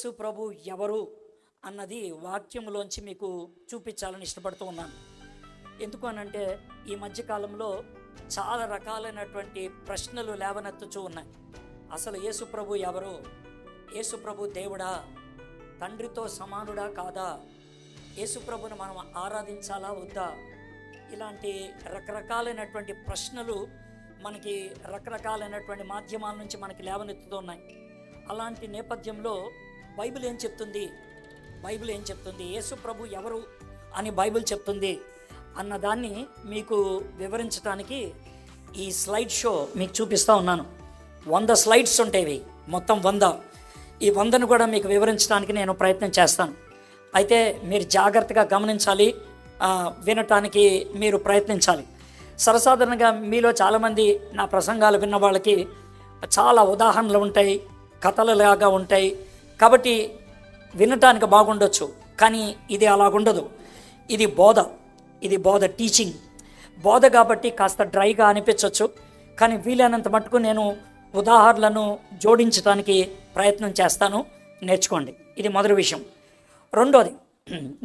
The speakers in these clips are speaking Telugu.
యేసు ప్రభు ఎవరు అన్నది వాక్యంలోంచి మీకు చూపించాలని ఇష్టపడుతూ ఉన్నాను. ఎందుకు అనంటే ఈ మధ్యకాలంలో చాలా రకాలైనటువంటి ప్రశ్నలు లేవనెత్తుచూ ఉన్నాయి. అసలు యేసు ప్రభు ఎవరు? యేసు ప్రభు దేవుడా? తండ్రితో సమానుడా కాదా? యేసు ప్రభుని మనం ఆరాధించాలా వద్దా? ఇలాంటి రకరకాలైనటువంటి ప్రశ్నలు మనకి రకరకాలైనటువంటి మాధ్యమాల నుంచి మనకి లేవనెత్తుతున్నాయి. అలాంటి నేపథ్యంలో బైబిల్ ఏం చెప్తుంది? బైబిల్ ఏం చెప్తుంది? యేసు ప్రభు ఎవరు అని బైబిల్ చెప్తుంది అన్నదాన్ని మీకు వివరించడానికి ఈ స్లైడ్ షో మీకు చూపిస్తూ ఉన్నాను. 100 స్లైడ్స్ ఉంటాయి, మొత్తం 100. ఈ 100ను కూడా మీకు వివరించడానికి నేను ప్రయత్నం చేస్తాను. అయితే మీరు జాగ్రత్తగా గమనించాలి, వినటానికి మీరు ప్రయత్నించాలి. సర్వసాధారణంగా మీలో చాలామంది నా ప్రసంగాలు విన్న వాళ్ళకి చాలా ఉదాహరణలు ఉంటాయి, కథలలాగా ఉంటాయి, కాబట్టి వినటానికి బాగుండొచ్చు. కానీ ఇది అలాగుండదు. ఇది బోధ టీచింగ్ బోధ కాబట్టి కాస్త డ్రైగా అనిపించవచ్చు. కానీ వీలైనంత మటుకు నేను ఉదాహరణలను జోడించడానికి ప్రయత్నం చేస్తాను. నేర్చుకోండి. ఇది మొదటి విషయం. రెండోది,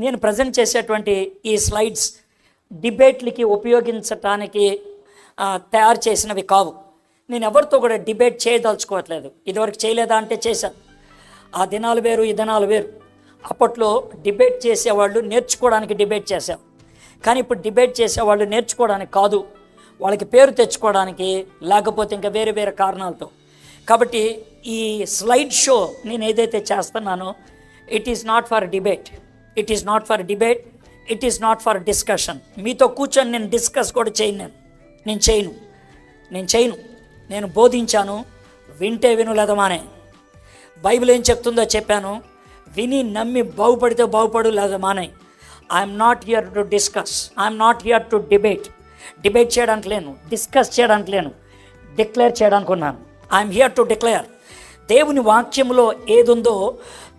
నేను ప్రజెంట్ చేసేటువంటి ఈ స్లైడ్స్ డిబేట్లకి ఉపయోగించటానికి తయారు చేసినవి కావు. నేను ఎవరితో కూడా డిబేట్ చేయదలుచుకోవట్లేదు. ఇదివరకు చేయలేదా అంటే చేశాను. ఆ దినాలు వేరు, ఈ దినాలు వేరు. అప్పట్లో డిబేట్ చేసేవాళ్ళు నేర్చుకోవడానికి డిబేట్ చేశారు. కానీ ఇప్పుడు డిబేట్ చేసేవాళ్ళు నేర్చుకోవడానికి కాదు, వాళ్ళకి పేరు తెచ్చుకోవడానికి, లేకపోతే ఇంకా వేరే వేరే కారణాలతో. కాబట్టి ఈ స్లైడ్ షో నేను ఏదైతే చేస్తున్నానో it is not for debate, it is not for debate, it is not for discussion. మీతో కూర్చొని నేను డిస్కస్ కూడా చేయను. నేను చేయను. నేను బోధించాను, వింటే విను లేదా మానే. బైబిల్ ఏం చెప్తుందో చెప్పాను, విని నమ్మి బాగుపడితే బాగుపడు లేదా మానే. I'm not here to discuss, I'm not here to debate చేయడానికి లేను, డిస్కస్ చేయడానికి లేను, డిక్లేర్ చేయడానికి ఉన్నాను. I'm here to declare. దేవుని వాక్యంలో ఏదుందో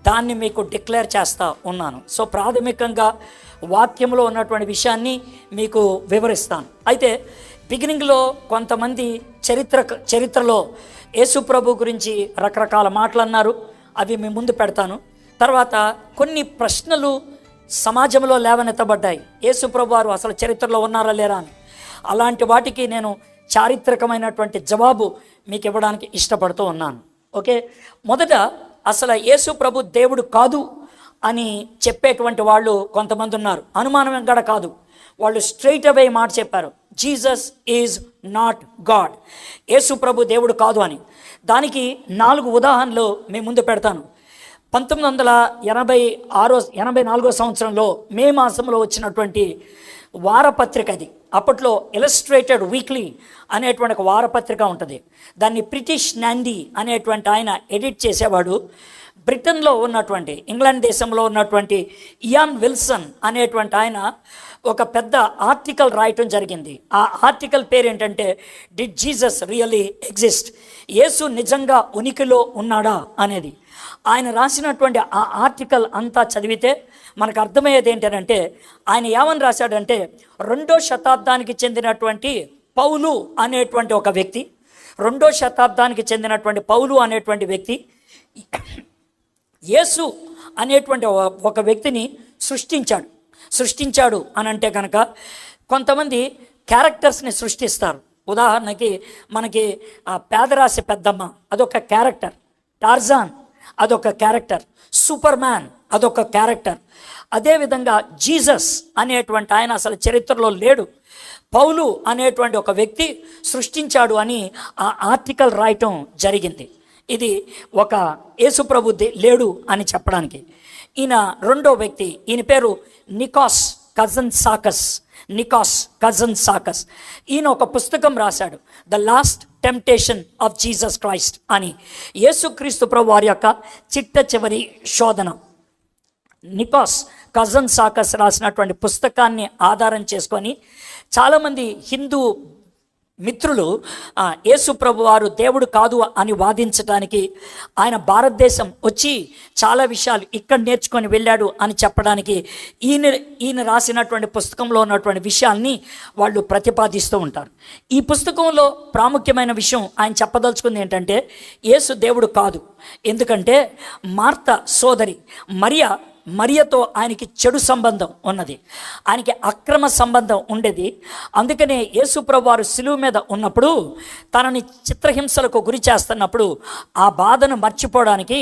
దాన్ని మీకు డిక్లేర్ చేస్తూ ఉన్నాను. సో ప్రాథమికంగా వాక్యంలో ఉన్నటువంటి విషయాన్ని మీకు వివరిస్తాను. అయితే బిగినింగ్లో కొంతమంది చరిత్రలో యేసు ప్రభు గురించి రకరకాల మాటలు అన్నారు, అవి మీ ముందు పెడతాను. తర్వాత కొన్ని ప్రశ్నలు సమాజంలో లేవనెత్తబడ్డాయి. యేసు ప్రభు వారు అసలు చరిత్రలో ఉన్నారా లేరా అని. అలాంటి వాటికి నేను చారిత్రకమైనటువంటి జవాబు మీకు ఇవ్వడానికి ఇష్టపడుతూ ఉన్నాను. ఓకే, మొదట అసలు యేసు ప్రభు దేవుడు కాదు అని చెప్పేటువంటి వాళ్ళు కొంతమంది ఉన్నారు. అనుమానం కూడా కాదు, వాళ్ళు స్ట్రైట్ అవే మాట చెప్పారు, జీసస్ ఈజ్ నాట్ గాడ్. యేసు ప్రభు దేవుడు కాదు అని. దానికి 4 ఉదాహరణలు మీ ముందు పెడతాను. 1984 సంవత్సరంలో మే మాసంలో వచ్చినటువంటి వారపత్రిక అది. అప్పట్లో ఇలస్ట్రేటెడ్ వీక్లీ అనేటువంటి ఒక వారపత్రిక ఉంటుంది. దాన్ని బ్రిటిష్ నాందీ అనేటువంటి ఆయన ఎడిట్ చేసేవాడు. బ్రిటన్లో ఉన్నటువంటి, ఇంగ్లాండ్ దేశంలో ఉన్నటువంటి ఇయాన్ విల్సన్ అనేటువంటి ఆయన ఒక పెద్ద ఆర్టికల్ రాయటం జరిగింది. ఆ ఆర్టికల్ పేరు ఏంటంటే డిడ్ జీసస్ రియల్లీ ఎగ్జిస్ట్? యేసు నిజంగా ఉనికిలో ఉన్నాడా అనేది. ఆయన రాసినటువంటి ఆ ఆర్టికల్ అంతా చదివితే మనకు అర్థమయ్యేది ఏంటంటే, ఆయన ఏమని రాశాడంటే, 2వ శతాబ్దానికి చెందినటువంటి పౌలు అనేటువంటి ఒక వ్యక్తి, 2వ శతాబ్దానికి చెందినటువంటి పౌలు అనేటువంటి వ్యక్తి యేసు అనేటువంటి ఒక వ్యక్తిని సృష్టించాడు అని అంటే కనుక కొంతమంది క్యారెక్టర్స్ని సృష్టిస్తారు. ఉదాహరణకి మనకి పేదరాశి పెద్దమ్మ అదొక క్యారెక్టర్, టార్జాన్ అదొక క్యారెక్టర్, సూపర్ మ్యాన్ అదొక క్యారెక్టర్. అదేవిధంగా జీసస్ అనేటువంటి ఆయన అసలు చరిత్రలో లేడు, పౌలు అనేటువంటి ఒక వ్యక్తి సృష్టించాడు అని ఆ ఆర్టికల్ రాయటం జరిగింది. ఇది ఒక యేసుప్రభు లేడు అని చెప్పడానికి. ఈయన 2వ వ్యక్తి, ఈయన పేరు నికాస్ కజన్ సాకస్. ఈయన ఒక పుస్తకం రాశాడు, the last temptation of Jesus Christ అని. యేసుక్రీస్తు ప్రభు వారి యొక్క చిట్ట చివరి శోధన. నికాస్ కజన్ సాకస్ రాసినటువంటి పుస్తకాన్ని ఆధారం చేసుకొని చాలామంది హిందూ మిత్రులు యేసు ప్రభు వారు దేవుడు కాదు అని వాదించడానికి ఆయన భారతదేశం వచ్చి చాలా విషయాలు ఇక్కడ నేర్చుకొని వెళ్ళాడు అని చెప్పడానికి ఈయన రాసినటువంటి పుస్తకంలో ఉన్నటువంటి విషయాల్ని వాళ్ళు ప్రతిపాదిస్తూ ఉంటారు. ఈ పుస్తకంలో ప్రాముఖ్యమైన విషయం ఆయన చెప్పదలుచుకుంది ఏంటంటే యేసు దేవుడు కాదు. ఎందుకంటే మార్త సోదరి మరియతో ఆయనకి చెడు సంబంధం ఉన్నది, ఆయనకి అక్రమ సంబంధం ఉండేది. అందుకనే యేసు ప్రభు వారు సిలువ మీద ఉన్నప్పుడు తనని చిత్రహింసలకు గురి చేస్తున్నప్పుడు ఆ బాధను మర్చిపోవడానికి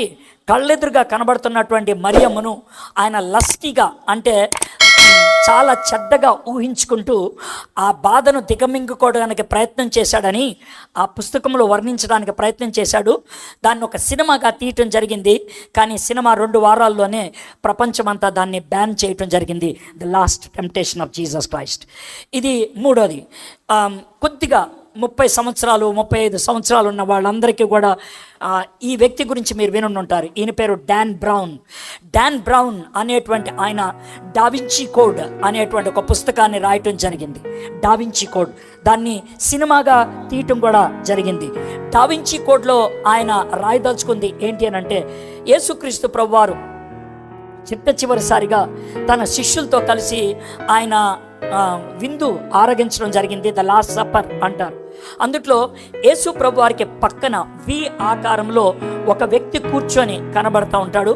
కళ్ళెదురుగా కనబడుతున్నటువంటి మరియమ్మను ఆయన లస్టీగా, అంటే చాలా చెడ్డగా ఊహించుకుంటూ ఆ బాధను దిగమింగుకోవడానికి ప్రయత్నం చేశాడని ఆ పుస్తకంలో వర్ణించడానికి ప్రయత్నం చేశాడు. దాన్ని ఒక సినిమాగా తీయటం జరిగింది. కానీ సినిమా 2 వారాల్లోనే ప్రపంచమంతా దాన్ని బ్యాన్ చేయటం జరిగింది, the last temptation of Jesus Christ. ఇది మూడోది. కొద్దిగా 30 సంవత్సరాలు 35 సంవత్సరాలు ఉన్న వాళ్ళందరికీ కూడా ఈ వ్యక్తి గురించి మీరు విని ఉంటారు. ఈయన పేరు డాన్ బ్రౌన్ అనేటువంటి ఆయన డావించి కోడ్ అనేటువంటి ఒక పుస్తకాన్ని రాయటం జరిగింది. డావించి కోడ్, దాన్ని సినిమాగా తీయటం కూడా జరిగింది. డావించి కోడ్లో ఆయన రాయదలుచుకుంది ఏంటి అని అంటే యేసుక్రీస్తు ప్రభువారు చివరిసారిగా తన శిష్యులతో కలిసి ఆయన విందు ఆరగించడం జరిగింది, ద లాస్ట్ సప్పర్ అంటారు. అందుట్లో యేసు ప్రభు వారికి పక్కన వి ఆకారంలో ఒక వ్యక్తి కూర్చొని కనబడతా ఉంటాడు.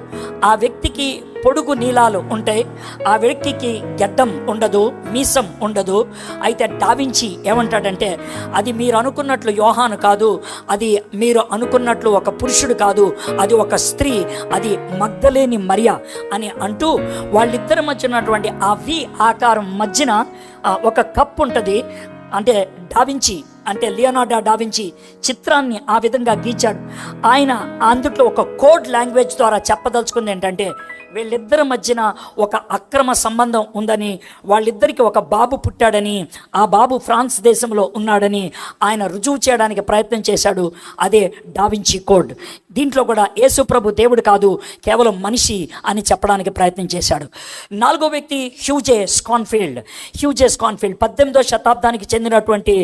ఆ వ్యక్తికి పొడుగు నీలాలు ఉంటాయి, ఆ వ్యక్తికి గడ్డం ఉండదు, మీసం ఉండదు. అయితే డావించి ఏమంటాడంటే అది మీరు అనుకున్నట్లు యోహాను కాదు, అది మీరు అనుకున్నట్లు ఒక పురుషుడు కాదు, అది ఒక స్త్రీ, అది మగ్దలేని మరియ అని అంటూ వాళ్ళిద్దరి మధ్య ఉన్నటువంటి ఆ వి ఆకారం మధ్యన ఒక కప్ ఉంటుంది. అంటే డావించి అంటే లియోనార్డో డావించి చిత్రాన్ని ఆ విధంగా గీచాడు. ఆయన అందుట్లో ఒక కోడ్ లాంగ్వేజ్ ద్వారా చెప్పదలుచుకుంది ఏంటంటే వీళ్ళిద్దరి మధ్యన ఒక అక్రమ సంబంధం ఉందని, వాళ్ళిద్దరికి ఒక బాబు పుట్టాడని, ఆ బాబు ఫ్రాన్స్ దేశంలో ఉన్నాడని ఆయన రుజువు చేయడానికి ప్రయత్నం చేశాడు. అదే డావించి కోడ్. దీంట్లో కూడా యేసు ప్రభు దేవుడు కాదు, కేవలం మనిషి అని చెప్పడానికి ప్రయత్నం చేశాడు. 4వ వ్యక్తి హ్యూజే స్కాన్ఫీల్డ్. 18వ శతాబ్దానికి చెందినటువంటి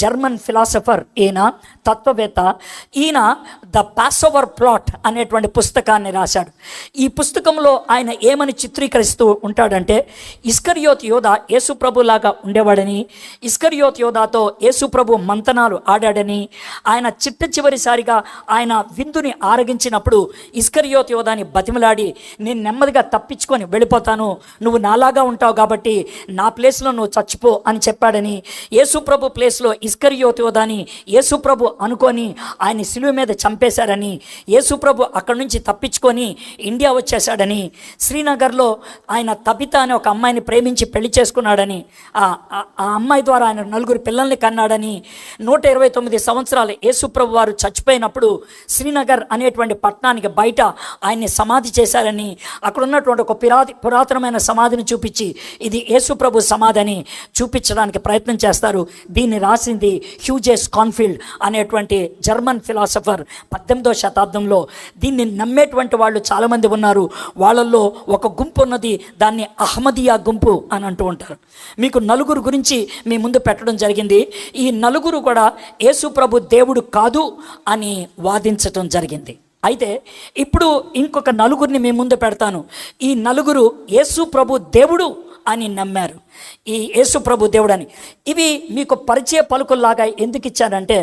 జర్మన్ ఫిలాసఫర్, ఈయన తత్వవేత్త. ఈయన ద పాసోవర్ ప్లాట్ అనేటువంటి పుస్తకాన్ని రాశాడు. ఈ పుస్తకంలో ఆయన ఏమని చిత్రీకరిస్తూ ఉంటాడంటే ఇస్కరియోత్ యోధ యేసు ప్రభు లాగా ఉండేవాడని, ఇస్కరియోత్ యోధాతో యేసు ప్రభు మంతనాలు ఆడాడని, ఆయన చివరిసారిగా ఆయన విందుని ఆరగించినప్పుడు ఇస్కరియోత్ యోధాని బతిమలాడి నేను నెమ్మదిగా తప్పించుకొని వెళ్ళిపోతాను, నువ్వు నాలాగా ఉంటావు కాబట్టి నా ప్లేస్లో నువ్వు చచ్చిపో అని చెప్పాడని, యేసు ప్రభు ప్లేస్లో ఇస్కరియోత్ యోధాని యేసు ప్రభు అనుకొని ఆయన సిలువ మీద చంపేశాడని, యేసు ప్రభు అక్కడి నుంచి తప్పించుకొని ఇండియా వచ్చేసాడని, శ్రీనగర్లో ఆయన తబిత అనే ఒక అమ్మాయిని ప్రేమించి పెళ్లి చేసుకున్నాడని, ఆ అమ్మాయి ద్వారా ఆయన 4 పిల్లల్ని కన్నాడని, 129 సంవత్సరాలు యేసు ప్రభు వారు చచ్చిపోయినప్పుడు శ్రీనగర్ అనేటువంటి పట్టణానికి బయట ఆయన్ని సమాధి చేశారని, అక్కడ ఉన్నటువంటి ఒక పురాతనమైన సమాధిని చూపించి ఇది యేసు ప్రభు సమాధి అని చూపించడానికి ప్రయత్నం చేస్తారు. దీన్ని రాసింది హ్యూజే స్కాన్ఫీల్డ్ అనేటువంటి జర్మన్ ఫిలాసఫర్ 18వ శతాబ్దంలో. దీన్ని నమ్మేటువంటి వాళ్ళు చాలామంది ఉన్నారు. వాళ్ళల్లో ఒక గుంపు ఉన్నది, దాన్ని అహ్మదియా గుంపు అని అంటూ ఉంటారు. మీకు 4 గురించి మీ ముందు పెట్టడం జరిగింది. ఈ 4 కూడా యేసు ప్రభు దేవుడు కాదు అని వాదించటం జరిగింది. అయితే ఇప్పుడు ఇంకొక 4 మీ ముందు పెడతాను. ఈ 4 యేసు ప్రభు దేవుడు అని నమ్మారు, ఈ యేసు ప్రభు దేవుడు అని. ఇవి మీకు పరిచయ పలుకుల్లాగా ఎందుకు ఇచ్చారంటే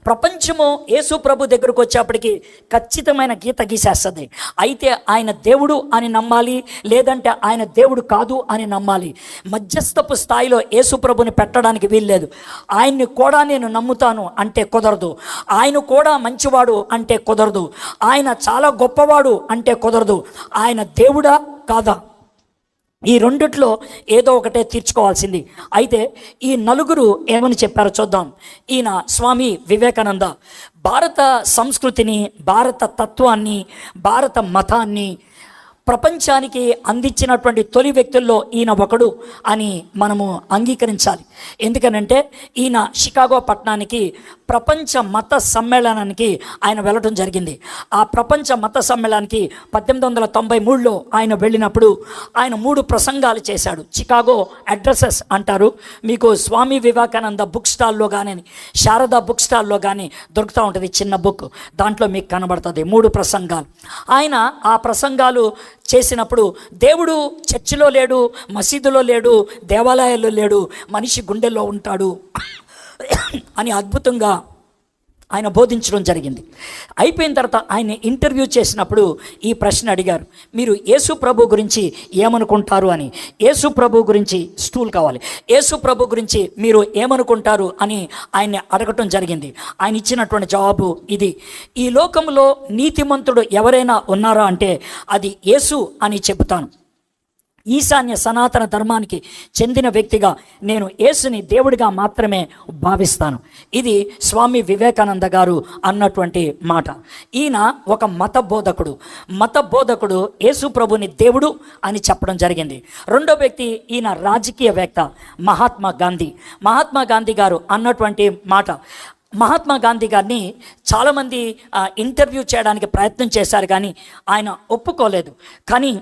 ప్రపంచము యేసు ప్రభు దగ్గరకు వచ్చేప్పటికి ఖచ్చితమైన గీత గీసేస్తుంది. అయితే ఆయన దేవుడు అని నమ్మాలి, లేదంటే ఆయన దేవుడు కాదు అని నమ్మాలి. మధ్యస్థపు స్థాయిలో యేసు ప్రభుని పెట్టడానికి వీల్లేదు. ఆయన్ని కూడా నేను నమ్ముతాను అంటే కుదరదు, ఆయన కూడా మంచివాడు అంటే కుదరదు, ఆయన చాలా గొప్పవాడు అంటే కుదరదు. ఆయన దేవుడా కాదా, ఈ రెండిట్లో ఏదో ఒకటే తీర్చుకోవాల్సింది. అయితే ఈ 4 ఏమని చెప్పారో చూద్దాం. ఈయన స్వామి వివేకానంద భారత సంస్కృతిని, భారత తత్వాన్ని, భారత మతాన్ని ప్రపంచానికి అందించినటువంటి తొలి వ్యక్తుల్లో ఈయన ఒకడు అని మనము అంగీకరించాలి. ఎందుకనంటే ఈయన షికాగో పట్టణానికి ప్రపంచ మత సమ్మేళనానికి ఆయన వెళ్ళడం జరిగింది. ఆ ప్రపంచ మత సమ్మేళనానికి 1893లో ఆయన వెళ్ళినప్పుడు ఆయన 3 ప్రసంగాలు చేశాడు. చికాగో అడ్రసెస్ అంటారు. మీకు స్వామి వివేకానంద బుక్ స్టాల్లో కానీ శారదా బుక్ స్టాల్లో కానీ దొరుకుతూ ఉంటుంది చిన్న బుక్, దాంట్లో మీకు కనబడుతుంది 3 ప్రసంగాలు. ఆయన ఆ ప్రసంగాలు చేసినప్పుడు దేవుడు చర్చిలో లేడు, మసీదులో లేడు, దేవాలయాల్లో లేడు, మనిషి గుండెల్లో ఉంటాడు అని అద్భుతంగా ఆయన బోధించడం జరిగింది. అయిపోయిన తర్వాత ఆయన ఇంటర్వ్యూ చేసినప్పుడు ఈ ప్రశ్న అడిగారు, మీరు యేసు ప్రభు గురించి ఏమనుకుంటారు అని. యేసు ప్రభు గురించి స్టూల్ కావాలి, యేసు ప్రభు గురించి మీరు ఏమనుకుంటారు అని ఆయన్ని అడగటం జరిగింది. ఆయన ఇచ్చినటువంటి జవాబు ఇది: ఈ లోకంలో నీతిమంతుడు ఎవరైనా ఉన్నారా అంటే అది యేసు అని చెబుతాను. ఈశాన్య సనాతన ధర్మానికి చెందిన వ్యక్తిగా నేను యేసుని దేవుడిగా మాత్రమే భావిస్తాను. ఇది స్వామి వివేకానంద గారు అన్నటువంటి మాట. ఈయన ఒక మత బోధకుడు యేసు ప్రభుని దేవుడు అని చెప్పడం జరిగింది. రెండో వ్యక్తి ఈయన రాజకీయవేత్త మహాత్మా గాంధీ గారు అన్నటువంటి మాట. మహాత్మా గాంధీ గారిని చాలామంది ఇంటర్వ్యూ చేయడానికి ప్రయత్నం చేశారు, కానీ ఆయన ఒప్పుకోలేదు. కానీ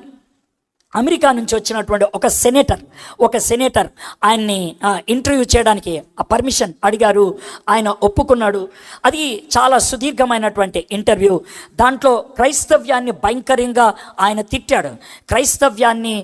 అమెరికా నుంచి వచ్చినటువంటి ఒక సెనేటర్ ఆయన్ని ఇంటర్వ్యూ చేయడానికి పర్మిషన్ అడిగారు. ఆయన ఒప్పుకున్నాడు. అది చాలా సుదీర్ఘమైనటువంటి ఇంటర్వ్యూ. దాంట్లో క్రైస్తవ్యాన్ని భయంకరంగా ఆయన తిట్టాడు. క్రైస్తవ్యాన్ని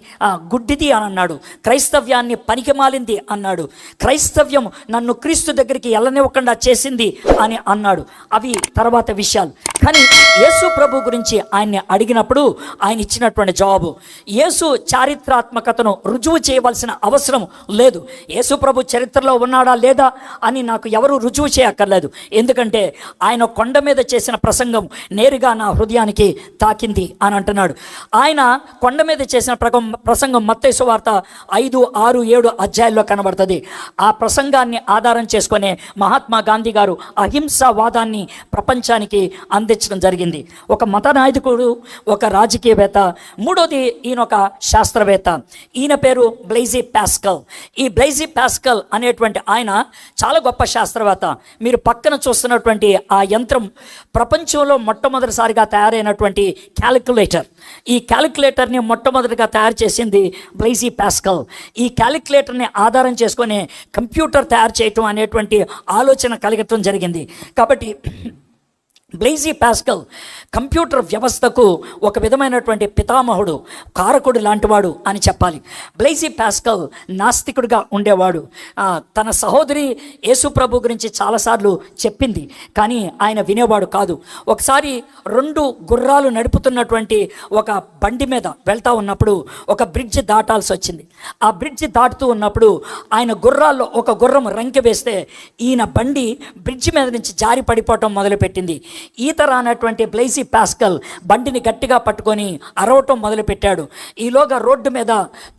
గుడ్డిది అని అన్నాడు, క్రైస్తవ్యాన్ని పనికిమాలింది అన్నాడు, క్రైస్తవ్యం నన్ను క్రీస్తు దగ్గరికి వెళ్ళనివ్వకుండా చేసింది అని అన్నాడు. అవి తర్వాత విషయాలు. కానీ యేసు ప్రభు గురించి ఆయన్ని అడిగినప్పుడు ఆయన ఇచ్చినటువంటి జవాబు: యేసు చారిత్రాత్మకతను రుజువు చేయవలసిన అవసరం లేదు. యేసు ప్రభు చరిత్రలో ఉన్నాడా లేదా అని నాకు ఎవరు రుజువు చేయక్కర్లేదు. ఎందుకంటే ఆయన కొండ మీద చేసిన ప్రసంగం నేరుగా నా హృదయానికి తాకింది అని అంటున్నాడు. ఆయన కొండ మీద చేసిన ప్రసంగం మత్తయి సువార్త 5, 6, 7 అధ్యాయాల్లో కనబడుతుంది. ఆ ప్రసంగాన్ని ఆధారం చేసుకునే మహాత్మా గాంధీ గారు అహింసావాదాన్ని ప్రపంచానికి అందించడం జరిగింది. ఒక మత నాయకుడు, ఒక రాజకీయవేత్త. మూడోది ఈయన ఒక శాస్త్రవేత్త. ఈయన పేరు బ్లైజీ పాస్కల్. ఈ బ్లైజీ పాస్కల్ అనేటువంటి ఆయన చాలా గొప్ప శాస్త్రవేత్త. మీరు పక్కన చూస్తున్నటువంటి ఆ యంత్రం ప్రపంచంలో మొట్టమొదటిసారిగా తయారైనటువంటి క్యాలిక్యులేటర్. ఈ క్యాలిక్యులేటర్ని మొట్టమొదటిగా తయారు చేసింది బ్లైజీ పాస్కల్. ఈ క్యాలిక్యులేటర్ని ఆధారం చేసుకొని కంప్యూటర్ తయారు చేయటం అనేటువంటి ఆలోచన కలగటం జరిగింది. కాబట్టి బ్లైజీ పాస్కల్ కంప్యూటర్ వ్యవస్థకు ఒక విధమైనటువంటి పితామహుడు, కారకుడు లాంటివాడు అని చెప్పాలి. బ్లైజీ పాస్కల్ నాస్తికుడిగా ఉండేవాడు. తన సహోదరి యేసు ప్రభు గురించి చాలాసార్లు చెప్పింది, కానీ ఆయన వినేవాడు కాదు. ఒకసారి 2 గుర్రాలు నడుపుతున్నటువంటి ఒక బండి మీద వెళ్తూ ఉన్నప్పుడు ఒక బ్రిడ్జ్ దాటాల్సి వచ్చింది. ఆ బ్రిడ్జ్ దాటుతూ ఉన్నప్పుడు ఆయన గుర్రాల్లో ఒక గుర్రం రంకె వేస్తే ఈయన బండి బ్రిడ్జ్ మీద నుంచి జారి పడిపోవటం మొదలుపెట్టింది. ఈత రానటువంటి బ్లైజీ పాస్కల్ బండిని గట్టిగా పట్టుకొని అరవటం మొదలుపెట్టాడు. ఈలోగా రోడ్డు మీద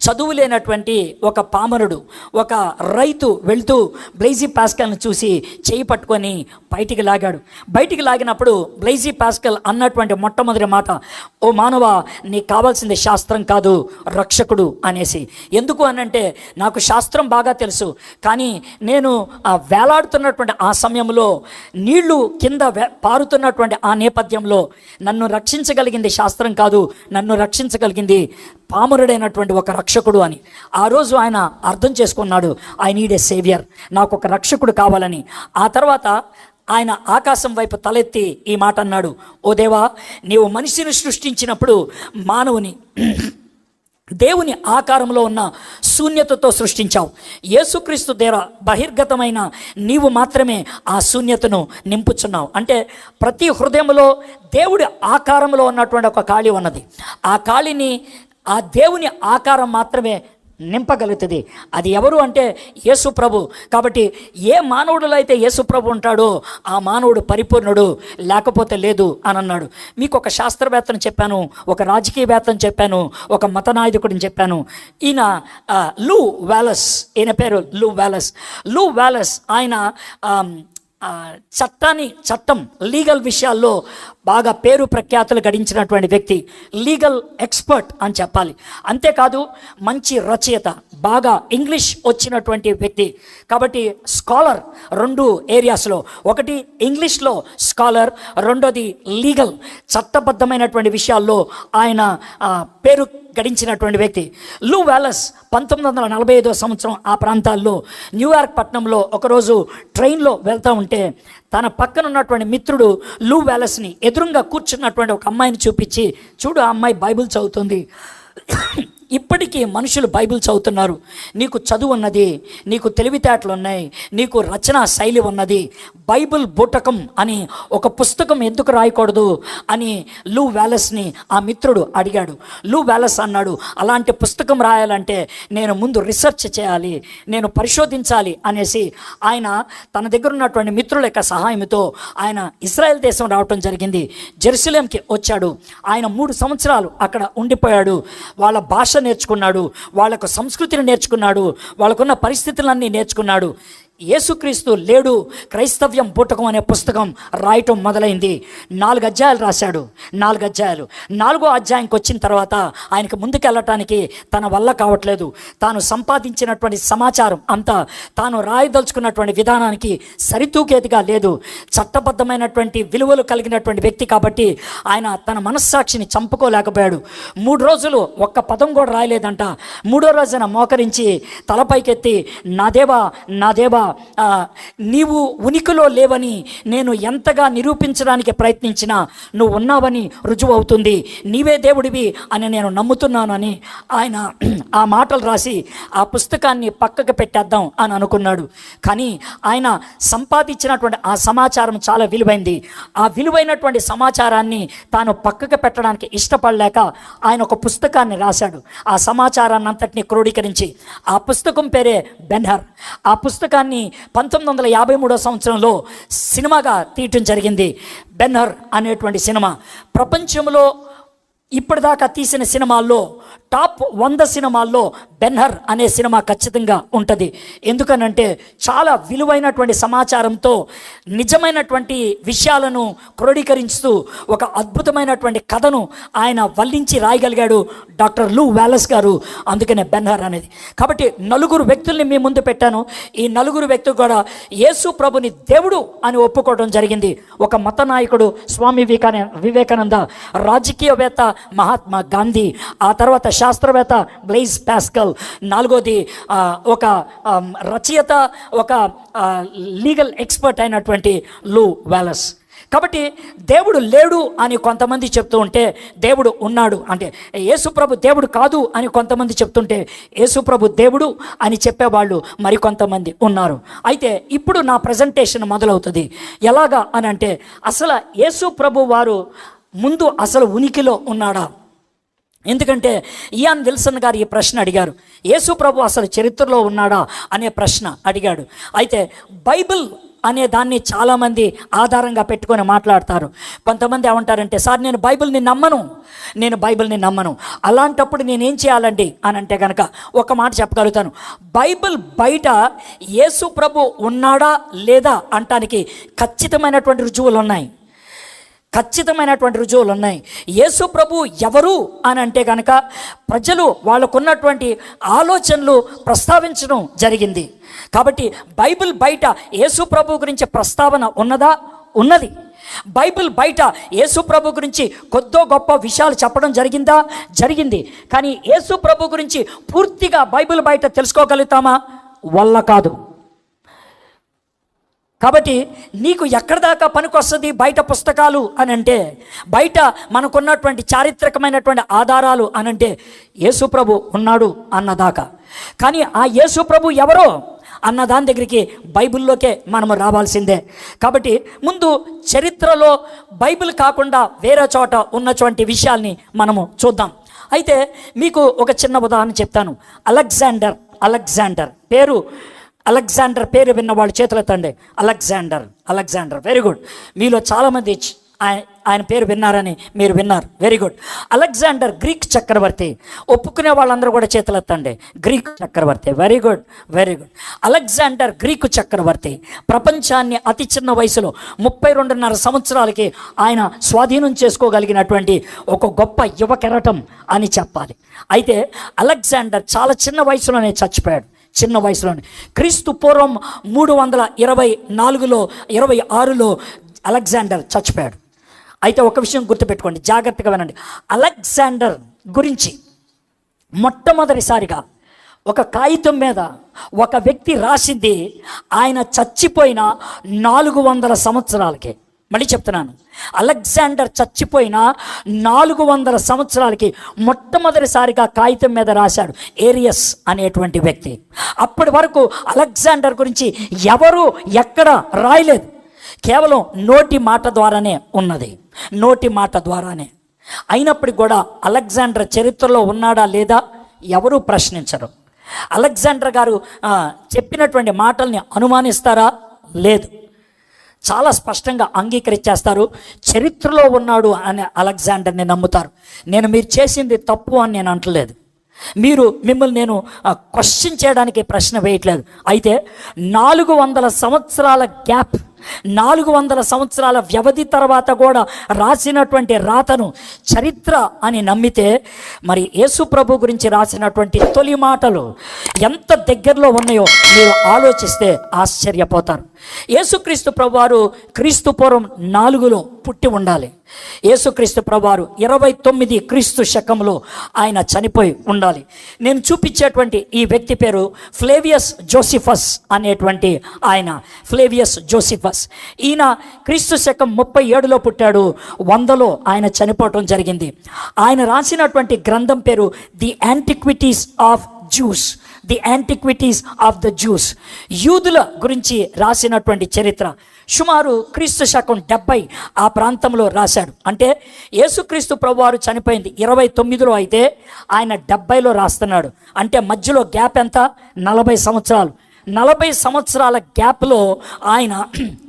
చదువు లేనటువంటి ఒక పామరుడు, ఒక రైతు వెళ్తూ బ్లైజీ పాస్కల్ని చూసి చేయి పట్టుకొని బయటికి లాగినప్పుడు బ్లైజీ పాస్కల్ అన్నటువంటి మొట్టమొదటి మాట: ఓ మానవ, నీకు కావాల్సింది శాస్త్రం కాదు, రక్షకుడు అనేసి. ఎందుకు అనంటే నాకు శాస్త్రం బాగా తెలుసు, కానీ నేను వేలాడుతున్నటువంటి ఆ సమయంలో నీళ్లు కింద పారుతున్నటువంటి ఆ నేపథ్యంలో నన్ను రక్షించగలిగింది శాస్త్రం కాదు, నన్ను రక్షించగలిగింది పామరుడైనటువంటి ఒక రక్షకుడు అని. ఆ రోజు ఆయన అర్థం చేసుకున్నాడు, ఐ నీడ్ ఏ సేవియర్, నాకు ఒక రక్షకుడు కావాలని. ఆ తర్వాత ఆయన ఆకాశం వైపు తలెత్తి ఈ మాట అన్నాడు: ఓ దేవా, నీవు మనిషిని సృష్టించినప్పుడు మానవుని దేవుని ఆకారంలో ఉన్న శూన్యతతో సృష్టించావు. యేసుక్రీస్తు ద్వారా బహిర్గతమైన నీవు మాత్రమే ఆ శూన్యతను నింపుచున్నావు. అంటే ప్రతి హృదయంలో దేవుడి ఆకారంలో ఉన్నటువంటి ఒక ఖాళీ ఉన్నది. ఆ ఖాళీని ఆ దేవుని ఆకారం మాత్రమే నింపగలుగుతుంది. అది ఎవరు అంటే యేసు ప్రభు. కాబట్టి ఏ మానవుడిలో అయితే యేసు ప్రభు ఉంటాడో ఆ మానవుడు పరిపూర్ణుడు, లేకపోతే లేదు అని అన్నాడు. మీకు ఒక శాస్త్రవేత్తను చెప్పాను, ఒక రాజకీయవేత్తను చెప్పాను, ఒక మత నాయకుడిని చెప్పాను. ఈయన లూ వాలస్, ఈయన పేరు లూ వాలస్. ఆయన చట్టం లీగల్ విషయాల్లో బాగా పేరు ప్రఖ్యాతులు గడించినటువంటి వ్యక్తి, లీగల్ ఎక్స్పర్ట్ అని చెప్పాలి. అంతేకాదు మంచి రచయిత, బాగా ఇంగ్లీష్ వచ్చినటువంటి వ్యక్తి. కాబట్టి స్కాలర్ 2 ఏరియాస్లో, ఒకటి ఇంగ్లీష్లో స్కాలర్, రెండోది లీగల్ చట్టబద్ధమైనటువంటి విషయాల్లో ఆయన పేరు గడించినటువంటి వ్యక్తి. లూ వాలస్ 1945 సంవత్సరం ఆ ప్రాంతాల్లో న్యూయార్క్ పట్టణంలో ఒకరోజు ట్రైన్లో వెళ్తూ ఉంటే తన పక్కన ఉన్నటువంటి మిత్రుడు లూ వాలస్ని ఎదురుగా కూర్చున్నటువంటి ఒక అమ్మాయిని చూపించి, చూడు ఆ అమ్మాయి బైబిల్ చదువుతుంది, ఇప్పటికీ మనుషులు బైబిల్ చదువుతున్నారు, నీకు చదువు ఉన్నది, నీకు తెలివితేటలు ఉన్నాయి, నీకు రచనా శైలి ఉన్నది, బైబిల్ బుటకం అని ఒక పుస్తకం ఎందుకు రాయకూడదు అని లూ వాలస్ని ఆ మిత్రుడు అడిగాడు. లూ వాలస్ అన్నాడు, అలాంటి పుస్తకం రాయాలంటే నేను ముందు రీసెర్చ్ చేయాలి, నేను పరిశోధించాలి అనేసి ఆయన తన దగ్గర ఉన్నటువంటి మిత్రుల యొక్క సహాయంతో ఆయన ఇజ్రాయెల్ దేశం రావటం జరిగింది. జెరూసలేంకి వచ్చాడు. ఆయన 3 సంవత్సరాలు అక్కడ ఉండిపోయాడు. వాళ్ళ భాష నేర్చుకున్నాడు, వాళ్ళకు సంస్కృతిని నేర్చుకున్నాడు, వాళ్ళకున్న పరిస్థితులన్నీ నేర్చుకున్నాడు. యేసుక్రీస్తు లేడు క్రైస్తవ్యం బుటకం అనే పుస్తకం రాయటం మొదలైంది. 4 అధ్యాయాలు రాశాడు. 4 అధ్యాయాలు. 4వ అధ్యాయంకి వచ్చిన తర్వాత ఆయనకు ముందుకెళ్ళటానికి తన వల్ల కావట్లేదు. తాను సంపాదించినటువంటి సమాచారం అంతా తాను రాయదలుచుకున్నటువంటి విధానానికి సరితూకేదిగా లేదు. చట్టబద్ధమైనటువంటి విలువలు కలిగినటువంటి వ్యక్తి కాబట్టి ఆయన తన మనస్సాక్షిని చంపుకోలేకపోయాడు. 3 రోజులు ఒక్క పదం కూడా రాయలేదంట. 3వ రోజున మోకరించి తలపైకెత్తి, నా దేవా నీవు ఉనికిలో లేవని నేను ఎంతగా నిరూపించడానికి ప్రయత్నించినా నువ్వు ఉన్నావని రుజువు అవుతుంది, నీవే దేవుడివి అని నేను నమ్ముతున్నాను అని ఆయన ఆ మాటలు రాసి ఆ పుస్తకాన్ని పక్కకు పెట్టేద్దాం అని అనుకున్నాడు. కానీ ఆయన సంపాదించినటువంటి ఆ సమాచారం చాలా విలువైంది. ఆ విలువైనటువంటి సమాచారాన్ని తాను పక్కకు పెట్టడానికి ఇష్టపడలేక ఆయన ఒక పుస్తకాన్ని రాశాడు. ఆ సమాచారాన్ని అంతటిని క్రోడీకరించి ఆ పుస్తకం పేరే బెన్హర్. ఆ పుస్తకాన్ని 1953 సంవత్సరంలో సినిమాగా తీయటం జరిగింది. బెన్హర్ అనేటువంటి సినిమా ప్రపంచంలో ఇప్పటిదాకా తీసిన సినిమాల్లో టాప్ 100 సినిమాల్లో బెన్హర్ అనే సినిమా ఖచ్చితంగా ఉంటుంది. ఎందుకనంటే చాలా విలువైనటువంటి సమాచారంతో నిజమైనటువంటి విషయాలను క్రోడీకరిస్తూ ఒక అద్భుతమైనటువంటి కథను ఆయన వల్లించి రాయగలిగాడు డాక్టర్ లూ వాలస్ గారు. అందుకనే బెన్హర్ అనేది. కాబట్టి 4 వ్యక్తుల్ని మీ ముందు పెట్టాను. ఈ 4 వ్యక్తులు కూడా యేసు ప్రభుని దేవుడు అని ఒప్పుకోవడం జరిగింది. ఒక మత నాయకుడు స్వామి వివేకానంద, రాజకీయవేత్త మహాత్మా గాంధీ, ఆ తర్వాత శాస్త్రవేత్త బ్లైజ్ పాస్కల్, 4వది ఒక రచయిత, ఒక లీగల్ ఎక్స్పర్ట్ అయినటువంటి లూ వాలస్. కాబట్టి దేవుడు లేడు అని కొంతమంది చెప్తూ ఉంటే దేవుడు ఉన్నాడు అంటే, యేసుప్రభు దేవుడు కాదు అని కొంతమంది చెప్తుంటే యేసుప్రభు దేవుడు అని చెప్పేవాళ్ళు మరికొంతమంది ఉన్నారు. అయితే ఇప్పుడు నా ప్రజెంటేషన్ మొదలవుతుంది. ఎలాగా అని అంటే, అసలు యేసుప్రభు వారు ముందు అసలు ఉనికిలో ఉన్నాడా? ఎందుకంటే ఇయాన్ విల్సన్ గారు ఈ ప్రశ్న అడిగారు, యేసు ప్రభు అసలు చరిత్రలో ఉన్నాడా అనే ప్రశ్న అడిగాడు. అయితే బైబిల్ అనే దాన్ని చాలామంది ఆధారంగా పెట్టుకొని మాట్లాడతారు. కొంతమంది ఏమంటారంటే, సార్ నేను బైబిల్ని నమ్మను, అలాంటప్పుడు నేనేం చేయాలండి అని అంటే కనుక ఒక మాట చెప్పగలుగుతాను. బైబిల్ బయట యేసు ప్రభు ఉన్నాడా లేదా అంటానికి ఖచ్చితమైనటువంటి రుజువులు ఉన్నాయి. యేసు ప్రభు ఎవరు అని అంటే కనుక ప్రజలు వాళ్ళకున్నటువంటి ఆలోచనలు ప్రస్తావించడం జరిగింది. కాబట్టి బైబిల్ బయట యేసు ప్రభు గురించి ప్రస్తావన ఉన్నది. బైబిల్ బయట యేసు ప్రభు గురించి కొద్దో గొప్ప విషయాలు చెప్పడం జరిగింది. కానీ యేసు ప్రభు గురించి పూర్తిగా బైబిల్ బయట తెలుసుకోగలుగుతామా? వల్ల కాదు. కాబట్టి నీకు ఎక్కడి దాకా పనికొస్తుంది బయట పుస్తకాలు అని అంటే, బయట మనకున్నటువంటి చారిత్రకమైనటువంటి ఆధారాలు అనంటే యేసుప్రభు ఉన్నాడు అన్నదాకా. కానీ ఆ యేసుప్రభు ఎవరో అన్న దాని దగ్గరికి బైబిల్లోకే మనము రావాల్సిందే. కాబట్టి ముందు చరిత్రలో బైబిల్ కాకుండా వేరే చోట ఉన్నటువంటి విషయాల్ని మనము చూద్దాం. అయితే మీకు ఒక చిన్న ఉదాహరణ చెప్తాను. అలెగ్జాండర్ పేరు విన్న వాళ్ళు చేతులెత్తండి. Alexander very good. మీలో చాలామంది ఆయన పేరు విన్నారని మీరు విన్నారు. Very good. అలెగ్జాండర్ గ్రీక్ చక్రవర్తి. ఒప్పుకునే వాళ్ళందరూ కూడా చేతులెత్తండి. గ్రీక్ చక్రవర్తి. Very good, very good. Alexander Greek చక్రవర్తి ప్రపంచాన్ని అతి చిన్న వయసులో 32.5 సంవత్సరాలకి ఆయన స్వాధీనం చేసుకోగలిగినటువంటి ఒక గొప్ప యువ కెరటం అని చెప్పాలి. అయితే అలెగ్జాండర్ చాలా చిన్న వయసులోనే చచ్చిపోయాడు. చిన్న వయసులోనే. క్రీస్తు పూర్వం 324లో అలెగ్జాండర్ చచ్చిపోయాడు. అయితే ఒక విషయం గుర్తుపెట్టుకోండి, జాగ్రత్తగా వినండి. అలెగ్జాండర్ గురించి మొట్టమొదటిసారిగా ఒక కాగితం మీద ఒక వ్యక్తి రాసింది ఆయన చచ్చిపోయిన 400 సంవత్సరాలకి. మళ్ళీ చెప్తున్నాను, అలెగ్జాండర్ చచ్చిపోయిన 400 సంవత్సరాలకి మొట్టమొదటిసారిగా కాగితం మీద రాశాడు ఏరియస్ అనేటువంటి వ్యక్తి. అప్పటి వరకు అలెగ్జాండర్ గురించి ఎవరు ఎక్కడ రాయలేదు. కేవలం నోటి మాట ద్వారానే ఉన్నది, నోటి మాట ద్వారానే. అయినప్పటికీ కూడా అలెగ్జాండర్ చరిత్రలో ఉన్నాడా లేదా ఎవరూ ప్రశ్నించరు. అలెగ్జాండర్ గారు చెప్పినటువంటి మాటల్ని అనుమానిస్తారా? లేదు. చాలా స్పష్టంగా అంగీకరించేస్తారు. చరిత్రలో ఉన్నాడు అని అలెగ్జాండర్ని నమ్ముతారు. మీరు చేసింది తప్పు అని నేను అంటలేదు. మిమ్మల్ని నేను క్వశ్చన్ చేయడానికి ప్రశ్న వేయట్లేదు. అయితే 400 సంవత్సరాల గ్యాప్, 400 సంవత్సరాల వ్యవధి తర్వాత కూడా రాసినటువంటి రాతను చరిత్ర అని నమ్మితే మరి యేసు ప్రభు గురించి రాసినటువంటి తొలి మాటలు ఎంత దగ్గరలో ఉన్నాయో మీరు ఆలోచిస్తే ఆశ్చర్యపోతారు. యేసుక్రీస్తు ప్రభువారు క్రీస్తు పూర్వం 4లో పుట్టి ఉండాలి. యేసుక్రీస్తు ప్రభువారు 29 క్రీస్తు శకంలో ఆయన చనిపోయి ఉండాలి. నేను చూపించేటువంటి ఈ వ్యక్తి పేరు ఫ్లేవియస్ జోసిఫస్ అనేటువంటి ఆయన. ఫ్లేవియస్ జోసిఫస్ ఈయన క్రీస్తు శకం 37లో పుట్టాడు. 100లో ఆయన చనిపోవటం జరిగింది. ఆయన రాసినటువంటి గ్రంథం పేరు the antiquities of juice. The antiquities of the juice. యూదుల గురించి రాసినటువంటి చరిత్ర. సుమారు క్రీస్తు శకం 70 ఆ ప్రాంతంలో రాశాడు. అంటే యేసుక్రీస్తు ప్రభువారు చనిపోయింది 29లో అయితే ఆయన 70లో రాస్తున్నాడు. అంటే మధ్యలో గ్యాప్ ఎంత? 40 సంవత్సరాలు. 40 సంవత్సరాల గ్యాప్లో ఆయన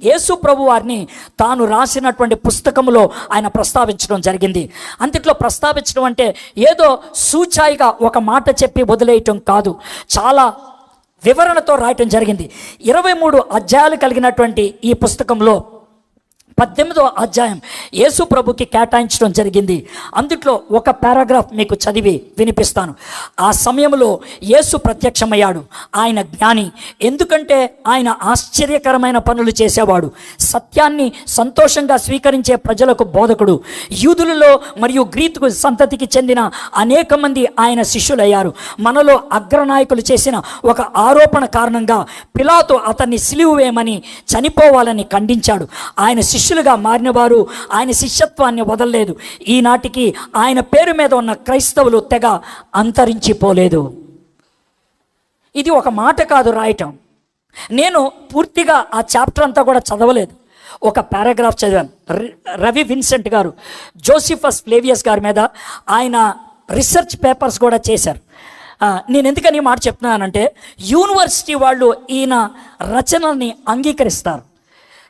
యేసు ప్రభు వారిని తాను రాసినటువంటి పుస్తకంలో ఆయన ప్రస్తావించడం జరిగింది. అంతట్లో ప్రస్తావించడం అంటే ఏదో సూచాయిగా ఒక మాట చెప్పి వదిలేయటం కాదు, చాలా వివరణతో రాయటం జరిగింది. 23 అధ్యాయాలు కలిగినటువంటి ఈ పుస్తకంలో 18వ అధ్యాయం యేసు ప్రభుకి కేటాయించడం జరిగింది. అందుట్లో ఒక పారాగ్రాఫ్ మీకు చదివి వినిపిస్తాను. ఆ సమయంలో యేసు ప్రత్యక్షమయ్యాడు. ఆయన జ్ఞాని, ఎందుకంటే ఆయన ఆశ్చర్యకరమైన పనులు చేసేవాడు. సత్యాన్ని సంతోషంగా స్వీకరించే ప్రజలకు బోధకుడు. యూదులలో మరియు గ్రీకు సంతతికి చెందిన అనేక మంది ఆయన శిష్యులయ్యారు. మనలో అగ్రనాయకులు చేసిన ఒక ఆరోపణ కారణంగా పిలాతు అతన్ని సిలువ వేయమని, చనిపోవాలని ఖండించాడు. ఆయన శిష్యులుగా మారిన వారు ఆయన శిష్యత్వాన్ని వదలలేదు. ఈనాటికి ఆయన పేరు మీద ఉన్న క్రైస్తవులు తెగ అంతరించిపోలేదు. ఇది ఒక మాట కాదు రాయటం. నేను పూర్తిగా ఆ చాప్టర్ అంతా కూడా చదవలేదు, ఒక పారాగ్రాఫ్ చదివాను. రవి విన్సెంట్ గారు జోసిఫస్ ఫ్లేవియస్ గారి మీద ఆయన రీసెర్చ్ పేపర్స్ కూడా చేశారు. నేను ఎందుకని మాట చెప్తున్నానంటే యూనివర్సిటీ వాళ్ళు ఈయన రచనల్ని అంగీకరిస్తారు.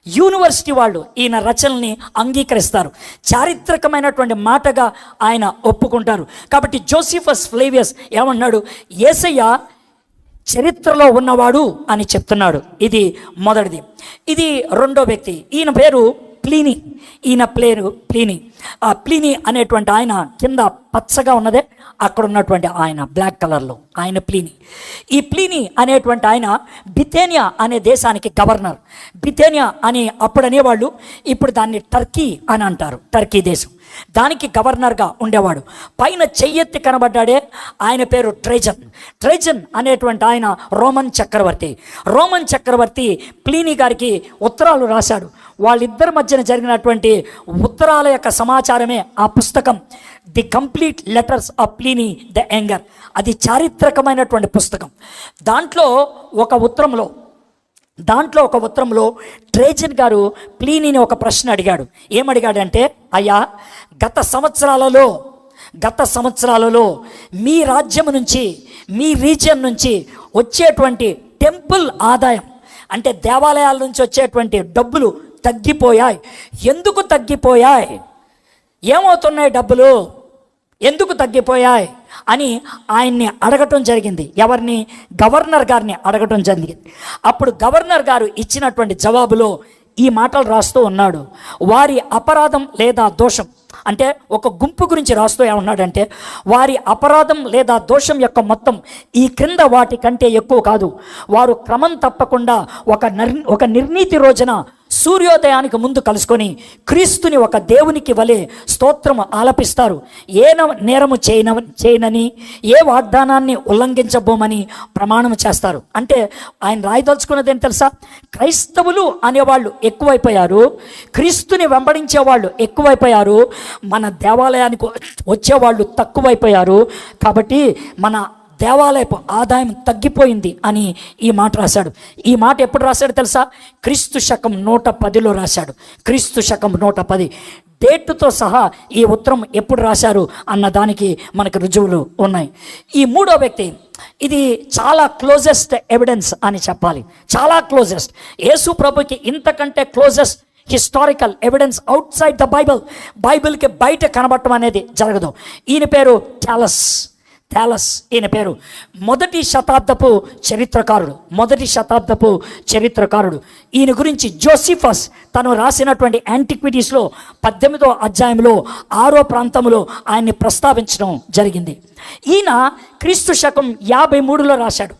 యూనివర్సిటీ వాళ్ళు ఈయన రచనల్ని అంగీకరిస్తారు. చారిత్రకమైనటువంటి మాటగా ఆయన ఒప్పుకుంటారు. కాబట్టి జోసిఫస్ ఫ్లేవియస్ ఏమన్నాడు? యేసయ్య చరిత్రలో ఉన్నవాడు అని చెప్తున్నాడు. ఇది మొదటిది. ఇది రెండో వ్యక్తి. ఈయన పేరు ప్లీనీ. ఈయన పేరు ప్లీనీ. ఆ ప్లీనీ అనేటువంటి ఆయన కింద పచ్చగా ఉన్నదే అక్కడ ఉన్నటువంటి ఆయన బ్లాక్ కలర్లో ఆయన ప్లీనీ. ఈ ప్లీనీ అనేటువంటి ఆయన బిథేనియా అనే దేశానికి గవర్నర్. బిథేనియా అని అప్పుడు అనేవాళ్ళు, ఇప్పుడు దాన్ని టర్కీ అని అంటారు. టర్కీ దేశం, దానికి గవర్నర్గా ఉండేవాడు. పైన చెయ్యెత్తి కనబడ్డాడే ఆయన పేరు ట్రేజన్. ట్రేజన్ అనేటువంటి ఆయన రోమన్ చక్రవర్తి. రోమన్ చక్రవర్తి ప్లీనీ గారికి ఉత్తరాలు రాశాడు. వాళ్ళిద్దరి మధ్యన జరిగినటువంటి ఉత్తరాల యొక్క సమాచారమే ఆ పుస్తకం, the complete letters of Pliny the younger. అది చారిత్రకమైనటువంటి పుస్తకం. దాంట్లో ఒక ఉత్తరంలో ట్రేజన్ గారు ప్లీనీని ఒక ప్రశ్న అడిగాడు. ఏమడిగాడంటే, అయ్యా, గత సంవత్సరాలలో మీ రాజ్యం నుంచి, మీ రీజియన్ నుంచి వచ్చేటువంటి టెంపుల్ ఆదాయం, అంటే దేవాలయాల నుంచి వచ్చేటువంటి డబ్బులు తగ్గిపోయాయి. ఎందుకు తగ్గిపోయాయి? ఏమవుతున్నాయి డబ్బులు? ఎందుకు తగ్గిపోయాయి అని ఆయన్ని అడగటం జరిగింది. ఎవరిని? గవర్నర్ గారిని అడగటం జరిగింది. అప్పుడు గవర్నర్ గారు ఇచ్చినటువంటి జవాబులో ఈ మాటలు రాస్తూ ఉన్నాడు. వారి అపరాధం లేదా దోషం, అంటే ఒక గుంపు గురించి రాస్తూ ఏమన్నాడంటే, వారి అపరాధం లేదా దోషం యొక్క మొత్తం ఈ క్రింద వాటి కంటే ఎక్కువ కాదు. వారు క్రమం తప్పకుండా ఒక నిర్ణీతి రోజున సూర్యోదయానికి ముందు కలుసుకొని క్రీస్తుని ఒక దేవునికి వలె స్తోత్రము ఆలపిస్తారు. ఏ నేరము చేయనని, ఏ వాగ్దానాన్ని ఉల్లంఘించబోమని ప్రమాణం చేస్తారు. అంటే ఆయన రాయదలుచుకున్నది ఏం తెలుసా? క్రైస్తవులు అనేవాళ్ళు ఎక్కువైపోయారు, క్రీస్తుని వెంబడించే వాళ్ళు ఎక్కువైపోయారు, మన దేవాలయానికి వచ్చేవాళ్ళు తక్కువైపోయారు. కాబట్టి మన దేవాలయపు ఆదాయం తగ్గిపోయింది అని ఈ మాట రాశాడు. ఈ మాట ఎప్పుడు రాశాడు తెలుసా? క్రీస్తు శకం 110లో రాశాడు. క్రీస్తు శకం 110 డేటుతో సహా ఈ ఉత్తరం ఎప్పుడు రాశారు అన్న దానికి మనకు రుజువులు ఉన్నాయి. ఈ మూడో వ్యక్తి, ఇది చాలా క్లోజెస్ట్ ఎవిడెన్స్ అని చెప్పాలి. చాలా క్లోజెస్ట్. యేసు ప్రభుకి ఇంతకంటే closest historical evidence outside the బైబిల్కి బయట కనబడటం అనేది జరగదు. ఈయన పేరు థాలస్. ఈయన పేరు మొదటి శతాబ్దపు చరిత్రకారుడు. ఈయన గురించి జోసిఫస్ తను రాసినటువంటి యాంటిక్విటీస్లో 18వ అధ్యాయంలో 6వ ప్రాంతంలో ఆయన్ని ప్రస్తావించడం జరిగింది. ఈయన క్రీస్తు శకం 53లో రాశాడు.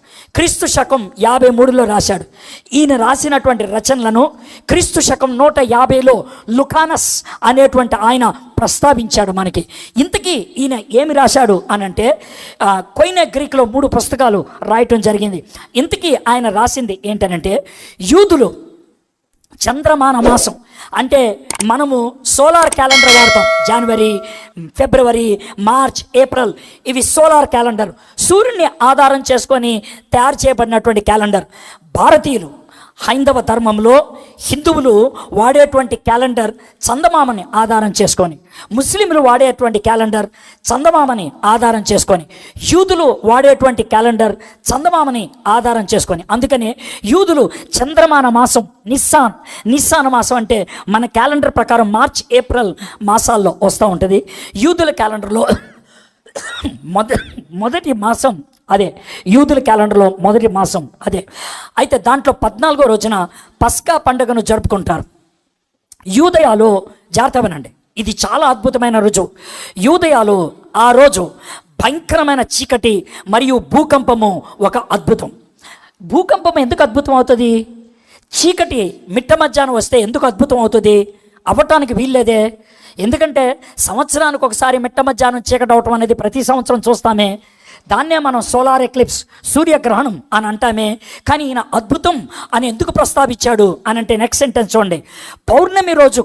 ఈయన రాసినటువంటి రచనలను క్రీస్తు శకం 150లో లుకానస్ అనేటువంటి ఆయన ప్రస్తావించాడు మనకి. ఇంతకీ ఈయన ఏమి రాశాడు అనంటే, కొయినే గ్రీక్లో 3 పుస్తకాలు రాయటం జరిగింది. ఇంతకీ ఆయన రాసింది ఏంటనంటే, యూదులు చంద్రమాన మాసం, అంటే మనము సోలార్ క్యాలెండర్ వాడతాం. జనవరి, ఫిబ్రవరి, మార్చ్, ఏప్రిల్, ఇవి సోలార్ క్యాలెండర్, సూర్యుని ఆధారం చేసుకొని తయారు చేయబడినటువంటి క్యాలెండర్. భారతీయులు, హైందవ ధర్మంలో హిందువులు వాడేటువంటి క్యాలెండర్ చందమామని ఆధారం చేసుకొని, ముస్లింలు వాడేటువంటి క్యాలెండర్ చందమామని ఆధారం చేసుకొని, యూదులు వాడేటువంటి క్యాలెండర్ చందమామని ఆధారం చేసుకొని. అందుకనే యూదులు చంద్రమాన మాసం నిస్సాన్ మాసం అంటే మన క్యాలెండర్ ప్రకారం మార్చ్, ఏప్రిల్ మాసాల్లో వస్తూ ఉంటుంది. యూదుల క్యాలెండర్లో మొదటి మాసం అదే. యూదుల క్యాలెండర్లో మొదటి మాసం అదే. అయితే దాంట్లో 14వ రోజున పస్కా పండుగను జరుపుకుంటారు. యూదయాలో, జాగ్రత్త వినండి, ఇది చాలా అద్భుతమైన రుజువు. యూదయాలో ఆ రోజు భయంకరమైన చీకటి మరియు భూకంపము ఒక అద్భుతం. భూకంపం ఎందుకు అద్భుతం అవుతుంది? చీకటి మిట్ట మధ్యాహ్నం వస్తే ఎందుకు అద్భుతం అవుతుంది? అవ్వటానికి వీల్లేదే. ఎందుకంటే సంవత్సరానికి ఒకసారి మిట్ట మధ్యాహ్నం చీకటి అవటం అనేది ప్రతి సంవత్సరం చూస్తామే. దాన్నే మనం సోలార్ ఎక్లిప్స్, సూర్యగ్రహణం అని అంటామే. కానీ ఈయన అద్భుతం అని ఎందుకు ప్రస్తావించాడు అని అంటే, నెక్స్ట్ సెంటెన్స్ చూడండి. పౌర్ణమి రోజు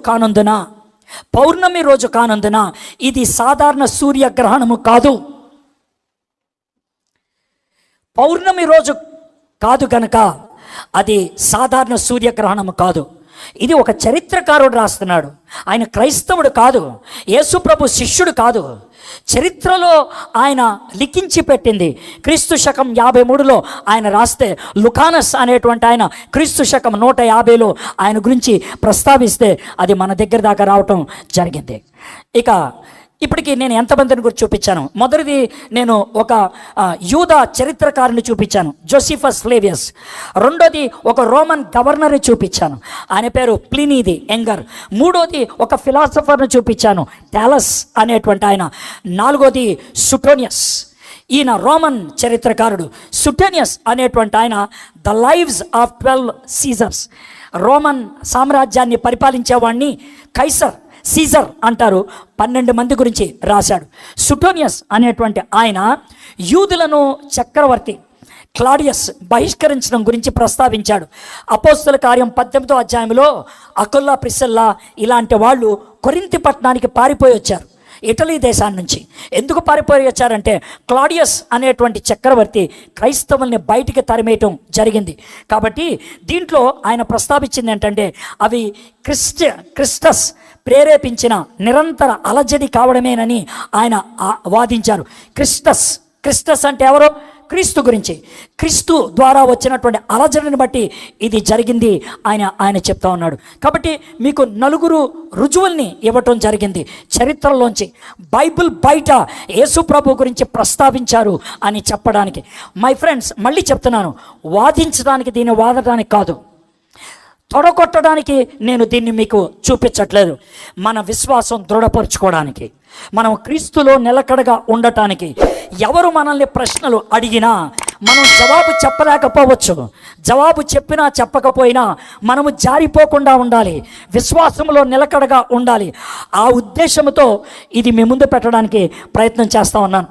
కానందున ఇది సాధారణ సూర్యగ్రహణము కాదు. పౌర్ణమి రోజు కాదు గనక అది సాధారణ సూర్యగ్రహణము కాదు. ఇది ఒక చరిత్రకారుడు రాస్తున్నాడు. ఆయన క్రైస్తవుడు కాదు, యేసు ప్రభు శిష్యుడు కాదు. చరిత్రలో ఆయన లిఖించి పెట్టింది. క్రీస్తు శకం 53లో ఆయన రాస్తే, లుకానస్ అనేటువంటి ఆయన క్రీస్తు శకం 150లో ఆయన గురించి ప్రస్తావిస్తే అది మన దగ్గర దాకా రావటం జరిగింది. ఇక ఇప్పటికీ నేను ఎంతమందిని గురించి చూపించాను. మొదటిది నేను ఒక యూదా చరిత్రకారుని చూపించాను, జోసిఫస్ ఫ్లేవియస్. రెండోది ఒక రోమన్ గవర్నర్ని చూపించాను, ఆయన పేరు ప్లినీ ది యంగర్. మూడోది ఒక ఫిలాసఫర్ని చూపించాను, థాలస్ అనేటువంటి ఆయన. నాలుగోది సుటోనియస్, ఈయన రోమన్ చరిత్రకారుడు. సుటోనియస్ అనేటువంటి ఆయన the lives of 12 Caesars, Roman సామ్రాజ్యాన్ని పరిపాలించేవాడిని సీజర్ అంటారు, 12 మంది గురించి రాశాడు. సుటోనియస్ అనేటువంటి ఆయన యూదులను చక్రవర్తి క్లాడియస్ బహిష్కరించడం గురించి ప్రస్తావించాడు. అపోస్తల కార్యం 18వ అధ్యాయంలో అకుల్లా, ప్రిసిల్లా ఇలాంటి వాళ్ళు కొరింథీ పట్టణానికి పారిపోయి వచ్చారు ఇటలీ దేశాన్ని నుంచి. ఎందుకు పారిపోయి వచ్చారంటే, క్లాడియస్ అనేటువంటి చక్రవర్తి క్రైస్తవుల్ని బయటికి తరిమేయటం జరిగింది. కాబట్టి దీంట్లో ఆయన ప్రస్తావించింది ఏంటంటే, అవి క్రిస్టస్ ప్రేరేపించిన నిరంతర అలజడి కావడమేనని ఆయన వాదించారు. క్రిస్టస్ అంటే ఎవరు? క్రీస్తు గురించి, క్రీస్తు ద్వారా వచ్చినటువంటి అలజడిని బట్టి ఇది జరిగింది ఆయన చెప్తా ఉన్నాడు. కాబట్టి మీకు నలుగురు రుజువుల్ని ఇవ్వటం జరిగింది చరిత్రలోంచి. బైబిల్ బయట యేసు ప్రభు గురించి ప్రస్తావించారు అని చెప్పడానికి. మై ఫ్రెండ్స్, మళ్ళీ చెప్తున్నాను, వాదించడానికి, దీన్ని వాదడానికి కాదు, తొడగొట్టడానికి నేను దీన్ని మీకు చూపించట్లేదు. మన విశ్వాసం దృఢపరుచుకోవడానికి, మనం క్రీస్తులో నిలకడగా ఉండటానికి. ఎవరు మనల్ని ప్రశ్నలు అడిగినా మనం జవాబు చెప్పలేకపోవచ్చు, జవాబు చెప్పినా చెప్పకపోయినా మనము జారిపోకుండా ఉండాలి, విశ్వాసంలో నిలకడగా ఉండాలి. ఆ ఉద్దేశంతో ఇది మీ ముందు పెట్టడానికి ప్రయత్నం చేస్తూ ఉన్నాను.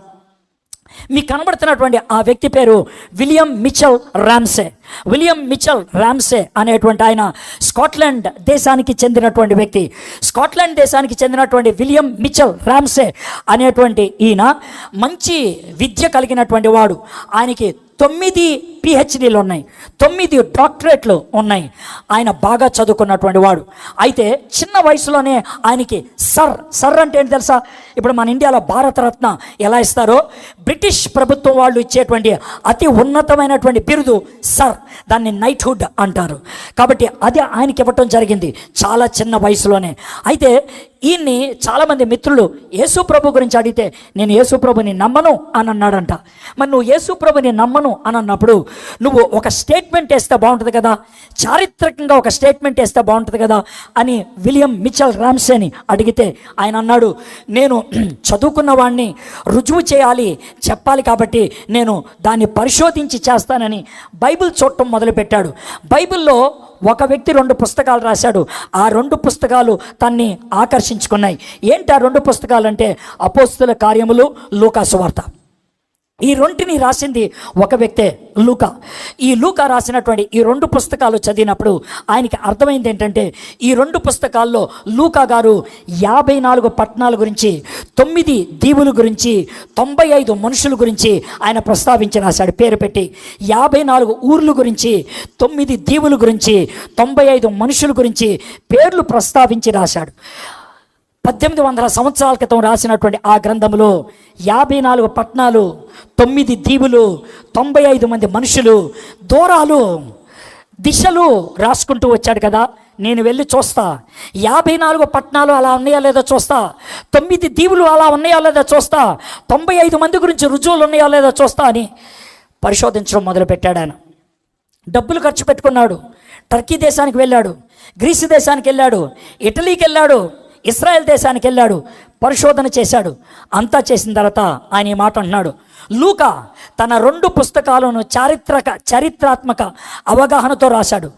మీకు కనబడుతున్నటువంటి ఆ వ్యక్తి పేరు William Mitchell Ramsay. William Mitchell Ramsay అనేటువంటి ఆయన స్కాట్లాండ్ దేశానికి చెందినటువంటి వ్యక్తి. స్కాట్లాండ్ దేశానికి చెందినటువంటి విలియం మిచెల్ రామ్సే అనేటువంటి ఈయన మంచి విద్య కలిగినటువంటి వాడు. ఆయనకి 9 PhDలు ఉన్నాయి, 9 డాక్టరేట్లు ఉన్నాయి. ఆయన బాగా చదువుకున్నటువంటి వాడు. అయితే చిన్న వయసులోనే ఆయనకి సర్ అంటే ఏంటి తెలుసా? ఇప్పుడు మన ఇండియాలో భారతరత్న ఎలా ఇస్తారో, బ్రిటిష్ ప్రభుత్వం వాళ్ళు ఇచ్చేటువంటి అతి ఉన్నతమైనటువంటి బిరుదు సర్, దాన్ని నైట్హుడ్ అంటారు. కాబట్టి అది ఆయనకి ఇవ్వటం జరిగింది చాలా చిన్న వయసులోనే. అయితే ఈయన్ని చాలామంది మిత్రులు యేసు ప్రభు గురించి అడిగితే, నేను యేసు ప్రభుని నమ్మను అని అన్నాడంట. మరి నువ్వు యేసు ప్రభుని నమ్మను అని అన్నప్పుడు నువ్వు ఒక స్టేట్మెంట్ వేస్తే బాగుంటుంది కదా, చారిత్రకంగా ఒక స్టేట్మెంట్ వేస్తే బాగుంటుంది కదా అని విలియం మిచెల్ రామ్సేని అడిగితే ఆయన అన్నాడు, నేను చదువుకున్న వాడిని, రుజువు చేయాలి, చెప్పాలి, కాబట్టి నేను దాన్ని పరిశోధించి చేస్తానని బైబిల్ చూడటం మొదలుపెట్టాడు. బైబిల్లో ఒక వ్యక్తి 2 పుస్తకాలు రాశాడు. ఆ 2 పుస్తకాలు తన్ని ఆకర్షించుకున్నాయి. ఏంటి ఆ 2 పుస్తకాలు అంటే అపోస్తల కార్యములు, లూకా సువార్త. ఈ రెంటిని రాసింది ఒక వ్యక్తే, లూకా. ఈ లూకా రాసినటువంటి ఈ 2 పుస్తకాలు చదివినప్పుడు ఆయనకి అర్థమైంది ఏంటంటే, ఈ 2 పుస్తకాల్లో లూకా గారు 54 పట్టణాల గురించి, 9 దీవుల గురించి, 95 మనుషుల గురించి ఆయన ప్రస్తావించి రాశాడు పేరు పెట్టి. 54 ఊర్ల గురించి, 9 దీవుల గురించి, 95 మనుషుల గురించి పేర్లు ప్రస్తావించి రాశాడు. 1800 సంవత్సరాల క్రితం రాసినటువంటి ఆ గ్రంథంలో 54 పట్టణాలు, 9 దీవులు, 95 మంది మనుషులు, దూరాలు, దిశలు రాసుకుంటూ వచ్చాడు కదా. నేను వెళ్ళి చూస్తా, 54 పట్టణాలు అలా ఉన్నాయా లేదో చూస్తా, 9 దీవులు అలా ఉన్నాయా లేదో చూస్తా, 95 మంది గురించి రుజువులు ఉన్నాయా లేదో చూస్తా అని పరిశోధించడం మొదలుపెట్టాడు. ఆయన డబ్బులు ఖర్చు పెట్టుకున్నాడు. టర్కీ దేశానికి వెళ్ళాడు, గ్రీసు దేశానికి వెళ్ళాడు, ఇటలీకి వెళ్ళాడు, ఇస్రాయెల్ దేశానికి వెళ్ళాడు, పరిశోధన చేశాడు. అంతా చేసిన తర్వాత ఆయన ఈ మాట అంటున్నాడు, లూకా తన 2 పుస్తకాలను చరిత్రాత్మక అవగాహనతో రాశాడు.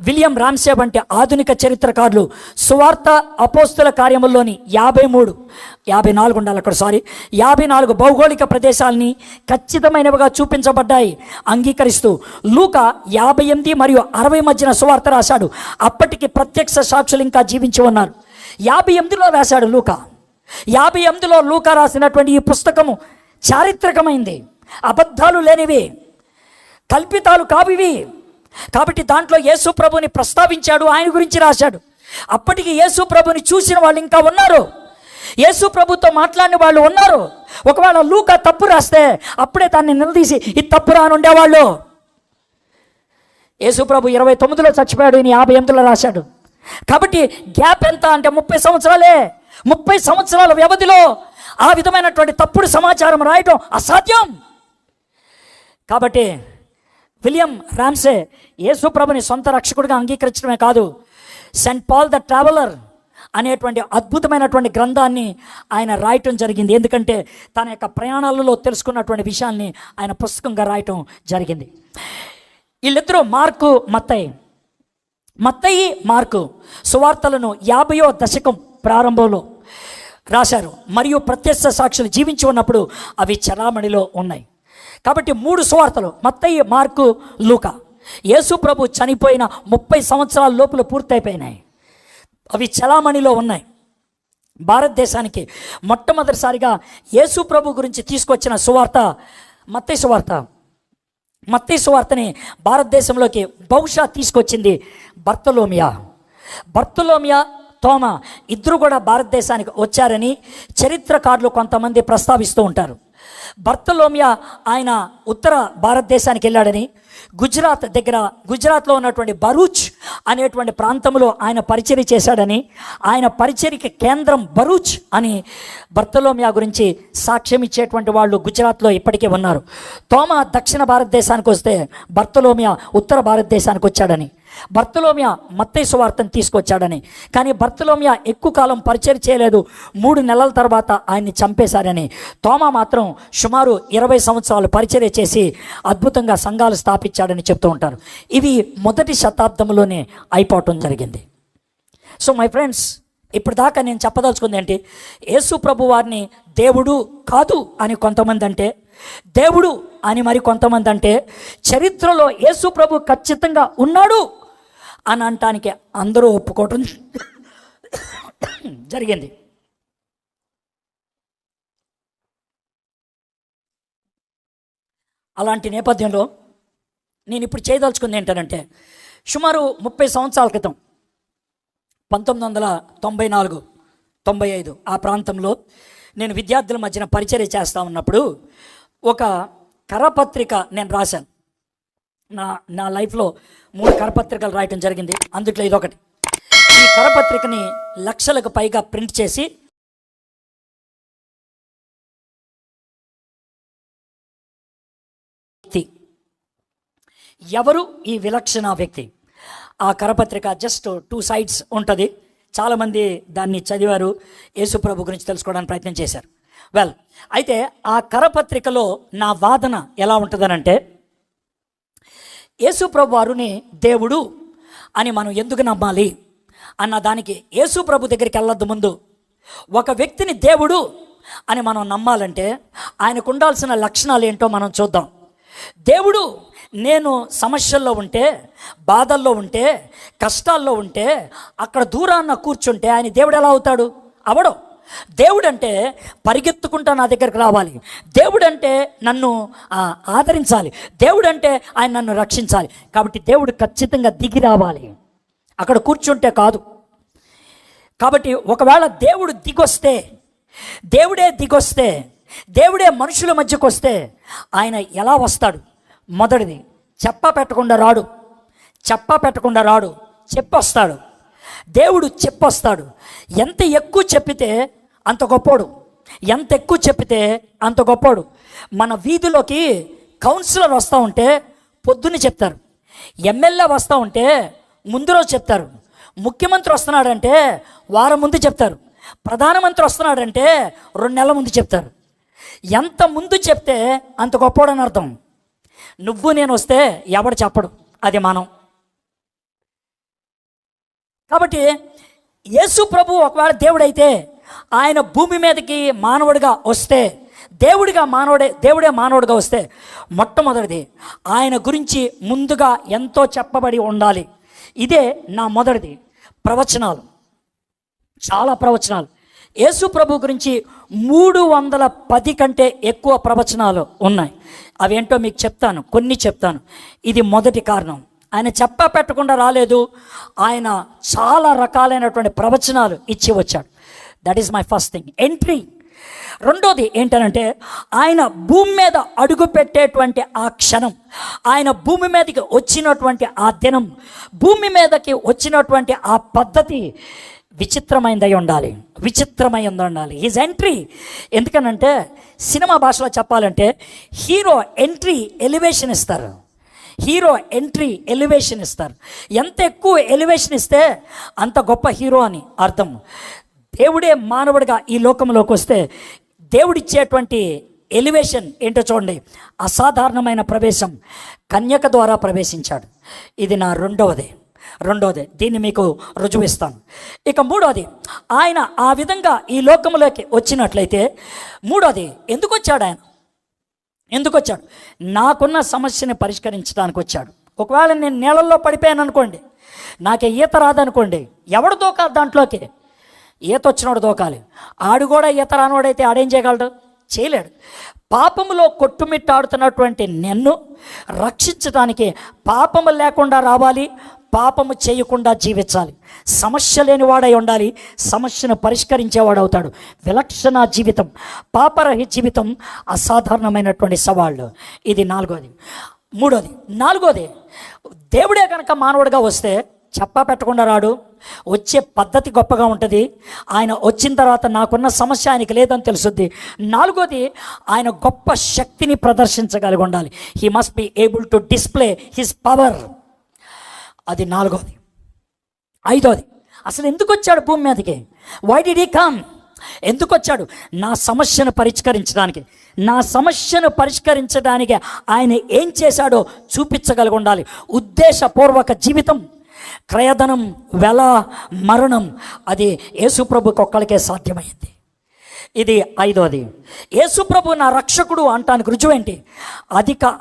విలియం రామ్సే వంటి ఆధునిక చరిత్రకారులు సువార్త, అపోస్తల కార్యముల్లోని 54 ఉండాలి అక్కడ, 54 భౌగోళిక ప్రదేశాలని ఖచ్చితమైనవిగా చూపించబడ్డాయి అంగీకరిస్తూ లూకా 58 మరియు 60 మధ్యన సువార్త రాశాడు. అప్పటికి ప్రత్యక్ష సాక్షులు ఇంకా జీవించి ఉన్నారు. 58లో రాశాడు లూకా. 58లో లూకా రాసినటువంటి ఈ పుస్తకము చారిత్రకమైంది, అబద్ధాలు లేనివి, కల్పితాలు కావివి. కాబట్టి దాంట్లో యేసు ప్రభుని ప్రస్తావించాడు, ఆయన గురించి రాశాడు. అప్పటికి యేసు ప్రభుని చూసిన వాళ్ళు ఇంకా ఉన్నారు, యేసు ప్రభుతో మాట్లాడిన వాళ్ళు ఉన్నారు. ఒకవేళ లూకా తప్పు రాస్తే అప్పుడే దాన్ని నిలదీసి ఇది తప్పు రాని ఉండేవాళ్ళు. యేసు ప్రభు 29లో చచ్చిపోయాడు, ఈయన 58లో రాశాడు. కాబట్టి గ్యాప్ ఎంత అంటే 30 సంవత్సరాలే. 30 సంవత్సరాల వ్యవధిలో ఆ విధమైనటువంటి తప్పుడు సమాచారం రాయటం అసాధ్యం. కాబట్టి విలియం రామ్సే యేసు ప్రభుని సొంత రక్షకుడిగా అంగీకరించడమే కాదు, సెయింట్ పాల్ ద ట్రావెలర్ అనేటువంటి అద్భుతమైనటువంటి గ్రంథాన్ని ఆయన రాయటం జరిగింది. ఎందుకంటే తన యొక్క ప్రయాణాలలో తెలుసుకున్నటువంటి విషయాల్ని ఆయన పుస్తకంగా రాయటం జరిగింది. వీళ్ళిద్దరూ మత్తయి, మార్కు సువార్తలను 50వ దశకం ప్రారంభంలో రాశారు. మరియు ప్రత్యక్ష సాక్షులు జీవించి ఉన్నప్పుడు అవి చలామణిలో ఉన్నాయి. కాబట్టి 3 సువార్తలు మత్తయి, మార్కు, లూకా యేసు ప్రభు చనిపోయిన 30 సంవత్సరాల లోపల పూర్తయిపోయినాయి. అవి చలామణిలో ఉన్నాయి. భారతదేశానికి మొట్టమొదటిసారిగా యేసు ప్రభు గురించి తీసుకొచ్చిన సువార్త మత్తయి సువార్త. మత్తయి సువార్తని భారతదేశంలోకి బహుశా తీసుకొచ్చింది బర్తలోమియా, తోమా ఇద్దరు కూడా భారతదేశానికి వచ్చారని చరిత్రకారులు కొంతమంది ప్రస్తావిస్తూ ఉంటారు. బర్తలోమియా ఆయన ఉత్తర భారతదేశానికి వెళ్ళాడని, గుజరాత్లో ఉన్నటువంటి భరూచ్ అనేటువంటి ప్రాంతంలో ఆయన పరిచర్య చేశాడని, ఆయన పరిచర్యకి కేంద్రం భరూచ్ అని బర్తలోమియా గురించి సాక్ష్యం ఇచ్చేటువంటి వాళ్ళు గుజరాత్లో ఇప్పటికే ఉన్నారు. తోమా దక్షిణ భారతదేశానికి వస్తే బర్తలోమియా ఉత్తర భారతదేశానికి వచ్చాడని, బర్తలోమియా మత్తయి సువార్తను తీసుకొచ్చాడని, కానీ బర్తలోమియా ఎక్కువ కాలం పరిచయం చేయలేదు, 3 నెలల తర్వాత ఆయన్ని చంపేశారని, తోమా మాత్రం సుమారు 20 సంవత్సరాలు పరిచర్య చేసి అద్భుతంగా సంఘాలు స్థాపించాడని చెప్తూ ఉంటారు. ఇవి మొదటి శతాబ్దంలోనే అయిపోవటం జరిగింది. సో మై ఫ్రెండ్స్, ఇప్పుడు దాకా నేను చెప్పదలుచుకుంది ఏంటి, యేసు ప్రభు వారిని దేవుడు కాదు అని కొంతమంది అంటే, దేవుడు అని మరి కొంతమంది అంటే, చరిత్రలో యేసు ప్రభు ఖచ్చితంగా ఉన్నాడు అని అనటానికి అందరూ ఒప్పుకోవటం జరిగింది. అలాంటి నేపథ్యంలో నేను ఇప్పుడు చేయదలుచుకుంది ఏంటంటే, సుమారు 30 సంవత్సరాల క్రితం 1994-95 ఆ ప్రాంతంలో నేను విద్యార్థుల మధ్యన పరిచర్య చేస్తూ ఉన్నప్పుడు ఒక కరపత్రిక నేను రాశాను. నా లైఫ్లో 3 కరపత్రికలు రాయటం జరిగింది, అందుట్లో ఇదొకటి. ఈ కరపత్రికని లక్షలకు పైగా ప్రింట్ చేసి ఎవరు ఈ విలక్షణ వ్యక్తి? ఆ కరపత్రిక జస్ట్ 2 sides ఉంటుంది. చాలామంది దాన్ని చదివారు, యేసుప్రభు గురించి తెలుసుకోవడానికి ప్రయత్నం చేశారు. వెల్, అయితే ఆ కరపత్రికలో నా వాదన ఎలా ఉంటుందనంటే, యేసుప్రభు వారిని దేవుడు అని మనం ఎందుకు నమ్మాలి అన్న దానికి, యేసుప్రభు దగ్గరికి వెళ్ళొద్దు ముందు ఒక వ్యక్తిని దేవుడు అని మనం నమ్మాలంటే ఆయనకు ఉండాల్సిన లక్షణాలు ఏంటో మనం చూద్దాం. దేవుడు నేను సమస్యల్లో ఉంటే, బాధల్లో ఉంటే, కష్టాల్లో ఉంటే, అక్కడ దూరాన్న కూర్చుంటే ఆయన దేవుడు ఎలా అవుతాడు? అవడం. దేవుడు అంటే పరిగెత్తుకుంటా నా దగ్గరికి రావాలి, దేవుడు అంటే నన్ను ఆదరించాలి, దేవుడు అంటే ఆయన నన్ను రక్షించాలి. కాబట్టి దేవుడు ఖచ్చితంగా దిగి రావాలి, అక్కడ కూర్చుంటే కాదు. కాబట్టి ఒకవేళ దేవుడు దిగొస్తే, దేవుడే మనుషుల మధ్యకు వస్తే ఆయన ఎలా వస్తాడు? మొదటిది, చెప్పా పెట్టకుండా రాడు, చెప్పొస్తాడు. దేవుడు చెప్పొస్తాడు. ఎంత ఎక్కువ చెప్పితే అంత గొప్పోడు, ఎంత ఎక్కువ చెప్పితే అంత గొప్పోడు. మన వీధిలోకి కౌన్సిలర్ వస్తూ ఉంటే పొద్దున్న చెప్తారు, ఎమ్మెల్యే వస్తూ ఉంటే ముందు రోజు చెప్తారు, ముఖ్యమంత్రి వస్తున్నాడంటే వారం ముందు చెప్తారు, ప్రధానమంత్రి వస్తున్నాడంటే 2 నెలల ముందు చెప్తారు. ఎంత ముందు చెప్తే అంత గొప్పోడు అని అర్థం. నువ్వు నేను వస్తే ఎవడు చెప్పడు, అది మనం. కాబట్టి యేసు ప్రభు ఒకవేళ దేవుడైతే ఆయన భూమి మీదకి మానవుడిగా వస్తే, దేవుడే మానవుడిగా వస్తే, మొట్టమొదటిది ఆయన గురించి ముందుగా ఎంతో చెప్పబడి ఉండాలి. ఇదే నా మొదటిది. ప్రవచనాలు, చాలా ప్రవచనాలు. యేసు ప్రభు గురించి 310 కంటే ఎక్కువ ప్రవచనాలు ఉన్నాయి. అవేంటో మీకు చెప్తాను, కొన్ని చెప్తాను. ఇది మొదటి కారణం. ఆయన చెప్పా పెట్టకుండా రాలేదు, ఆయన చాలా రకాలైనటువంటి ప్రవచనాలు ఇచ్చి వచ్చాడు. That is my first thing, entry. రెండోది ఏంటంటే, ఆయన భూమి మీద అడుగు పెట్టేటువంటి ఆ క్షణం, ఆయన భూమి మీదకి వచ్చినటువంటి ఆ దినం, భూమి మీదకి వచ్చినటువంటి ఆ పద్ధతి విచిత్రమైనదై ఉండాలి. His entry. ఎందుకనంటే సినిమా భాషలో చెప్పాలంటే హీరో ఎంట్రీ ఎలివేషన్ ఇస్తారు. ఎంత ఎక్కువ ఎలివేషన్ ఇస్తే అంత గొప్ప హీరో అని అర్థం. దేవుడే మానవుడిగా ఈ లోకంలోకి వస్తే దేవుడిచ్చేటువంటి ఎలివేషన్ ఏంటో చూడండి. అసాధారణమైన ప్రవేశం, కన్యక ద్వారా ప్రవేశించాడు. ఇది నా రెండవది. దీన్ని మీకు రుజువిస్తాను. ఇక మూడోది, ఆయన ఆ విధంగా ఈ లోకంలోకి వచ్చినట్లయితే, మూడోది ఎందుకు వచ్చాడు? నాకున్న సమస్యని పరిష్కరించడానికి వచ్చాడు. ఒకవేళ నేను నీళ్ళల్లో పడిపోయాను అనుకోండి, నాకే ఈత రాదనుకోండి, ఎవడు దూకాలి దాంట్లోకి? ఈత వచ్చినోడు దూకాలి. ఆడు కూడా ఈత రానోడైతే ఆడేం చేయగలడు? చేయలేడు. పాపములో కొట్టుమిట్టాడుతున్నటువంటి నిన్ను రక్షించడానికి పాపము లేకుండా రావాలి, పాపము చేయకుండా జీవించాలి. సమస్య లేనివాడై ఉండాలి, సమస్యను పరిష్కరించేవాడు అవుతాడు. విలక్షణ జీవితం, పాపరహిత జీవితం అసాధారణమైనటువంటి సవాళ్ళు. ఇది నాలుగోది, దేవుడే కనుక మానవుడిగా వస్తే చెప్పా పెట్టకుండా రాడు. వచ్చే పద్ధతి గొప్పగా ఉంటుంది. ఆయన వచ్చిన తర్వాత నాకున్న సమస్య ఆయనకి లేదని తెలుసుద్ది. నాలుగోది, ఆయన గొప్ప శక్తిని ప్రదర్శించగలిగి ఉండాలి. He must be able to display his power. అది నాలుగోది. ఐదోది, అసలు ఎందుకు వచ్చాడు భూమి మీదకి? Why did he come? ఎందుకు వచ్చాడు? నా సమస్యను పరిష్కరించడానికి ఆయన ఏం చేశాడో చూపించగలిగి ఉండాలి. ఉద్దేశపూర్వక జీవితం, క్రయధనం, వెల, మరణం, అది యేసుప్రభుకి ఒక్కడికే సాధ్యమైంది. ఇది ఐదోది. యేసుప్రభు నా రక్షకుడు అంటానికి రుజువు ఏంటి?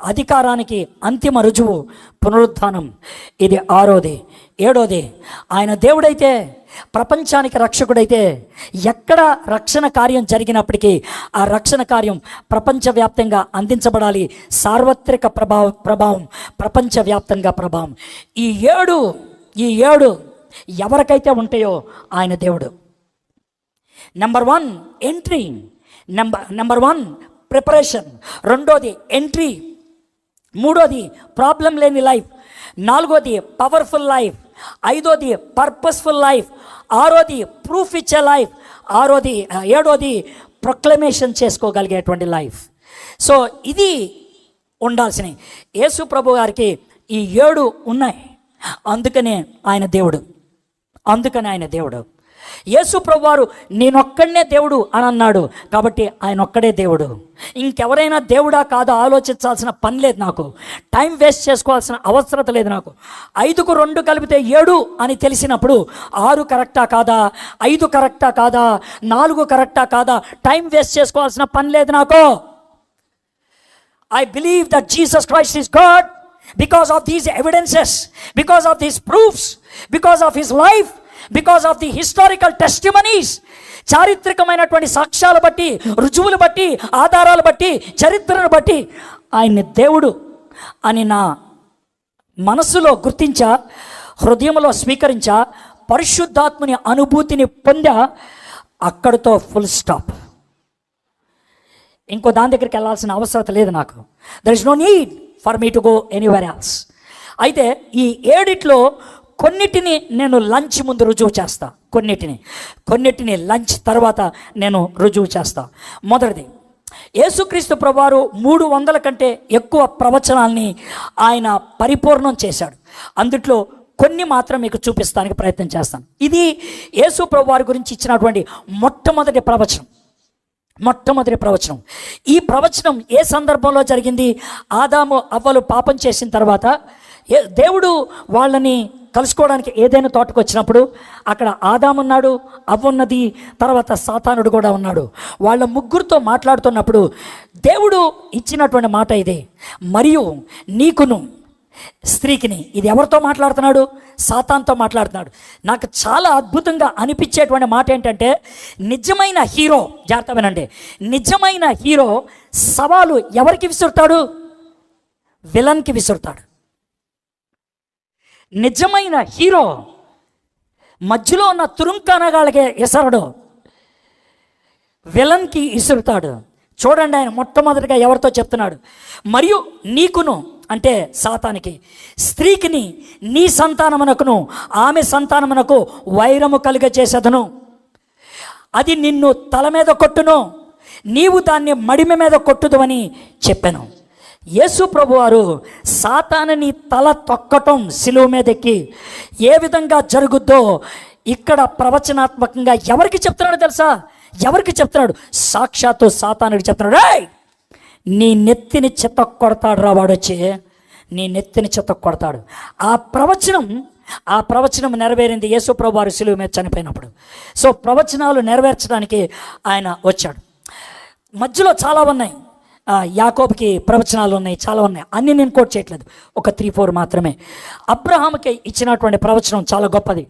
అధికారానికి అంతిమ రుజువు పునరుద్ధానం. ఇది ఆరోది. ఏడోది, ఆయన దేవుడైతే, ప్రపంచానికి రక్షకుడైతే, ఎక్కడ రక్షణ కార్యం జరిగినప్పటికీ ఆ రక్షణ కార్యం ప్రపంచవ్యాప్తంగా అందించబడాలి. సార్వత్రిక ప్రభావం, ప్రపంచవ్యాప్తంగా ప్రభావం. ఈ ఏడు ఎవరికైతే ఉంటాయో ఆయన దేవుడు. నెంబర్ 1 ఎంట్రీ, నెంబర్ 1 ప్రిపరేషన్, రెండోది ఎంట్రీ, మూడోది ప్రాబ్లం లేని లైఫ్, నాలుగోది పవర్ఫుల్ లైఫ్, ఐదోది పర్పస్ఫుల్ లైఫ్, ఆరోది ప్రూఫ్ ఇచ్చే లైఫ్, ఏడోది ప్రొక్లమేషన్ చేసుకోగలిగేటువంటి లైఫ్. సో ఇది ఉండాల్సినవి. యేసు ప్రభు గారికి ఈ 7 ఉన్నాయి. అందుకనే ఆయన దేవుడు. యేసు ప్రభు వారు నేనొక్కడనే దేవుడు అని అన్నాడు కాబట్టి ఆయన ఒక్కడే దేవుడు. ఇంకెవరైనా దేవుడా కాదో ఆలోచించాల్సిన పని లేదు నాకు. టైం వేస్ట్ చేసుకోవాల్సిన అవసరం లేదు నాకు. 5కు 2 కలిపితే 7 అని తెలిసినప్పుడు 6 కరెక్టా కాదా, 5 కరెక్టా కాదా, 4 కరెక్టా కాదా, టైం వేస్ట్ చేసుకోవాల్సిన పని లేదు నాకు. I believe that Jesus Christ is God because of these evidences, because of these proofs, because of his life, because of the historical testimonies. చారిత్రకమైనటువంటి సాక్ష్యాలు బట్టి, రుజువులు బట్టి, ఆధారాలు బట్టి, చరిత్రను బట్టి ఆయన దేవుడు అని నా మనసులో గుర్తించా, హృదయంలో స్వీకరించా, పరిశుద్ధాత్మని అనుభూతిని పొందా. అక్కడితో ఫుల్ స్టాప్. ఇంకో దాని దగ్గరికి వెళ్ళాల్సిన అవసరం లేదు నాకు. There is no need for me to go anywhere else. అయితే ఈ 7 కొన్నిటిని నేను లంచ్ ముందు రుజువు చేస్తా, కొన్నిటిని లంచ్ తర్వాత నేను రుజువు చేస్తా. మొదటిది, యేసుక్రీస్తు ప్రభువారు 300 కంటే ఎక్కువ ప్రవచనాల్ని ఆయన పరిపూర్ణం చేశాడు. అందుట్లో కొన్ని మాత్రం మీకు చూపిస్తానికి ప్రయత్నం చేస్తాను. ఇది యేసు ప్రభువారి గురించి ఇచ్చినటువంటి మొట్టమొదటి ప్రవచనం. ఈ ప్రవచనం ఏ సందర్భంలో జరిగింది? ఆదాము అవ్వలు పాపం చేసిన తర్వాత దేవుడు వాళ్ళని కలుసుకోవడానికి ఏదైనా తోటకు వచ్చినప్పుడు అక్కడ ఆదామున్నాడు, అవ్వున్నది, తర్వాత సాతానుడు కూడా ఉన్నాడు. వాళ్ళ ముగ్గురితో మాట్లాడుతున్నప్పుడు దేవుడు ఇచ్చినటువంటి మాట ఇదే, మరియు నీకును స్త్రీకిని. ఇది ఎవరితో మాట్లాడుతున్నాడు? సాతాన్తో మాట్లాడుతున్నాడు. నాకు చాలా అద్భుతంగా అనిపించేటువంటి మాట ఏంటంటే, నిజమైన హీరో, జాగ్రత్త వినండి, నిజమైన హీరో సవాలు ఎవరికి విసురుతాడు? విలన్కి విసురుతాడు. నిజమైన హీరో మధ్యలో ఉన్న తురుంకానగాళ్ళకి విసరడు, విలన్కి విసురుతాడు. చూడండి, ఆయన మొట్టమొదటిగా ఎవరితో చెప్తున్నాడు? మరియు నీకును అంటే సాతానికి, స్త్రీకిని, నీ సంతానమునకును ఆమె సంతానమునకు వైరము కలుగచేసేదను. అది నిన్ను తల మీద కొట్టును, నీవు దాన్ని మడిమ మీద కొట్టుదు అని చెప్పాను. యేసు ప్రభువారు సాతానుని తల తొక్కటం సిలువ మీద ఎక్కి ఏ విధంగా జరుగుద్దో ఇక్కడ ప్రవచనాత్మకంగా ఎవరికి చెప్తున్నాడు తెలుసా? ఎవరికి చెప్తున్నాడు? సాక్షాత్తు సాతానుడికి చెప్తున్నాడు. ఏయ్, నీ నెత్తిని చెత్త కొడతాడు రా, వాడు వచ్చి నీ నెత్తిని చెత్త కొడతాడు. ఆ ప్రవచనం నెరవేరింది యేసు ప్రభువారు సిలువ మీద చనిపోయినప్పుడు. సో ప్రవచనాలు నెరవేర్చడానికి ఆయన వచ్చాడు. మధ్యలో చాలా ఉన్నాయి. యాకోబుకి ప్రవచనాలు ఉన్నాయి, చాలా ఉన్నాయి. అన్నీ నేను కోట్ చేయట్లేదు, ఒక 3-4 మాత్రమే. అబ్రహాముకి ఇచ్చినటువంటి ప్రవచనం చాలా గొప్పది.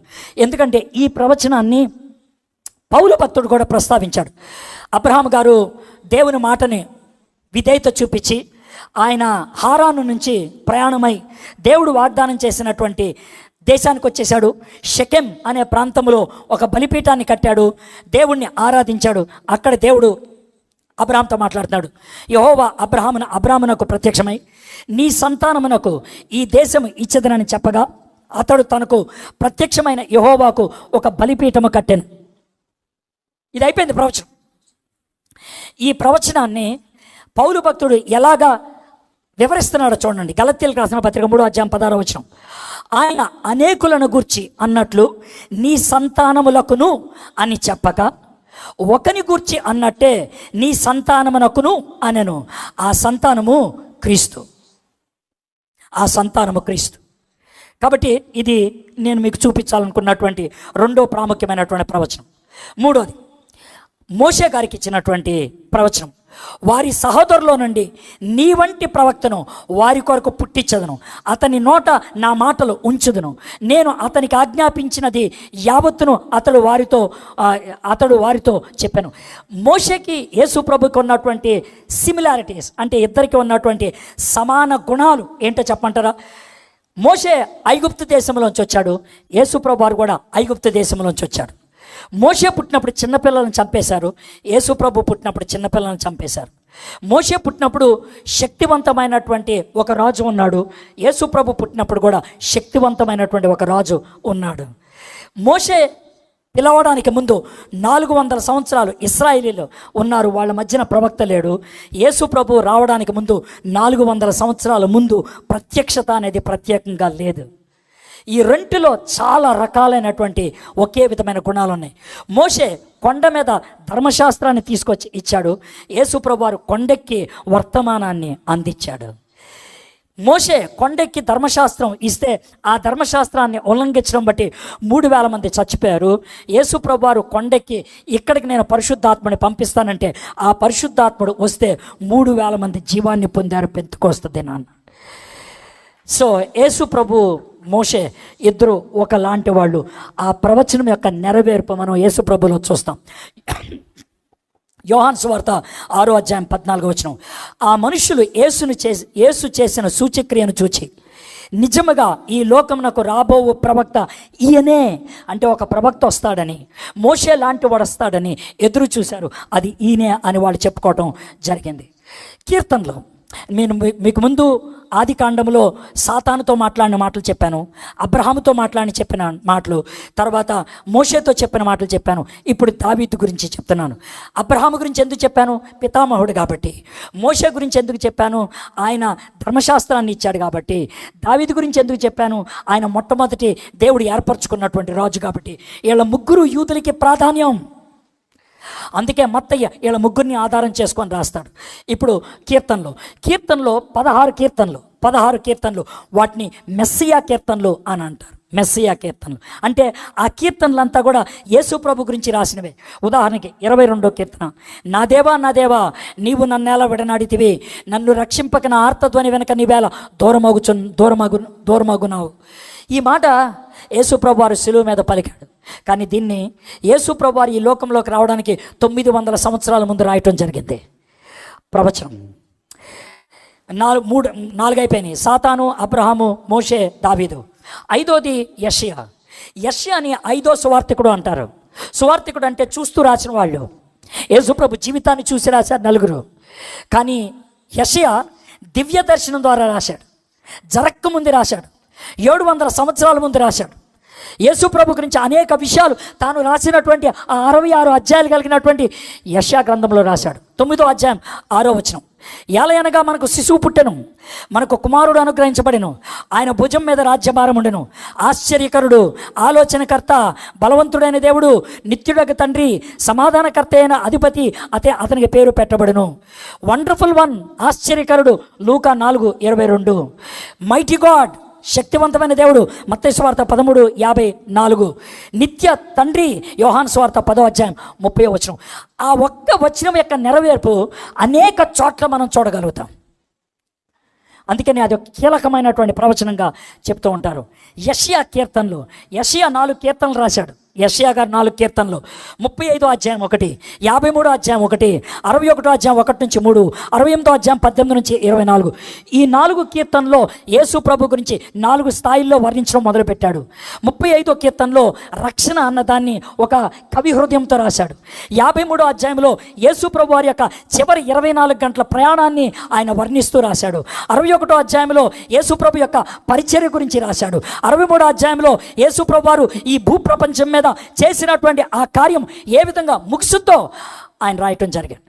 ఎందుకంటే ఈ ప్రవచనాన్ని పౌలు భక్తుడు కూడా ప్రస్తావించాడు. అబ్రహాం గారు దేవుని మాటని విధేయత చూపించి ఆయన హారాను నుంచి ప్రయాణమై దేవుడు వాగ్దానం చేసినటువంటి దేశానికి వచ్చేసాడు. షెకెం అనే ప్రాంతంలో ఒక బలిపీఠాన్ని కట్టాడు, దేవుణ్ణి ఆరాధించాడు. అక్కడ దేవుడు అబ్రాహాముతో మాట్లాడుతున్నాడు. యెహోవా అబ్రాహామునకు ప్రత్యక్షమై నీ సంతానమునకు ఈ దేశం ఇచ్చేదనని చెప్పగా అతడు తనకు ప్రత్యక్షమైన యెహోవాకు ఒక బలిపీఠము కట్టెను. ఇది అయిపోయింది ప్రవచనం. ఈ ప్రవచనాన్ని పౌలు భక్తుడు ఎలాగా వివరిస్తున్నాడో చూడండి. గలతీయులకు రాసిన పత్రిక 3:16 ఆయన అనేకులను గూర్చి అన్నట్లు నీ సంతానములకును అని చెప్పక ఒకని గూర్చి అన్నట్టే నీ సంతానమునకును అనెను. ఆ సంతానము క్రీస్తు. ఆ సంతానము క్రీస్తు. కాబట్టి ఇది నేను మీకు చూపించాలనుకున్నటువంటి రెండో ప్రాముఖ్యమైనటువంటి ప్రవచనం. మూడోది మోషే గారికి ఇచ్చినటువంటి ప్రవచనం. వారి సహోదరులో నుండి నీ వంటి ప్రవక్తను వారి కొరకు పుట్టించదును, అతని నోట నా మాటలు ఉంచుదును, నేను అతనికి ఆజ్ఞాపించినది యావత్తును అతడు వారితో చెప్పాను. మోషేకి యేసు ప్రభుకి ఉన్నటువంటి సిమిలారిటీస్, అంటే ఇద్దరికి ఉన్నటువంటి సమాన గుణాలు ఏంటో చెప్పంటారా? మోషే ఐగుప్తు దేశంలోంచి వచ్చాడు, యేసు ప్రభు వారు కూడా ఐగుప్తు దేశంలోంచి వచ్చాడు. మోషే పుట్టినప్పుడు చిన్నపిల్లలను చంపేశారు, యేసు ప్రభు పుట్టినప్పుడు చిన్నపిల్లలను చంపేశారు. మోషే పుట్టినప్పుడు శక్తివంతమైనటువంటి ఒక రాజు ఉన్నాడు, యేసు ప్రభు పుట్టినప్పుడు కూడా శక్తివంతమైనటువంటి ఒక రాజు ఉన్నాడు. మోషే పిలవడానికి ముందు 400 సంవత్సరాలు ఇశ్రాయేలీలు ఉన్నారు, వాళ్ళ మధ్యన ప్రవక్త లేడు. యేసు ప్రభు రావడానికి ముందు 400 సంవత్సరాల ముందు ప్రత్యక్షత అనేది ప్రత్యేకంగా లేదు. ఈ రెంటిలో చాలా రకాలైనటువంటి ఒకే విధమైన గుణాలు ఉన్నాయి. మోషే కొండ మీద ధర్మశాస్త్రాన్ని తీసుకొచ్చి ఇచ్చాడు, యేసు ప్రభు వారు కొండెక్కి వర్తమానాన్ని అందించాడు. మోషే కొండెక్కి ధర్మశాస్త్రం ఇస్తే ఆ ధర్మశాస్త్రాన్ని ఉల్లంఘించడం బట్టి 3000 మంది చచ్చిపోయారు. యేసు ప్రభు వారు కొండెక్కి ఇక్కడికి నేను పరిశుద్ధాత్మని పంపిస్తానంటే ఆ పరిశుద్ధాత్ముడు వస్తే 3000 మంది జీవాన్ని పొందారు పెంతెకొస్తు దినాన. సో యేసు ప్రభు మోషే ఇద్దరు ఒకలాంటి వాళ్ళు. ఆ ప్రవచనం యొక్క నెరవేర్పు మనం యేసు ప్రభులో చూస్తాం. యోహాను సువార్త 6:14 ఆ మనుషులు యేసు చేసిన సూచక్రియను చూచి నిజముగా ఈ లోకమునకు రాబో ప్రవక్త ఈయనే, అంటే ఒక ప్రవక్త వస్తాడని, మోషే లాంటి వాడు వస్తాడని ఎదురు చూశారు. అది ఈయనే అని వాళ్ళు చెప్పుకోవటం జరిగింది. కీర్తనలో నేను మీకు ముందు ఆది కాండంలో సాతానుతో మాట్లాడిన మాటలు చెప్పాను, అబ్రహాముతో చెప్పిన మాటలు, తర్వాత మోషేతో చెప్పిన మాటలు చెప్పాను. ఇప్పుడు దావీదు గురించి చెప్తున్నాను. అబ్రహాము గురించి ఎందుకు చెప్పాను? పితామహుడు కాబట్టి. మోషే గురించి ఎందుకు చెప్పాను? ఆయన ధర్మశాస్త్రాన్ని ఇచ్చాడు కాబట్టి. దావీదు గురించి ఎందుకు చెప్పాను? ఆయన మొట్టమొదటి దేవుడు ఏర్పరచుకున్నటువంటి రాజు కాబట్టి. వీళ్ళ ముగ్గురు యూదులకి ప్రాధాన్యం. అందుకే మత్తయ్య వీళ్ళ ముగ్గురిని ఆధారం చేసుకొని రాస్తాడు. ఇప్పుడు కీర్తనలో 16 కీర్తనలు వాటిని మెస్సియా కీర్తనలు అని అంటారు. మెస్సియా కీర్తనలు అంటే ఆ కీర్తనలంతా కూడా యేసు ప్రభు గురించి రాసినవే. ఉదాహరణకి 22వ కీర్తన, నా దేవా నీవు నన్నేలా విడనాడితివి, నన్ను రక్షింపక నా ఆర్తధ్వని వెనక నీవేళ దూరమగునావు. ఈ మాట యేసు ప్రభు వారు శిలువ మీద పలికాడు. కానీ దీన్ని యేసు ప్రభు వారు ఈ లోకంలోకి రావడానికి 900 సంవత్సరాల ముందు రాయటం జరిగింది. ప్రవచనం 4 అయిపోయినాయి. సాతాను, అబ్రహాము, మోషే, దావీదు. 5వది యెషయాని 5వ సువార్తికుడు అంటారు. సువార్తికుడు అంటే చూస్తూ రాసిన వాళ్ళు. యేసు ప్రభు జీవితాన్ని చూసి రాశారు 4. కానీ యెషయా దివ్య దర్శనం ద్వారా రాశాడు, జరక్కముందు రాశాడు, 700 సంవత్సరాల ముందు రాశాడు. యేసు ప్రభు గురించి అనేక విషయాలు తాను రాసినటువంటి 66 అధ్యాయాలు కలిగినటువంటి యెషయా గ్రంథంలో రాశాడు. 9వ అధ్యాయం 6వ వచనం, ఏలయనగా మనకు శిశువు పుట్టెను, మనకు కుమారుడు అనుగ్రహించబడెను, ఆయన భుజం మీద రాజ్యభారం ఉండెను, ఆశ్చర్యకరుడు, ఆలోచనకర్త, బలవంతుడైన దేవుడు, నిత్యుడగ తండ్రి, సమాధానకర్త అయిన అధిపతి అతనికి పేరు పెట్టబడెను. వండర్ఫుల్ వన్, ఆశ్చర్యకరుడు, లూకా 4:22. మైటీ గాడ్, శక్తివంతమైన దేవుడు, మత్తయి సువార్త 13:54. నిత్య తండ్రి, యోహాను సువార్త 10వ అధ్యాయం 30వ వచనం. ఆ ఒక్క వచనం యొక్క నెరవేర్పు అనేక చోట్ల మనం చూడగలుగుతాం. అందుకని అది ఒక కీలకమైనటువంటి ప్రవచనంగా చెప్తూ ఉంటారు. యెషయా 4 కీర్తనలు రాశాడు. యెషయా గారు 4 కీర్తనలు, 35 అధ్యాయం 1, 53 అధ్యాయం 1, 61 అధ్యాయం 1-3, 68 అధ్యాయం 18-24, ఈ 4 కీర్తనలో యేసు ప్రభు గురించి 4 స్థాయిల్లో వర్ణించడం మొదలుపెట్టాడు. 35 కీర్తనలో రక్షణ అన్నదాన్ని ఒక కవి హృదయంతో రాశాడు. 53 అధ్యాయంలో యేసు ప్రభు వారి యొక్క చివరి 24 గంటల ప్రయాణాన్ని ఆయన వర్ణిస్తూ రాశాడు. 61 అధ్యాయంలో యేసు ప్రభు యొక్క పరిచర్య గురించి రాశాడు. 63 అధ్యాయంలో యేసు ప్రభు వారు ఈ భూప్రపంచం మీద చేసినటువంటి ఆ కార్యం ఏ విధంగా ముగిస్తుందో ఆయన రాయటం జరిగింది.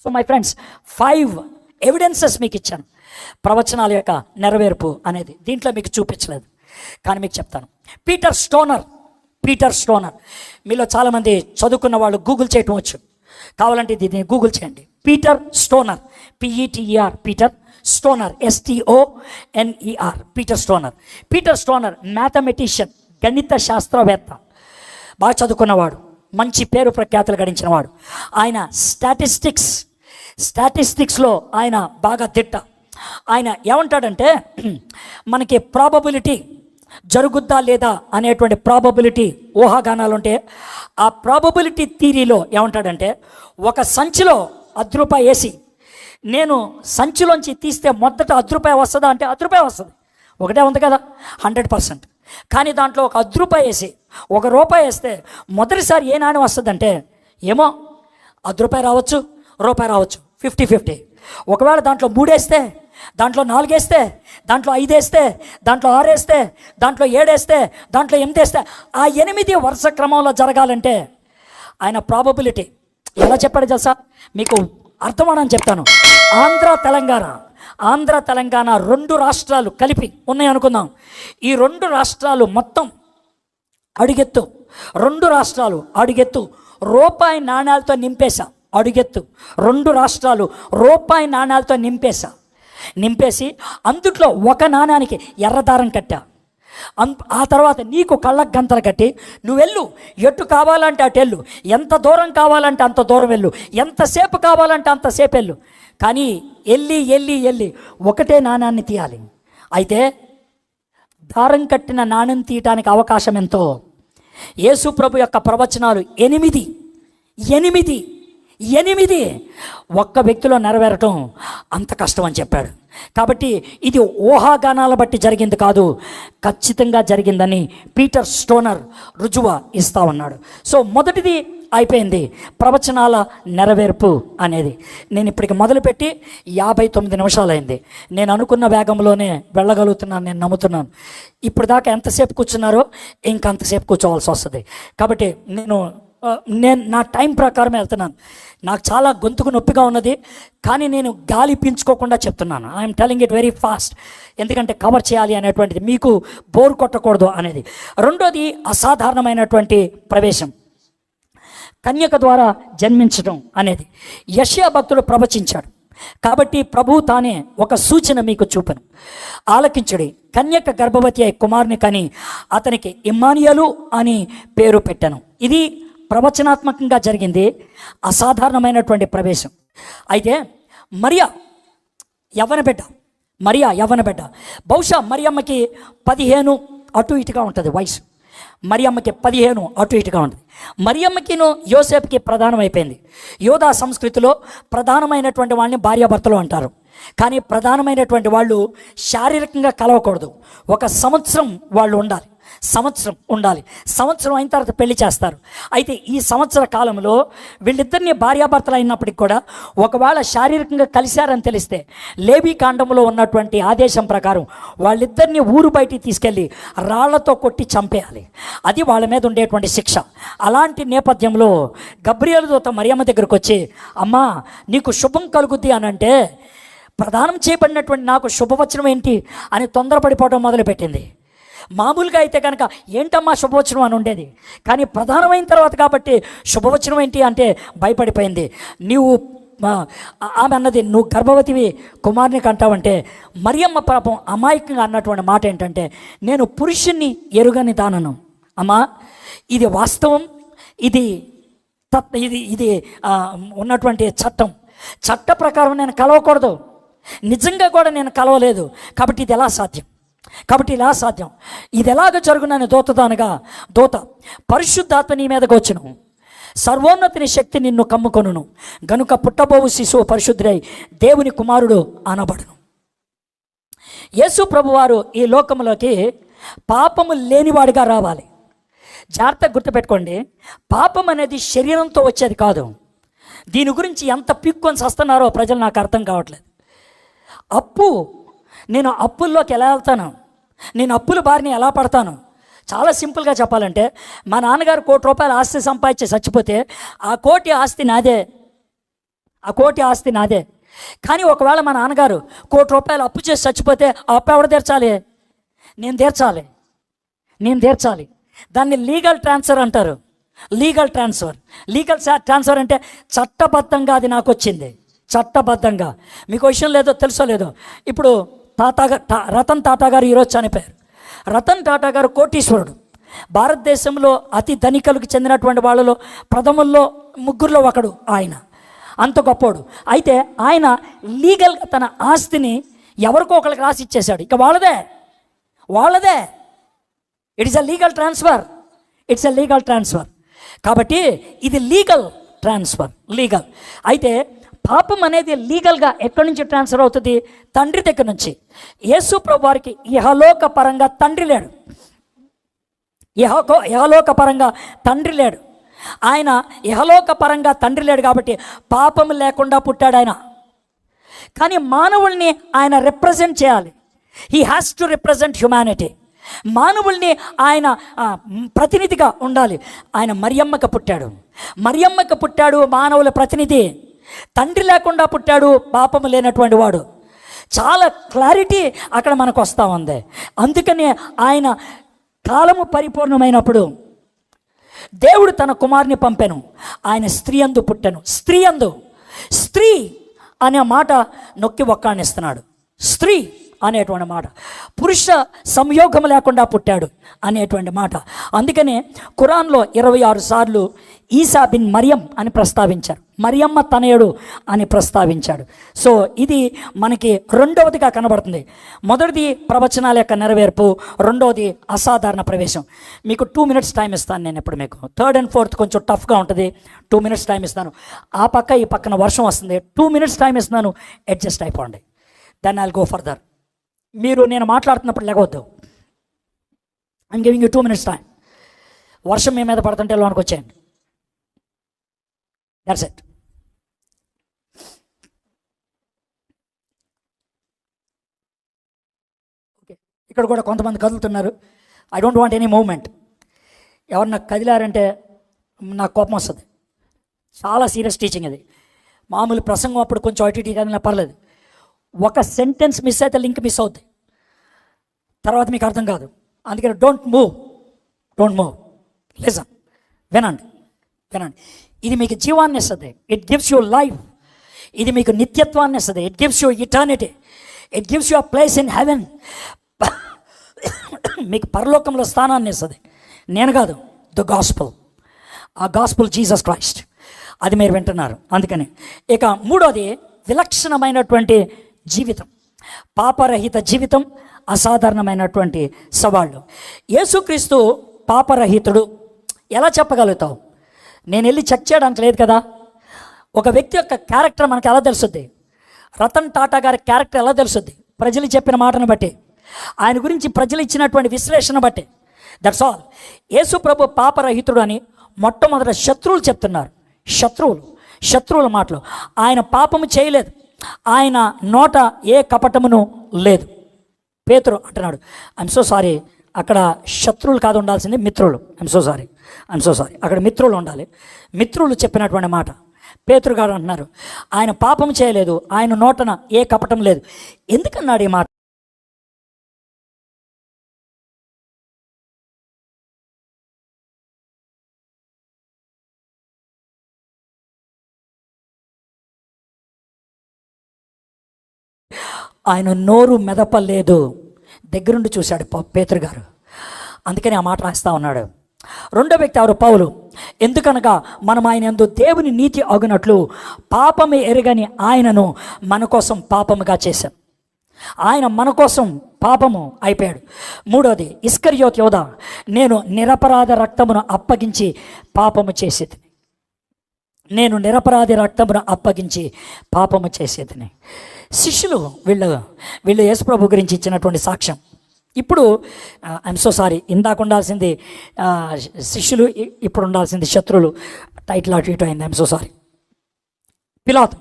సో మై ఫ్రెండ్స్, 5 ఎవిడెన్సెస్ మీకు ఇచ్చాను ప్రవచనాల యొక్క నెరవేర్పు అనేది. దీంట్లో మీకు చూపించలేదు, కానీ మీకు చెప్తాను. పీటర్ స్టోనర్ మీలో చాలామంది చదువుకున్న వాళ్ళు గూగుల్ చేయటం వచ్చు, కావాలంటే దీన్ని గూగుల్ చేయండి. Peter stoner, PETER, Peter stoner, STONER, Peter stoner mathematician, గణిత శాస్త్రవేత్త, బాగా చదువుకున్నవాడు, మంచి పేరు ప్రఖ్యాతులు గడించినవాడు. ఆయన స్టాటిస్టిక్స్లో ఆయన బాగా దిట్ట. ఆయన ఏమంటాడంటే, మనకి ప్రాబబిలిటీ జరుగుద్దా లేదా అనేటువంటి ప్రాబబిలిటీ ఊహాగానాలు ఉంటే, ఆ ప్రాబబిలిటీ థియరీలో ఏమంటాడంటే, ఒక సంచిలో ₹10 వేసి నేను సంచిలోంచి తీస్తే మొదట ₹10 వస్తుందా అంటే ₹10 వస్తుంది. ఒకటే ఉంది కదా, 100%. కానీ దాంట్లో ఒక ₹10 వేసి ₹1 వేస్తే మొదటిసారి ఏ నాణ్యం వస్తుందంటే, ఏమో ₹10 రావచ్చు, ₹1 రావచ్చు, 50-50. ఒకవేళ దాంట్లో 3 వేస్తే, దాంట్లో 4 వేస్తే, దాంట్లో 5 వేస్తే, దాంట్లో 6 వేస్తే, దాంట్లో 7 వేస్తే, దాంట్లో 8 వేస్తే, ఆ 8 వరుస క్రమంలో జరగాలంటే ఆయన ప్రాబబిలిటీ ఎలా చెప్పాడు తెలుసా? మీకు అర్థమని చెప్తాను. ఆంధ్ర తెలంగాణ 2 రాష్ట్రాలు కలిపి ఉన్నాయి అనుకుందాం. ఈ 2 రాష్ట్రాలు మొత్తం అడుగెత్తు, 2 రాష్ట్రాలు అడుగెత్తు రూపాయి నాణ్యాలతో నింపేశా. అడుగెత్తు 2 రాష్ట్రాలు రూపాయి నాణ్యాలతో నింపేసి అందుట్లో ఒక నాణ్యానికి ఎర్రదారం కట్టా. ఆ తర్వాత నీకు కళ్ళకు గంతలు కట్టి నువ్వు వెళ్ళు, ఎటు కావాలంటే అటు వెళ్ళు, ఎంత దూరం కావాలంటే అంత దూరం వెళ్ళు, ఎంతసేపు కావాలంటే అంతసేపు వెళ్ళు, కానీ వెళ్ళి ఒకటే నాణ్యాన్ని తీయాలి. అయితే దారం కట్టిన నాణ్యం తీయటానికి అవకాశం ఎంతో. యేసు ప్రభు యొక్క ప్రవచనాలు 8 ఒక్క వ్యక్తిలో నెరవేరటం అంత కష్టం అని చెప్పాడు. కాబట్టి ఇది ఊహాగానాల బట్టి జరిగింది కాదు, ఖచ్చితంగా జరిగిందని పీటర్ స్టోనర్ రుజువు ఇస్తా ఉన్నాడు. సో మొదటిది అయిపోయింది, ప్రవచనాల నెరవేర్పు అనేది. నేను ఇప్పటికి మొదలుపెట్టి 59 నిమిషాలు అయింది. నేను అనుకున్న వేగంలోనే వెళ్ళగలుగుతున్నాను, నేను నమ్ముతున్నాను. ఇప్పుడు దాకా ఎంతసేపు కూర్చున్నారో ఇంకంతసేపు కూర్చోవాల్సి వస్తుంది. కాబట్టి నేను నా టైం ప్రకారమే వెళ్తున్నాను. నాకు చాలా గొంతుకు నొప్పిగా ఉన్నది, కానీ నేను గాలి పీల్చుకోకుండా చెప్తున్నాను. I'm telling it very fast, ఎందుకంటే కవర్ చేయాలి అనేటువంటిది, మీకు బోర్ కొట్టకూడదు అనేది. రెండోది అసాధారణమైనటువంటి ప్రవేశం, కన్యక ద్వారా జన్మించడం అనేది. యెషయా భక్తుడు ప్రవచించాడు. కాబట్టి ప్రభువు తానే ఒక సూచన మీకు చూపను. ఆలకించుడి, కన్యక గర్భవతి అయి కుమారుని కని అతనికి ఇమ్మానుయేలు అని పేరు పెట్టాను. ఇది ప్రవచనాత్మకంగా జరిగింది, అసాధారణమైనటువంటి ప్రవేశం. అయితే మరియా యవ్వన బిడ్డ. బహుశా మరియమ్మకి 15 అటు ఇటుగా ఉంటుంది వయసు. మరియమ్మకి 15 అటు ఇటుగా ఉంటుంది. మరియమ్మకిను యోసేపుకి ప్రధానం అయిపోయింది. యోధా సంస్కృతిలో ప్రధానమైనటువంటి వాళ్ళని భార్యాభర్తలు అంటారు. కానీ ప్రధానమైనటువంటి వాళ్ళు శారీరకంగా కలవకూడదు. 1 సంవత్సరం వాళ్ళు ఉండాలి. సంవత్సరం అయిన తర్వాత పెళ్లి చేస్తారు. అయితే ఈ సంవత్సర కాలంలో వీళ్ళిద్దరిని భార్యాభర్తలు అయినప్పటికి కూడా ఒకవేళ శారీరకంగా కలిశారని తెలిస్తే లేవి కాండంలో ఉన్నటువంటి ఆదేశం ప్రకారం వాళ్ళిద్దరిని ఊరు బయటికి తీసుకెళ్ళి రాళ్లతో కొట్టి చంపేయాలి. అది వాళ్ళ మీద ఉండేటువంటి శిక్ష. అలాంటి నేపథ్యంలో గబ్రియలు దూత మరియమ్మ దగ్గరకు వచ్చి, అమ్మా నీకు శుభం కలుగుద్ది అని అంటే, ప్రదానం చేయబడినటువంటి నాకు శుభవచనం ఏంటి అని తొందరపడిపోవడం మొదలుపెట్టింది. మామూలుగా అయితే కనుక ఏంటమ్మా శుభవచనం అని ఉండేది, కానీ ప్రధానమైన తర్వాత కాబట్టి శుభవచనం ఏంటి అంటే భయపడిపోయింది. ఆమె అన్నది, నువ్వు గర్భవతివి కుమారుని కంటావంటే, మరియమ్మ పాపం అమాయకంగా అన్నటువంటి మాట ఏంటంటే, నేను పురుషుణ్ణి ఎరుగని దానను. అమ్మా ఇది వాస్తవం, ఇది ఉన్నటువంటి చట్ట ప్రకారం నేను కలవకూడదు, నిజంగా కూడా నేను కలవలేదు, కాబట్టి ఇది ఎలా సాధ్యం? కాబట్టి ఇలా సాధ్యం. ఇది ఎలాగ జరుగునని దూతదానగా, దూత పరిశుద్ధాత్మ నీ మీదకి వచ్చును, సర్వోన్నతిని శక్తి నిన్ను కమ్ముకొనును, గనుక పుట్టబోవు శిశువు పరిశుద్ధుడై దేవుని కుమారుడు అనబడును. యేసు ప్రభువారు ఈ లోకంలోకి పాపము లేనివాడిగా రావాలి. జాగ్రత్తగా గుర్తుపెట్టుకోండి, పాపం అనేది శరీరంతో వచ్చేది కాదు. దీని గురించి ఎంత పిక్కొని వస్తున్నారో ప్రజలు నాకు అర్థం కావట్లేదు. అప్పు, నేను అప్పుల్లోకి ఎలా వెళ్తాను, నేను అప్పుల బారిని ఎలా పడతాను? చాలా సింపుల్గా చెప్పాలంటే, మా నాన్నగారు ₹1,00,00,000 ఆస్తి సంపాదించి చచ్చిపోతే ఆ కోటి ఆస్తి నాదే, ఆ కోటి ఆస్తి నాదే. కానీ ఒకవేళ మా నాన్నగారు ₹1,00,00,000 అప్పు చేసి చచ్చిపోతే ఆ అప్పు ఎవరు తీర్చాలి? నేను తీర్చాలి, నేను తీర్చాలి. దాన్ని లీగల్ ట్రాన్స్ఫర్ అంటారు. లీగల్ ట్రాన్స్ఫర్ అంటే చట్టబద్ధంగా అది నాకు వచ్చింది, చట్టబద్ధంగా. మీకు విషయం లేదో తెలుసో లేదో, ఇప్పుడు రతన్ టాటా గారు ఈరోజు చనిపోయారు. రతన్ టాటా గారు కోటీశ్వరుడు. భారతదేశంలో అతి ధనికులకు చెందినటువంటి వాళ్ళలో ప్రథముల్లో 3 ఒకడు ఆయన. అంత గొప్పోడు. అయితే ఆయన లీగల్గా తన ఆస్తిని ఎవరికో ఒకరికి రాసి ఇచ్చేశాడు. ఇక వాళ్ళదే. It is a legal transfer. కాబట్టి ఇది లీగల్ ట్రాన్స్ఫర్. అయితే పాపం అనేది లీగల్గా ఎక్కడి నుంచి ట్రాన్స్ఫర్ అవుతుంది? తండ్రి దగ్గర నుంచి. యేసు ప్రభు వారికి ఇహలోక పరంగా తండ్రి లేడు, ఇహలోక పరంగా తండ్రి లేడు. ఆయన ఇహలోక పరంగా తండ్రి లేడు కాబట్టి పాపం లేకుండా పుట్టాడు ఆయన. కానీ మానవుల్ని ఆయన రిప్రజెంట్ చేయాలి. He has to represent humanity. మానవుల్ని ఆయన ప్రతినిధిగా ఉండాలి. ఆయన మరియమ్మకు పుట్టాడు, మానవుల ప్రతినిధి. తండ్రి లేకుండా పుట్టాడు, పాపము లేనటువంటి వాడు. చాలా క్లారిటీ అక్కడ మనకు వస్తూ ఉంది. అందుకనే ఆయన కాలము పరిపూర్ణమైనప్పుడు దేవుడు తన కుమారుని పంపెను, ఆయన స్త్రీ యందు పుట్టెను. స్త్రీ అనే మాట నొక్కి ఒక్కాణిస్తున్నాడు. స్త్రీ అనేటువంటి మాట, పురుష సంయోగం లేకుండా పుట్టాడు అనేటువంటి మాట. అందుకనే ఖురాన్లో 26 సార్లు ఈసా బిన్ మరియం అని ప్రస్తావించారు, మరియమ్మ తనయుడు అని ప్రస్తావించాడు. సో ఇది మనకి రెండవదిగా కనబడుతుంది. మొదటిది ప్రవచనాల యొక్క నెరవేర్పు, రెండవది అసాధారణ ప్రవేశం. మీకు 2 minutes టైం ఇస్తాను నేను. ఇప్పుడు మీకు 3rd and 4th కొంచెం టఫ్గా ఉంటుంది. 2 minutes టైం ఇస్తాను. ఆ పక్క ఈ పక్కన వర్షం వస్తుంది. 2 minutes టైం ఇస్తున్నాను, అడ్జస్ట్ అయిపోండి. Then I'll go further. మీరు నేను మాట్లాడుతున్నప్పుడు లేవద్దు. I'm giving you 2 minutes time. వర్షం మీ మీద పడుతుంటే లోనికి వచ్చేయండి. That's it. ఓకే, ఇక్కడ కూడా కొంతమంది కదులుతున్నారు. I don't want any movement. ఎవరన్నా కదిలారంటే నాకు కోపం వస్తుంది. చాలా సీరియస్ టీచింగ్ ఇది. మామూలు ప్రసంగం అప్పుడు కొంచెం అటు ఇటు కదిలినా పర్లేదు. ఒక సెంటెన్స్ మిస్ అయితే లింక్ మిస్ అవుతుంది, తర్వాత మీకు అర్థం కాదు. అందుకని డోంట్ మూవ్, లిసన్, వినండి. ఇది మీకు జీవాన్ని ఇస్తుంది. It gives you life. ఇది మీకు నిత్యత్వాన్ని ఇస్తుంది. It gives you eternity. It gives you a place in heaven. మీకు పరలోకంలో స్థానాన్ని ఇస్తుంది. నేను కాదు, ద గాస్పుల్. ఆ గాస్పుల్ జీసస్ క్రైస్ట్. అది మీరు వింటున్నారు. అందుకని ఇక మూడోది విలక్షణమైనటువంటి జీవితం, పాపరహిత జీవితం, అసాధారణమైనటువంటి సవాళ్ళు. యేసుక్రీస్తు పాపరహితుడు ఎలా చెప్పగలుగుతావు? నేను వెళ్ళి చెక్ చేయడానికి లేదు కదా. ఒక వ్యక్తి యొక్క క్యారెక్టర్ మనకు ఎలా తెలుస్తుంది? రతన్ టాటా గారి క్యారెక్టర్ ఎలా తెలుస్తుంది? ప్రజలు చెప్పిన మాటను బట్టి, ఆయన గురించి ప్రజలు ఇచ్చినటువంటి విశ్లేషణ బట్టి. That's all. యేసు ప్రభు పాపరహితుడు అని మొట్టమొదట శత్రువులు చెప్తున్నారు. శత్రువుల మాటలు. ఆయన పాపము చేయలేదు, ఆయన నోట ఏ కపటమును లేదు. పేతురు అంటున్నాడు, ఐఎమ్ సో సారీ, అక్కడ శత్రువులు కాదు ఉండాల్సింది, మిత్రులు. I'm so sorry. అక్కడ మిత్రులు ఉండాలి. మిత్రులు చెప్పినటువంటి మాట. పేతురు గారు అంటున్నారు, ఆయన పాపం చేయలేదు, ఆయన నోటన ఏ కపటం లేదు. ఎందుకన్నాడు ఈ మాట? ఆయన నోరు మెదపలేదు. దగ్గరుండి చూశాడు పేతురు గారు. అందుకని ఆ మాట రాస్తా ఉన్నాడు. రెండో వ్యక్తి ఎవరు? పౌలు. ఎందుకనగా మనం ఆయన యందు దేవుని నీతి అగునట్లు పాపము ఎరుగని ఆయనను మన కోసం పాపముగా చేశాం. ఆయన మన కోసం పాపము అయిపోయాడు. మూడోది, ఇస్కరియోతు యోధ, నేను నిరపరాధ రక్తమును అప్పగించి పాపము చేసేది. నేను నిరపరాధి రక్తమును అప్పగించి పాపము చేసేదని. శిష్యులు వీళ్ళు యేసుప్రభు గురించి ఇచ్చినటువంటి సాక్ష్యం. ఇప్పుడు ఐఎమ్ సో సారీ, ఇందాక ఉండాల్సింది శిష్యులు, ఇప్పుడు ఉండాల్సింది శత్రువులు. టైటిల్ అటు ఇటు అయింది, ఐఎమ్ సో సారీ. పిలాతు,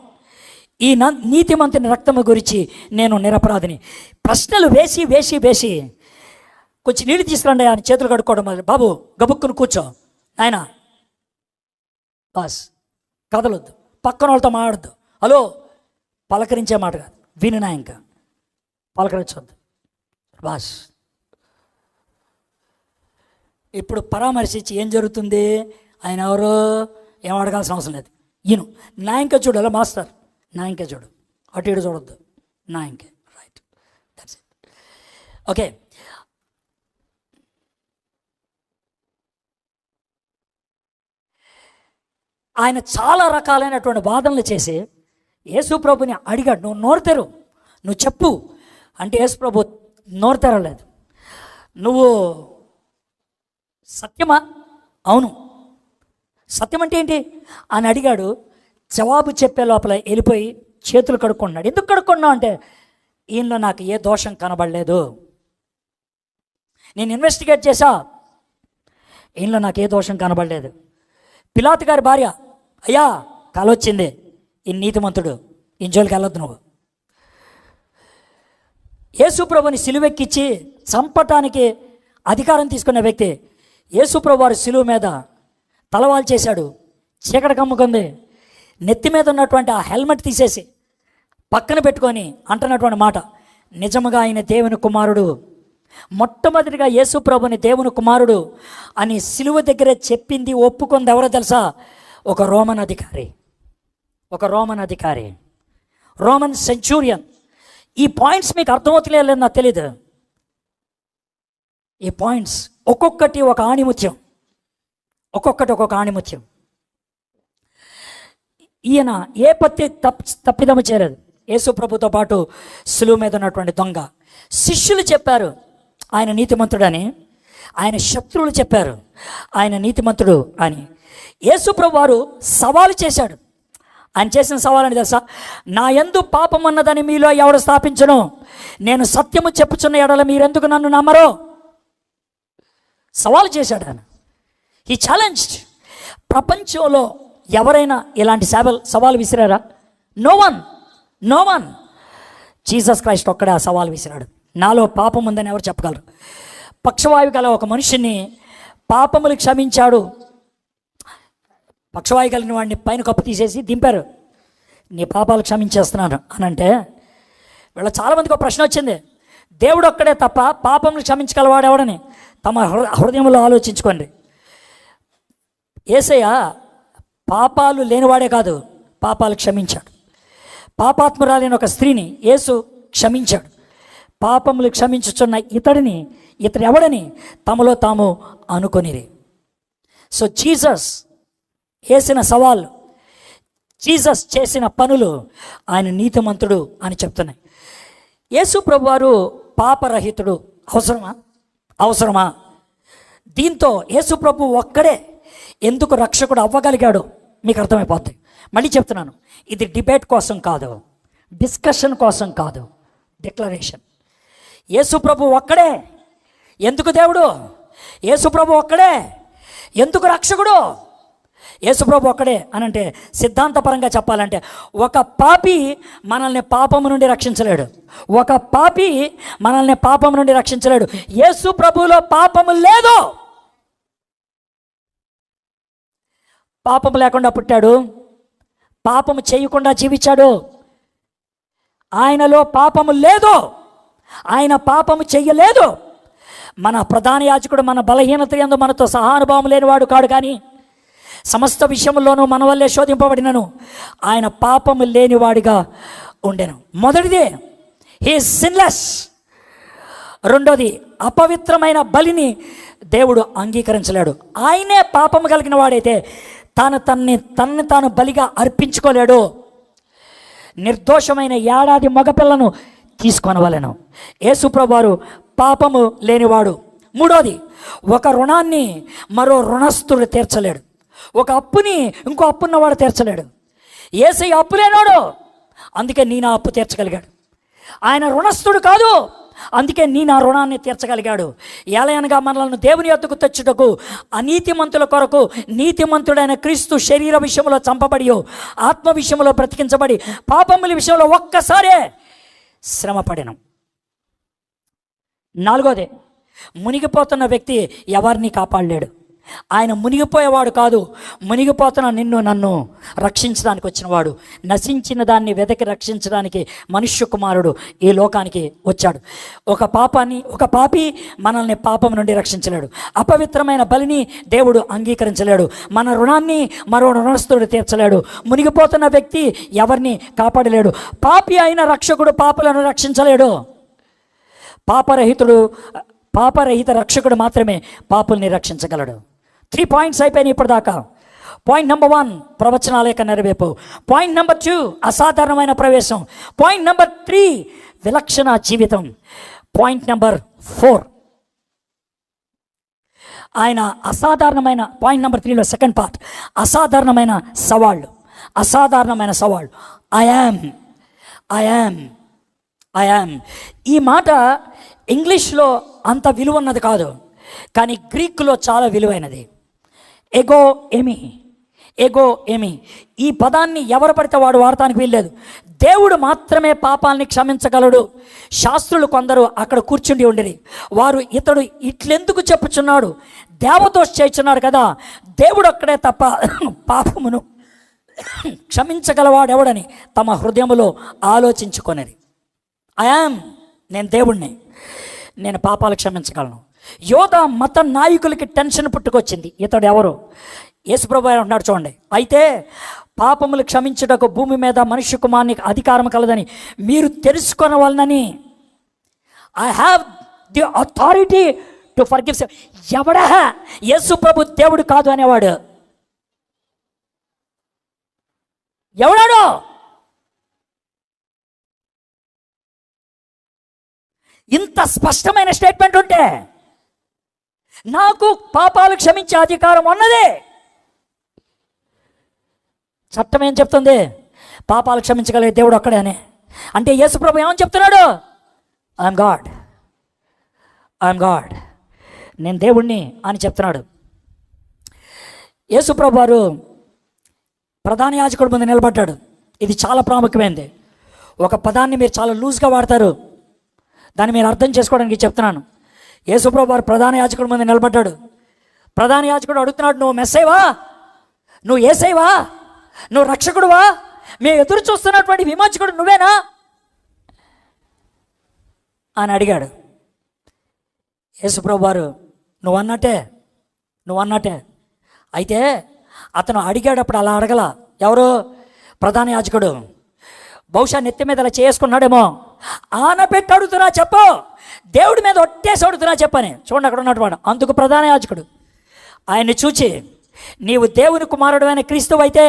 ఈ నీతిమంతుని రక్తము గురించి నేను నిరపరాధిని. ప్రశ్నలు వేసి వేసి వేసి కొంచెం నీళ్ళు తీసుకురండి ఆయన చేతులు కడుక్కోవడం మొదలు. బాబు గబుక్కును కూర్చో, ఆయన బాస్ కదలొద్దు, పక్కన వాళ్ళతో మాట్లాడద్దు, హలో పలకరించే మాట కాదు, వినినా ఇంకా పలకరించొద్దు బాస్. ఇప్పుడు పరామర్శించి ఏం జరుగుతుంది, ఆయన ఎవరో ఏం అడగాల్సిన అవసరం లేదు. ఈయన నా ఇంకా చూడాలి మాస్టర్, నా ఇంకా చూడు, అటు ఇటు చూడొద్దు, నా ఇంకే రైట్, దట్స్ ఇట్. ఓకే, ఆయన చాలా రకాలైనటువంటి వాదనలు చేసి యేసుప్రభుని అడిగాడు, నువ్వు నోరు తెరు, నువ్వు చెప్పు అంటే యేసుప్రభు నోరు తెరలేదు. నువ్వు సత్యమా? అవును. సత్యం అంటే ఏంటి అని అడిగాడు. జవాబు చెప్పే లోపల వెళ్ళిపోయి చేతులు కడుక్కున్నాడు. ఎందుకు కడుక్కున్నావు అంటే, ఈయనలో నాకు ఏ దోషం కనబడలేదు, నేను ఇన్వెస్టిగేట్ చేశా, ఈయనలో నాకు ఏ దోషం కనబడలేదు. పిలాతు గారి భార్య, అయ్యా కల వచ్చింది, ఈ నీతిమంతుడు, ఇంజోలికి వెళ్ళొద్దు నువ్వు. యేసుప్రభుని సిలువెక్కించి చంపటానికి అధికారం తీసుకున్న వ్యక్తి యేసుప్రభు వారు సిలువ మీద తలవాలు చేశాడు, చీకటి కమ్ముకుంది, నెత్తి మీద ఉన్నటువంటి ఆ హెల్మెట్ తీసేసి పక్కన పెట్టుకొని అంటున్నటువంటి మాట, నిజముగా ఆయన దేవుని కుమారుడు. మొట్టమొదటిగా యేసుప్రభుని దేవుని కుమారుడు అని సిలువ దగ్గరే చెప్పింది, ఒప్పుకుంది ఎవరో తెలుసా? ఒక రోమన్ అధికారి, రోమన్ సెంచూరియన్. ఈ పాయింట్స్ మీకు అర్థమవుతలేదు నాకు తెలీదు. ఈ పాయింట్స్ ఒక్కొక్కటి ఒక ఆణిముత్యం, ఒక్కొక్క ఆణిముత్యం. ఈయన ఏ తప్పిదము చేయలేదు. యేసుప్రభుతో పాటు సిలువ మీద ఉన్నటువంటి దొంగ. శిష్యులు చెప్పారు ఆయన నీతిమంతుడని, ఆయన శత్రువులు చెప్పారు ఆయన నీతిమంతుడు అని. యేసుప్రభు వారు సవాలు చేశాడు. ఆయన చేసిన సవాలు అని తెలుసా? నా యందు పాపం ఉన్నదని మీలో ఎవడు స్థాపించను, నేను సత్యము చెప్పుచున్న ఎడల మీరెందుకు నన్ను నమ్మరో? సవాలు చేశాడు ఆయన. He challenged. ప్రపంచంలో ఎవరైనా ఇలాంటి సవాలు విసిరారా? No one. జీసస్ క్రైస్ట్ ఒక్కడే ఆ సవాలు విసిరాడు. నాలో పాపం ఉందని ఎవరు చెప్పగలరు? పక్షవాయువు గల ఒక మనిషిని పాపములు క్షమించాడు. పక్షవాయు కలిగిన వాడిని పైన కప్పు తీసేసి దింపారు, నీ పాపాలు క్షమించేస్తున్నాను అని అంటే, వీళ్ళ చాలామందికి ఒక ప్రశ్న వచ్చింది, దేవుడు ఒక్కడే తప్ప పాపములు క్షమించగలవాడెవడని తమ హృదయంలో ఆలోచించుకోండి. యేసయ్య పాపాలు లేనివాడే కాదు, పాపాలు క్షమించాడు. పాపాత్మురాలైన ఒక స్త్రీని యేసు క్షమించాడు. పాపములు క్షమించుచున్న ఇతడు ఎవడని తమలో తాము అనుకొనిరి. సో జీసస్ వేసిన సవాళ్ళు, జీసస్ చేసిన పనులు ఆయన నీతిమంతుడు అని చెప్తున్నాయి. యేసు ప్రభువారు పాపరహితుడు అవసరమా? దీంతో యేసు ప్రభు ఒక్కడే ఎందుకు రక్షకుడు అవ్వగలిగాడు మీకు అర్థమైపోతుంది. మళ్ళీ చెప్తున్నాను, ఇది డిబేట్ కోసం కాదు, డిస్కషన్ కోసం కాదు, డిక్లరేషన్. యేసు ప్రభు ఒక్కడే ఎందుకు దేవుడు, యేసు ప్రభు ఒక్కడే ఎందుకు రక్షకుడు, యేసు ప్రభు ఒక్కడే అని అంటే సిద్ధాంతపరంగా చెప్పాలంటే, ఒక పాపి మనల్ని పాపము నుండి రక్షించలేడు, యేసు ప్రభువులో పాపము లేదు. పాపము లేకుండా పుట్టాడు, పాపము చేయకుండా జీవించాడు. ఆయనలో పాపము లేదు, ఆయన పాపము చెయ్యలేదు. మన ప్రధాన యాజకుడు మన బలహీనత యందు మనతో సహానుభావం లేనివాడు కాడు, కానీ సమస్త విషయంలోనూ మన వల్లే శోధింపబడినను ఆయన పాపము లేనివాడిగా ఉండెను. మొదటిదే హీ ఈజ్ సిన్లెస్. రెండోది అపవిత్రమైన బలిని దేవుడు అంగీకరించలేడు. ఆయనే పాపము కలిగిన వాడైతే తనని తాను బలిగా అర్పించుకోలేడు. నిర్దోషమైన ఏడాది మగపిల్లను తీసుకొనవలెను. యేసుప్రభు వారు పాపము లేనివాడు. మూడోది, ఒక రుణాన్ని మరో రుణస్థుడు తీర్చలేడు. ఒక అప్పుని ఇంకో అప్పున్నవాడు తీర్చలేడు. యేసయ్య అప్పు లేనాడు, అందుకే నీ నా అప్పు తీర్చగలిగాడు. ఆయన రుణస్థుడు కాదు, అందుకే నీ నా రుణాన్ని తీర్చగలిగాడు. ఏలయనగా మనల్ని దేవుని యొద్దకు తెచ్చుటకు అనీతిమంతుల కొరకు నీతిమంతుడైన క్రీస్తు శరీర విషయంలో చంపబడి ఆత్మ విషయంలో బ్రతికించబడి పాపముల విషయంలో ఒక్కసారే శ్రమపడినం. నాలుగోది, మునిగిపోతున్న వ్యక్తి ఎవరిని కాపాడలేడు. ఆయన మునిగిపోయేవాడు కాదు, మునిగిపోతున్న నిన్ను నన్ను రక్షించడానికి వచ్చినవాడు. నశించిన దాన్ని వెదకి రక్షించడానికి మనుష్య కుమారుడు ఈ లోకానికి వచ్చాడు. ఒక పాపి మనల్ని పాపం నుండి రక్షించలేడు. అపవిత్రమైన బలిని దేవుడు అంగీకరించలేడు. మన రుణాన్ని మరో రుణస్థుడు తీర్చలేడు. మునిగిపోతున్న వ్యక్తి ఎవరిని కాపాడలేడు. పాపి అయిన రక్షకుడు పాపులను రక్షించలేడు. పాపరహిత రక్షకుడు మాత్రమే పాపుల్ని రక్షించగలడు. 3 పాయింట్స్ అయిపోయినాయి ఇప్పటిదాకా. పాయింట్ నెంబర్ 1, ప్రవచనాల యొక్క నెరవేర్పు. పాయింట్ నెంబర్ 2, అసాధారణమైన ప్రవేశం. పాయింట్ నెంబర్ 3, విలక్షణ జీవితం. పాయింట్ నెంబర్ 4, ఆయన అసాధారణమైన, పాయింట్ నెంబర్ 3లో సెకండ్ పార్ట్, అసాధారణమైన సవాళ్ళు. I am. ఈ మాట ఇంగ్లీష్లో అంత విలువన్నది కాదు, కానీ గ్రీకులో చాలా విలువైనది. ఎగో ఎమి. ఈ పదాన్ని ఎవరు పడితే వాడు వాడటానికి వీల్లేదు. దేవుడు మాత్రమే పాపాలని క్షమించగలడు. శాస్త్రులు కొందరు అక్కడ కూర్చుండి ఉండిరి. వారు ఇతడు ఇట్లెందుకు చెప్పుచున్నాడు, దేవదోష చేయుచున్నాడు కదా, దేవుడు ఒక్కడే తప్ప పాపమును క్షమించగలవాడెవడని తమ హృదయములో ఆలోచించుకొనిరి. నేను దేవుణ్ణి, నేను పాపాలు క్షమించగలను. యోధ మత నాయకులకి టెన్షన్ పుట్టుకొచ్చింది. ఇతడు ఎవరు? యేసుప్రభు అంటున్నాడు చూడండి, అయితే పాపములు క్షమించుటకు భూమి మీద మనుష్య కుమారునికి అధికారం కలదని మీరు తెలుసుకొనవలనని. I have the authority to forgive. ఎవడా యేసుప్రభు దేవుడు కాదు అనేవాడు? ఎవడాడు? ఇంత స్పష్టమైన స్టేట్మెంట్ ఉంటే నాకు పాపాలు క్షమించే అధికారం ఉన్నదే. చట్టం ఏం చెప్తుంది? పాపాలు క్షమించగలిగే దేవుడు ఒక్కడే అని. అంటే యేసుప్రభు ఏమని చెప్తున్నాడు? ఐఎమ్ గాడ్, నేను దేవుణ్ణి అని చెప్తున్నాడు. యేసుప్రభు వారు ప్రధాన యాజకుడి ముందు నిలబడ్డాడు. ఇది చాలా ప్రాముఖ్యమైనది. ఒక పదాన్ని మీరు చాలా లూజ్గా వాడతారు, దాన్ని మీరు అర్థం చేసుకోవడానికి చెప్తున్నాను. యేసుప్రభు వారు ప్రధాన యాజకుడి ముందు నిలబడ్డాడు. ప్రధాన యాజకుడు అడుగుతున్నాడు, నువ్వు మెస్సైవా? నువ్వు యేసయ్యవా? నువ్వు రక్షకుడువా? మేము ఎదురు చూస్తున్నటువంటి విమోచకుడు నువ్వేనా అని అడిగాడు. యేసుప్రభు వారు నువ్వు అన్నట్టే. అయితే అతను అడిగాడప్పుడు అలా అడగల. ఎవరు? ప్రధాన యాజకుడు. బహుశా నెత్తి మీద అలా చేసుకున్నాడేమో. ఆనపెట్టి అడుగుతున్నా చెప్పు, దేవుడి మీద ఒట్టేసి అడుగుతున్నా చెప్పని. చూడండి అక్కడ ఉన్నటువంటి అందుకు ప్రధాన యాజకుడు ఆయన్ని చూచి, నీవు దేవుని కుమారుడు అయిన క్రీస్తువు అయితే,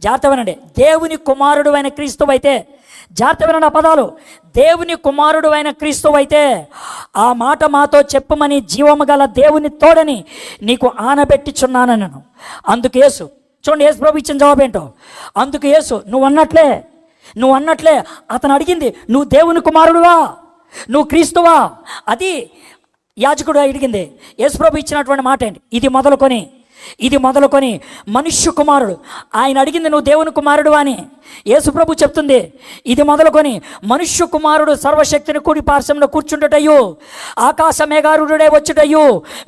జాగ్రత్త వినండి, దేవుని కుమారుడు అయిన క్రీస్తువు అయితే, జాగ్రత్త వినండి ఆ పదాలు, దేవుని కుమారుడు అయిన క్రీస్తువు అయితే ఆ మాట మాతో చెప్పమని జీవము గల దేవుని తోడని నీకు ఆనబెట్టిచున్నానను. అందుకు యేసు, చూడండి యేసు ప్రభు ఇచ్చిన జవాబు ఏంటో. అందుకు యేసు, నువ్వు అన్నట్లే అతను అడిగింది, నువ్వు దేవుని కుమారుడువా, నువ్వు క్రీస్తువా? అది యాజకుడు అడిగింది. యేసుప్రభు ఇచ్చినటువంటి మాట ఏంటి? ఇది మొదలుకొని మనుష్య కుమారుడు. ఆయన అడిగింది నువ్వు దేవుని కుమారుడు అని. యేసుప్రభు చెప్తుంది, ఇది మొదలుకొని మనుష్య కుమారుడు సర్వశక్తిని కూడి పార్శ్వంలో కూర్చుండుటయు ఆకాశ మేఘారుడే వచ్చుటయు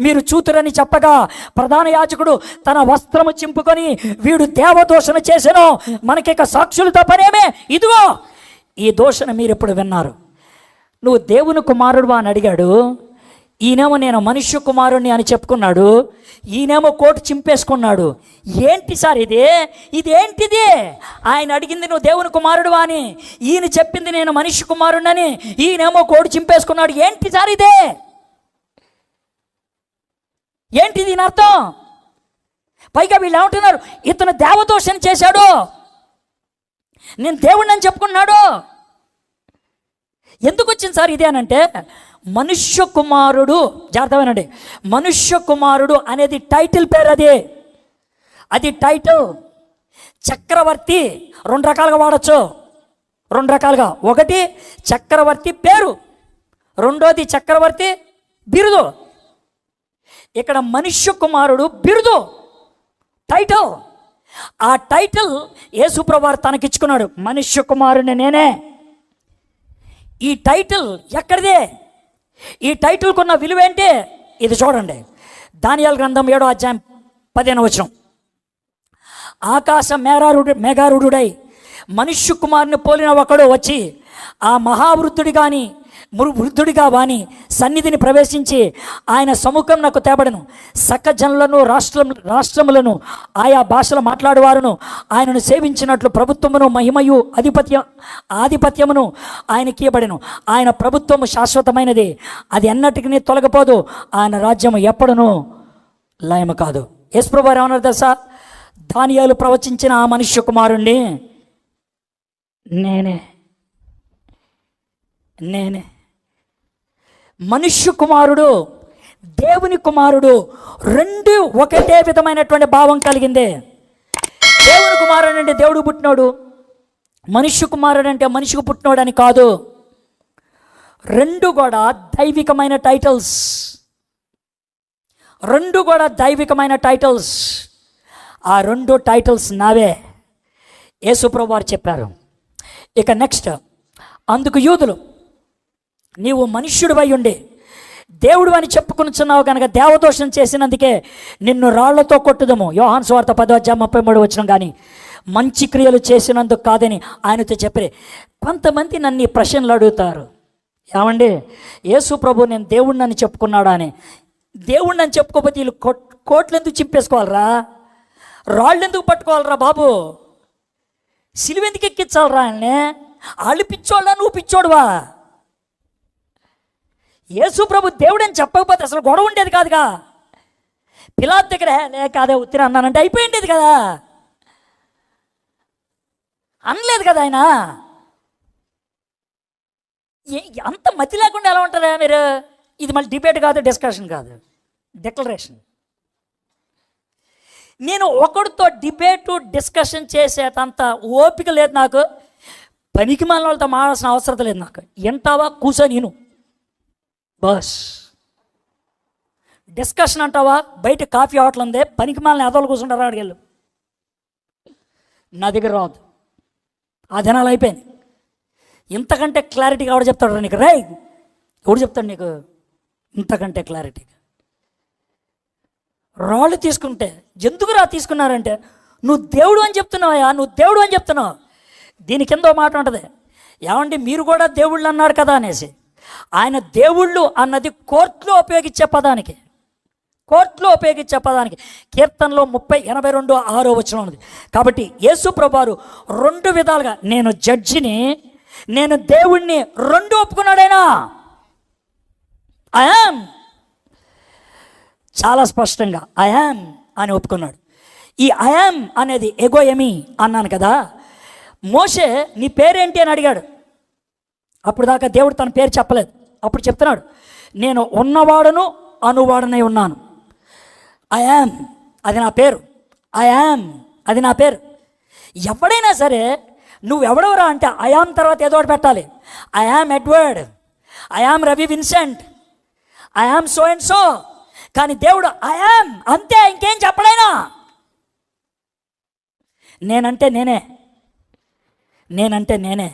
మీరు చూతురని చెప్పగా, ప్రధాన యాజకుడు తన వస్త్రము చింపుకొని, వీడు దేవదూషణ చేసెను, మనకిక సాక్షులతో పనేమే, ఇదిగో ఈ దూషణ మీరు ఎప్పుడు విన్నారు. నువ్వు దేవుని కుమారుడు అని అడిగాడు. ఈయనేమో నేను మనుష్య కుమారుణ్ణి అని చెప్పుకున్నాడు. ఈయనేమో కోటు చింపేసుకున్నాడు. ఏంటి సార్ ఇదేంటిది? ఆయన అడిగింది నువ్వు దేవుని కుమారుడు అని, ఈయన చెప్పింది నేను మనుష్య కుమారుణ్ణని, ఈయనేమో కోటు చింపేసుకున్నాడు. ఏంటి సార్ ఏంటి దీని అర్థం? పైగా వీళ్ళు ఏమంటున్నారు, ఇతను దేవదూషణ చేశాడు, నేను దేవుణ్ణి అని చెప్పుకున్నాడు. ఎందుకు వచ్చింది సార్ ఇది అని అంటే, మనుష్య కుమారుడు, జాగ్రత్తమేనండి, మనుష్య కుమారుడు అనేది టైటిల్ పేరు. అది టైటిల్. చక్రవర్తి రెండు రకాలుగా వాడచ్చు, రెండు రకాలుగా. ఒకటి చక్రవర్తి పేరు, రెండోది చక్రవర్తి బిరుదు. ఇక్కడ మనుష్య కుమారుడు బిరుదు, టైటిల్. ఆ టైటిల్ యేసుప్రభువారు తనకిచ్చుకున్నాడు, మనుష్య కుమారుని నేనే. ఈ టైటిల్ ఎక్కడిదే? ఈ టైటిల్కున్న విలువ ఏంటి? ఇది చూడండి, దానియేలు గ్రంథం 7వ అధ్యాయం 15వ వచనం. ఆకాశ మేఘారుడై మనుష్య కుమారుని పోలిన ఒకడు వచ్చి ఆ వృద్ధుడిగా వాని సన్నిధిని ప్రవేశించి ఆయన సముఖం నాకు తేబడను. సకజనులను రాష్ట్రములను ఆయా భాషలు మాట్లాడేవారును ఆయనను సేవించినట్లు ప్రభుత్వమును మహిమయు ఆధిపత్యమును ఆయనకి ఇవ్వబడెను. ఆయన ప్రభుత్వము శాశ్వతమైనది, అది ఎన్నటికీ తొలగిపోదు. ఆయన రాజ్యము ఎప్పుడునూ లయము కాదు. యేసుప్రభువు ఏమన్నారు తెలుసా? దానియేలు ప్రవచించిన ఆ మనుష్య కుమారుణ్ణి నేనే. మనుష్య కుమారుడు, దేవుని కుమారుడు, రెండు ఒకటే విధమైనటువంటి భావం కలిగింది. దేవుని కుమారుడు అంటే దేవుడు పుట్టినోడు, మనుష్య కుమారుడు అంటే మనిషికి పుట్టినోడు అని కాదు. రెండు కూడా దైవికమైన టైటిల్స్, రెండు కూడా దైవికమైన టైటిల్స్. ఆ రెండు టైటిల్స్ నావే, యేసుప్రభువు వారు చెప్పారు. ఇక నెక్స్ట్, అందుకు యూదులు, నీవు మనుష్యుడివై ఉండి దేవుడు అని చెప్పుకొనుచున్నావు కనుక దేవదోషం చేసినందుకే నిన్ను రాళ్లతో కొట్టుదము. యోహాను సువార్త 10వ అధ్యాయం 33వ వచనం. కానీ మంచి క్రియలు చేసినందుకు కాదని ఆయనతో చెప్పారు. కొంతమంది నన్ను ఈ ప్రశ్నలు అడుగుతారు, ఏమండి యేసు ప్రభు నేను దేవుడిని అని చెప్పుకున్నాడా అని. దేవుడిని అని చెప్పుకోకపోతే వీళ్ళు కోట్లు ఎందుకు చింపేసుకోవాలరా? రాళ్ళు ఎందుకు పట్టుకోవాలరా బాబు? సిలువ ఎందుకు ఎక్కించాలరా ఆయన్ని? వాళ్ళు పిచ్చోళ్ళా, నువ్వు పిచ్చోడువా? యేసు ప్రభు దేవుడని చెప్పకపోతే అసలు గొడవ ఉండేది కాదుగా. పిలాతు దగ్గర కాదే ఉత్తిన అన్నానంటే అయిపోయిండేది కదా, అనలేదు కదా ఆయన. అంత మతి లేకుండా ఎలా ఉంటారా మీరు? ఇది మళ్ళీ డిబేట్ కాదు, డిస్కషన్ కాదు, డిక్లరేషన్. నేను ఒకడితో డిబేటు డిస్కషన్ చేసేటంత ఓపిక లేదు నాకు. పనికి మాలిన వాళ్ళతో మాడాల్సిన అవసరం లేదు నాకు. ఎంటావా కూర్చొని నేను బస్. డిస్కషన్ అంటావా? బయట కాఫీ హోటల్ ఉంది, పనికి మాలిన ఎదవలు కూర్చుంటారా అడిగెళ్ళు. నా దగ్గర రాదు, ఆ దినాలు అయిపోయింది. ఇంతకంటే క్లారిటీగా ఎవడు చెప్తాడు నీకు? రై ఎవడు చెప్తాడు నీకు ఇంతకంటే క్లారిటీగా? రాళ్ళు తీసుకుంటే ఎందుకు తీసుకున్నారంటే, నువ్వు దేవుడు అని చెప్తున్నావా, నువ్వు దేవుడు అని చెప్తున్నావు. దీని కింద మాట ఉంటుంది, ఏమండి మీరు కూడా దేవుళ్ళు అన్నారు కదా అనేసి. ఆయన దేవుళ్ళు అన్నది కోర్టులో ఉపయోగించే పదానికి, కీర్తనలో 30:82 వచనం ఉంది. కాబట్టి యేసు ప్రభువారు రెండు విధాలుగా, నేను జడ్జిని, నేను దేవుణ్ణి, రెండు ఒప్పుకున్నాడైనా. ఐయామ్, చాలా స్పష్టంగా ఐయామ్ అని ఒప్పుకున్నాడు. ఈ ఐయామ్ అనేది ఎగోయమి అన్నాను కదా. మోషే నీ పేరేంటి అని అడిగాడు. అప్పుడు దాకా దేవుడు తన పేరు చెప్పలేదు. అప్పుడు చెప్తున్నాడు, నేను ఉన్నవాడను అనువాడనై ఉన్నాను. ఐయామ్ అది నా పేరు, ఐయామ్ అది నా పేరు. ఎవడైనా సరే నువ్వెవడవరా అంటే ఐయామ్ తర్వాత ఏదో ఒకటి పెట్టాలి. I'm Edward, I'm Ravi Vincent, I'm so and so. కానీ దేవుడు ఐయామ్ అంతే, ఇంకేం చెప్పడైనా. నేనంటే నేనే.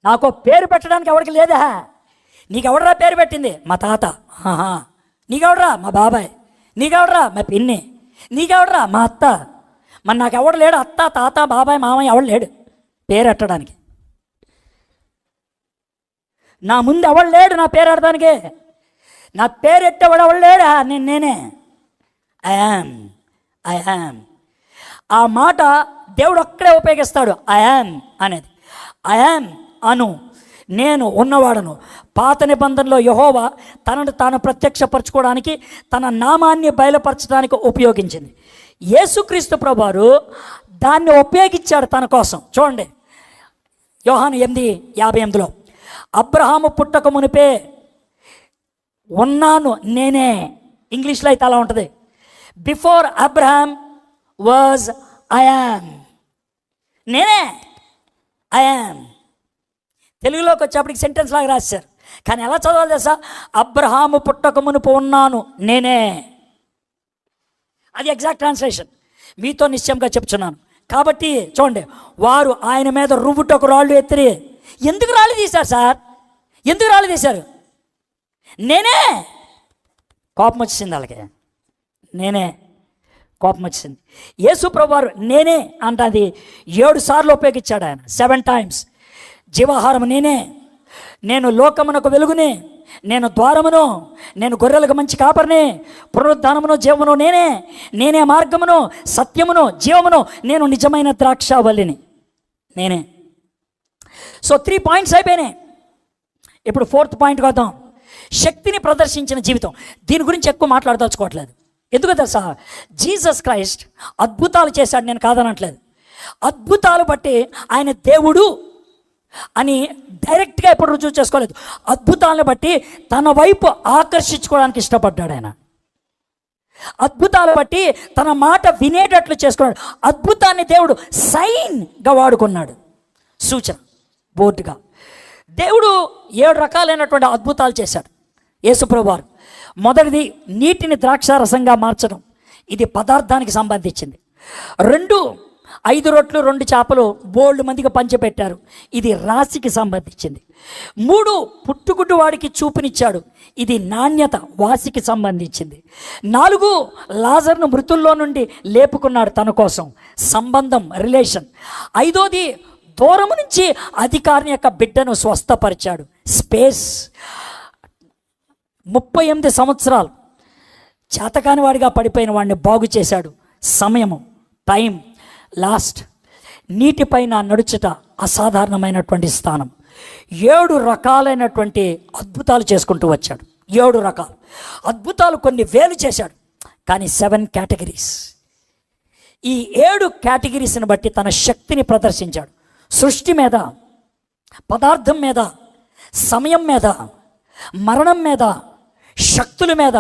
నాకు పేరు పెట్టడానికి ఎవరికి లేదా? నీకెవడరా పేరు పెట్టింది? మా తాత. నీకెవడరా? మా బాబాయ్. నీకెవడరా? మా పిన్ని. నీకెవడరా? మా అత్త. మరి నాకెవడు లేడు, అత్త, తాత, బాబాయ్, మామయ్య ఎవడు లేడు పేరు పెట్టడానికి. నా ముందు ఎవడు లేడు నా పేరు ఎడడానికి. నా పేరు ఎట్టేవాడు ఎవడు లేడా? నేనే. ఐయామ్. ఆ మాట దేవుడు ఒక్కడే ఉపయోగిస్తాడు, ఐయామ్ అనేది. ఐయామ్ అను, నేను ఉన్నవాడను. పాత నిబంధనలో యెహోవా తనను తాను ప్రత్యక్షపరచుకోవడానికి, తన నామాన్ని బయలుపరచడానికి ఉపయోగించింది. యేసుక్రీస్తు ప్రభువారు దాన్ని ఉపయోగించాడు తన కోసం. చూడండి, యోహాను 8:58 అబ్రహాము పుట్టక మునిపే ఉన్నాను నేనే. ఇంగ్లీష్లో అయితే అలా ఉంటుంది, before Abraham was I am. నేనే ఐ యామ్. తెలుగులోకి వచ్చేప్పటికి సెంటెన్స్ లాగా రాశారు, కానీ ఎలా చదవాలి తెలుసా? అబ్రహాము పుట్టక మునుపు ఉన్నాను నేనే. అది ఎగ్జాక్ట్ ట్రాన్స్లేషన్. మీతో నిశ్చయంగా చెప్తున్నాను. కాబట్టి చూడండి, వారు ఆయన మీద రువ్వుటకు రాళ్ళు ఎత్తిరి. ఎందుకు రాళ్ళు తీశారు సార్? ఎందుకు రాళ్ళు తీశారు? నేనే. కోపం వచ్చింది వాళ్ళకి, నేనే. కోపం వచ్చింది. యేసు ప్రభువారు నేనే అంటే 7 సార్లు ఉపయోగించాడు ఆయన, 7 times. జీవాహారం నేనే, నేను లోకమునకు వెలుగుని, నేను ద్వారమును, నేను గొర్రెలకు మంచి కాపరిని, పునరుద్ధానమును జీవమును నేనే, నేనే మార్గమును సత్యమును జీవమును, నేను నిజమైన ద్రాక్షావల్లిని, నేనే. సో 3 points అయిపోయినాయి. ఇప్పుడు 4th పాయింట్కి వద్దాం. శక్తిని ప్రదర్శించిన జీవితం. దీని గురించి ఎక్కువ మాట్లాడదలుచుకోవట్లేదు. ఎందుకు తెలుసా? జీసస్ క్రైస్ట్ అద్భుతాలు చేశాడు, నేను కాదనట్లేదు. అద్భుతాలు బట్టి ఆయన దేవుడు అని డైరెక్ట్గా ఎప్పుడు రుజువు చేసుకోలేదు. అద్భుతాలను బట్టి తన వైపు ఆకర్షించుకోవడానికి ఇష్టపడ్డాడు ఆయన. అద్భుతాలు బట్టి తన మాట వినేటట్లు చేసుకున్నాడు. అద్భుతాన్ని దేవుడు సైన్గా వాడుకున్నాడు, సూచన బోర్డుగా. దేవుడు 7 రకాలైనటువంటి అద్భుతాలు చేశాడు యేసుప్రభువారు. మొదటిది నీటిని ద్రాక్షారసంగా మార్చడం, ఇది పదార్థానికి సంబంధించింది. 2 5 రొట్లు 2 చేపలు బోల్డ్ మందికి పంచిపెట్టారు, ఇది రాశికి సంబంధించింది. 3 పుట్టుగుడ్డు వాడికి చూపునిచ్చాడు, ఇది నాణ్యత వాసికి సంబంధించింది. 4 లాజర్ను మృతుల్లో నుండి లేపుకున్నాడు తన కోసం, సంబంధం రిలేషన్. 5వది దూరం నుంచి అధికారిని యొక్క బిడ్డను స్వస్థపరిచాడు, స్పేస్. 38 సంవత్సరాలు చేతకాని వాడిగా పడిపోయిన వాడిని బాగు చేశాడు, సమయము, టైం. లాస్ట్, నీటిపైన నడుచుట అసాధారణమైనటువంటి స్థానం. 7 రకాలైనటువంటి అద్భుతాలు చేసుకుంటూ వచ్చాడు. 7 రకాలు అద్భుతాలు, కొన్ని వేలు చేశాడు, కానీ 7 కేటగిరీస్. ఈ 7 కేటగిరీస్ని బట్టి తన శక్తిని ప్రదర్శించాడు. సృష్టి మీద, పదార్థం మీద, సమయం మీద, మరణం మీద, శక్తుల మీద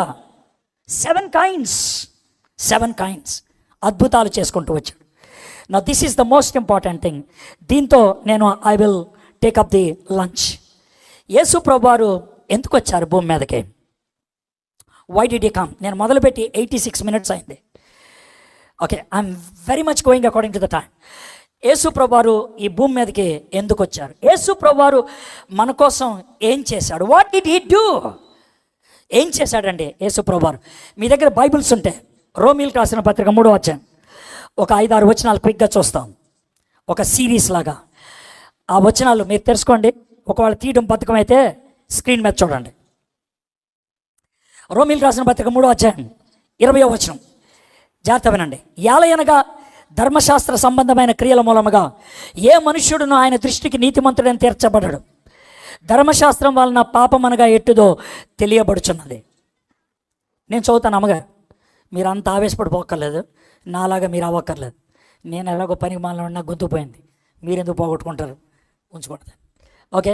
7 kinds అద్భుతాలు చేసుకుంటూ వచ్చాడు. నా this is the most important thing. దీంతో నేను I will take up the lunch. యేసు ప్రభువారు ఎందుకు వచ్చారు భూమి మీదకి? Why did you come? నేను మొదలుపెట్టి 86 minutes అయింది. Okay, I'm very much going according to the time. యేసు ప్రభువారు ఈ భూమి మీదకి ఎందుకు వచ్చారు? యేసు ప్రభువారు మన కోసం ఏం చేశాడు? What did he do? ఏం చేశాడండి యేసు ప్రభువారు? మీ దగ్గర బైబిల్స్ ఉంటే రోమీయులకు రాసిన పత్రిక 3వ అధ్యాయం ఒక 5-6 వచనాలు క్విక్గా చూస్తాం, ఒక సిరీస్ లాగా. ఆ వచనాలు మీరు తెలుసుకోండి. ఒకవేళ తీయడం బతుకం అయితే స్క్రీన్ మీద చూడండి. రోమీయులకు రాసిన పత్రిక 3వ అధ్యాయం 20వ వచనం జాగ్రత్త వినండి. యాలయనగా ధర్మశాస్త్ర సంబంధమైన క్రియల మూలముగా ఏ మనుష్యుడును ఆయన దృష్టికి నీతిమంతుడని తీర్చబడడు. ధర్మశాస్త్రం వలన పాపమనగా ఎట్టుదో తెలియబడుచున్నది. నేను చదువుతాను అమ్మగారు, మీరు అంత ఆవేశపడిపోక్కర్లేదు, నాలాగా మీరు అవ్వక్కర్లేదు. నేను ఎలాగో పనికి మాలలో ఉన్నా గొంతు పోయింది, మీరెందుకు పోగొట్టుకుంటారు, ఉంచుకుంటారు. ఓకే,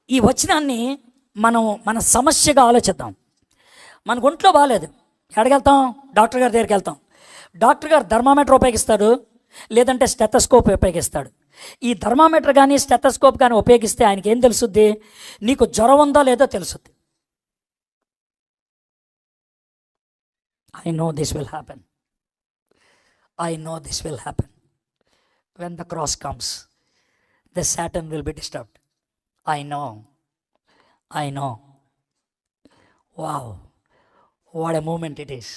ఈ వచనాన్ని మనం మన సమస్యగా ఆలోచిద్దాం. మనకు ఒంట్లో బాగాలేదు, ఎక్కడికి డాక్టర్ గారి దగ్గరికి వెళ్తాం. డాక్టర్ గారు థర్మామీటర్ ఉపయోగిస్తాడు, లేదంటే స్టెథోస్కోప్ ఉపయోగిస్తాడు. ఈ థర్మామీటర్ కానీ స్టెథోస్కోప్ కానీ ఉపయోగిస్తే ఆయనకి ఏం తెలుసుద్ది? నీకు జ్వరం ఉందో లేదో తెలుసుద్ది. I know this will happen. I know this will happen. When the cross comes, the Satan will be disturbed. I know. Wow. What a moment it is.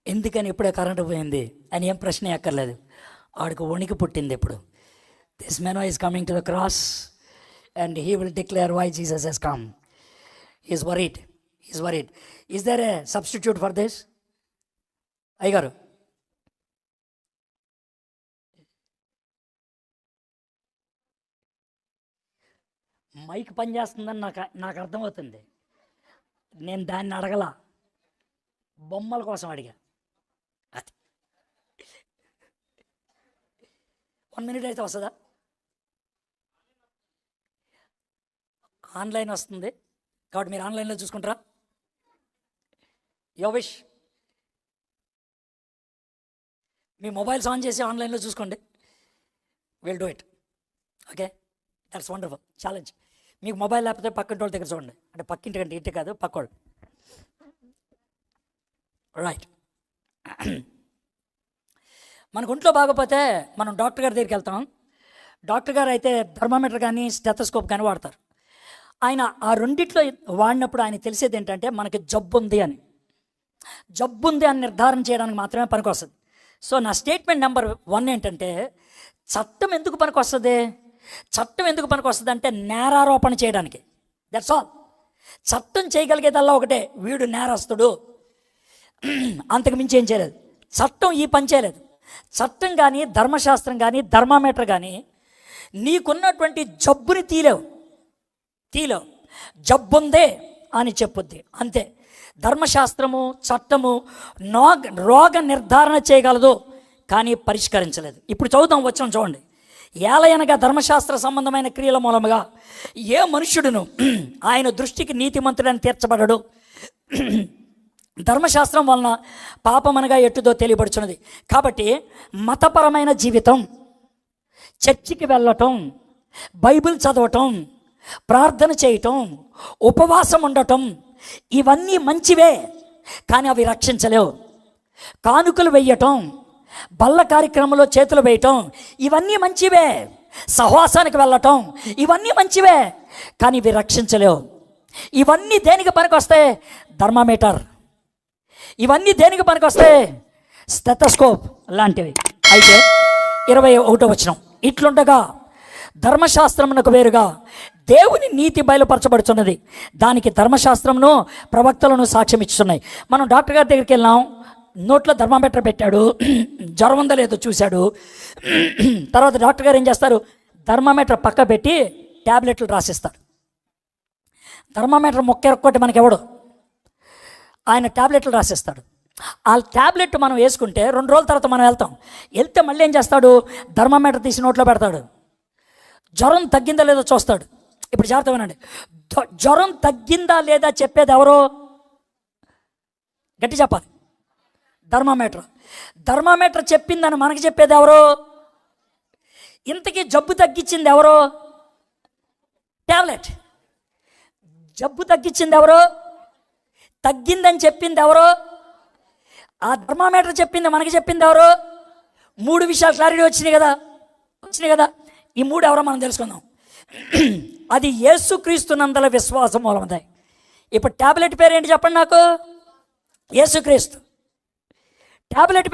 ఎందుకని ఇప్పుడే కరెంటు పోయింది అని ఏం ప్రశ్న ఎక్కర్లేదు. ఆడికి వణికి పుట్టింది ఇప్పుడు. This man is coming to the cross and he will declare why Jesus has come. He's worried. Is there a substitute for this? అయ్యగారు, మైక్ పనిచేస్తుందని నాకు అర్థమవుతుంది. నేను దాన్ని అడగల, బొమ్మల కోసం అడిగా. అది 1 minute అయితే వస్తుందా? ఆన్లైన్ వస్తుంది కాబట్టి మీరు ఆన్లైన్లో చూసుకుంటారా? యో విష్, మీ మొబైల్స్ ఆన్ చేసి ఆన్లైన్లో చూసుకోండి. Will do it. Okay, that's wonderful challenge. మీకు మొబైల్ లేకపోతే పక్కింటి వాళ్ళ దగ్గర చూడండి, అంటే పక్కింటి కంటే ఇంటి కాదు, పక్కోళ్ళు. రైట్. మనకు ఒంట్లో బాగోపోతే మనం డాక్టర్ గారి దగ్గరికి వెళ్తాం. డాక్టర్ గారు అయితే థర్మామీటర్ కానీ స్టెథోస్కోప్ కానీ వాడతారు. ఆయన ఆ రెండిట్లో వాడినప్పుడు ఆయన తెలిసేది ఏంటంటే మనకి జబ్బు ఉంది అని నిర్ధారణ చేయడానికి మాత్రమే పనికి వస్తుంది. సో నా స్టేట్మెంట్ నెంబర్ 1 ఏంటంటే, చట్టం ఎందుకు పనికి వస్తుంది? చట్టం ఎందుకు పనికి వస్తుంది అంటే నేరారోపణ చేయడానికి. That's all. చట్టం చేయగలిగేదల్లా ఒకటే, వీడు నేరస్తుడు, అంతకు మించి ఏం చేయలేదు. చట్టం ఈ పని చేయలేదు. చట్టం కానీ ధర్మశాస్త్రం కానీ థర్మామీటర్ కానీ నీకున్నటువంటి జబ్బుని తీలేవు. జబ్బుందే అని చెప్పుద్ది, అంతే. ధర్మశాస్త్రము చట్టము రోగ నిర్ధారణ చేయగలదు కానీ పరిష్కరించలేదు. ఇప్పుడు చదువుతాం, వచ్చాం చూడండి. ఏలయనగా ధర్మశాస్త్ర సంబంధమైన క్రియల మూలముగా ఏ మనుష్యుడును ఆయన దృష్టికి నీతిమంతుడని తీర్చబడడు. ధర్మశాస్త్రం వలన పాపమనగా ఎట్టుదో తెలియబడుచున్నది. కాబట్టి మతపరమైన జీవితం, చర్చికి వెళ్ళటం, బైబిల్ చదవటం, ప్రార్థన చేయటం, ఉపవాసం ఉండటం, ఇవన్నీ మంచివే కానీ అవి రక్షించలేవు. కానుకలు వెయ్యటం, బల్ల కార్యక్రమంలో చేతులు వేయటం, ఇవన్నీ మంచివే. సహవాసానికి వెళ్ళటం, ఇవన్నీ మంచివే కానీ ఇవి రక్షించలేవు. ఇవన్నీ దేనికి పనికి వస్తాయి? థర్మామీటర్. ఇవన్నీ దేనికి పనికి వస్తాయి? స్టెథోస్కోప్ లాంటివి. అయితే 21వ వచనం, ఇట్లుండగా ధర్మశాస్త్రమునకు వేరుగా దేవుని నీతి బయలుపరచబడుతున్నది, దానికి ధర్మశాస్త్రమును ప్రవక్తలను సాక్ష్యం ఇస్తున్నాయి. మనం డాక్టర్ గారి దగ్గరికి వెళ్ళాం, నోట్లో థర్మామీటర్ పెట్టాడు, జ్వరం ఉందో లేదో చూశాడు. తర్వాత డాక్టర్ గారు ఏం చేస్తారు? థర్మామీటర్ పక్క పెట్టి ట్యాబ్లెట్లు రాసిస్తాడు. థర్మామీటర్ మొక్కెరొక్కటి మనకి ఎవడు, ఆయన ట్యాబ్లెట్లు రాసిస్తాడు. ఆ ట్యాబ్లెట్ మనం వేసుకుంటే 2 రోజుల తర్వాత మనం వెళ్తే మళ్ళీ ఏం చేస్తాడు? థర్మామీటర్ తీసి నోట్లో పెడతాడు. జ్వరం తగ్గిందా లేదో చూస్తాడు. ఇప్పుడు జాగ్రత్త వినండి, జ్వరం తగ్గిందా లేదా చెప్పేది ఎవరో? గట్టి చెప్పాలి. థర్మామీటర్ చెప్పిందని మనకి చెప్పేది ఎవరో? ఇంతకీ జబ్బు తగ్గించింది ఎవరో? ట్యాబ్లెట్. జబ్బు తగ్గించింది ఎవరో? తగ్గిందని చెప్పింది ఎవరో? ఆ థర్మామీటర్ చెప్పింది మనకి చెప్పింది ఎవరో? 3 విషయాలు క్లారిటీ వచ్చినాయి కదా. ఈ 3 ఎవరో మనం తెలుసుకుందాం. అది యేసుక్రీస్తునందల విశ్వాసం మూలమది. ఇప్పుడు ట్యాబ్లెట్ పేరేంటి చెప్పండి నాకు? యేసుక్రీస్తు. ట్యాబ్లెట్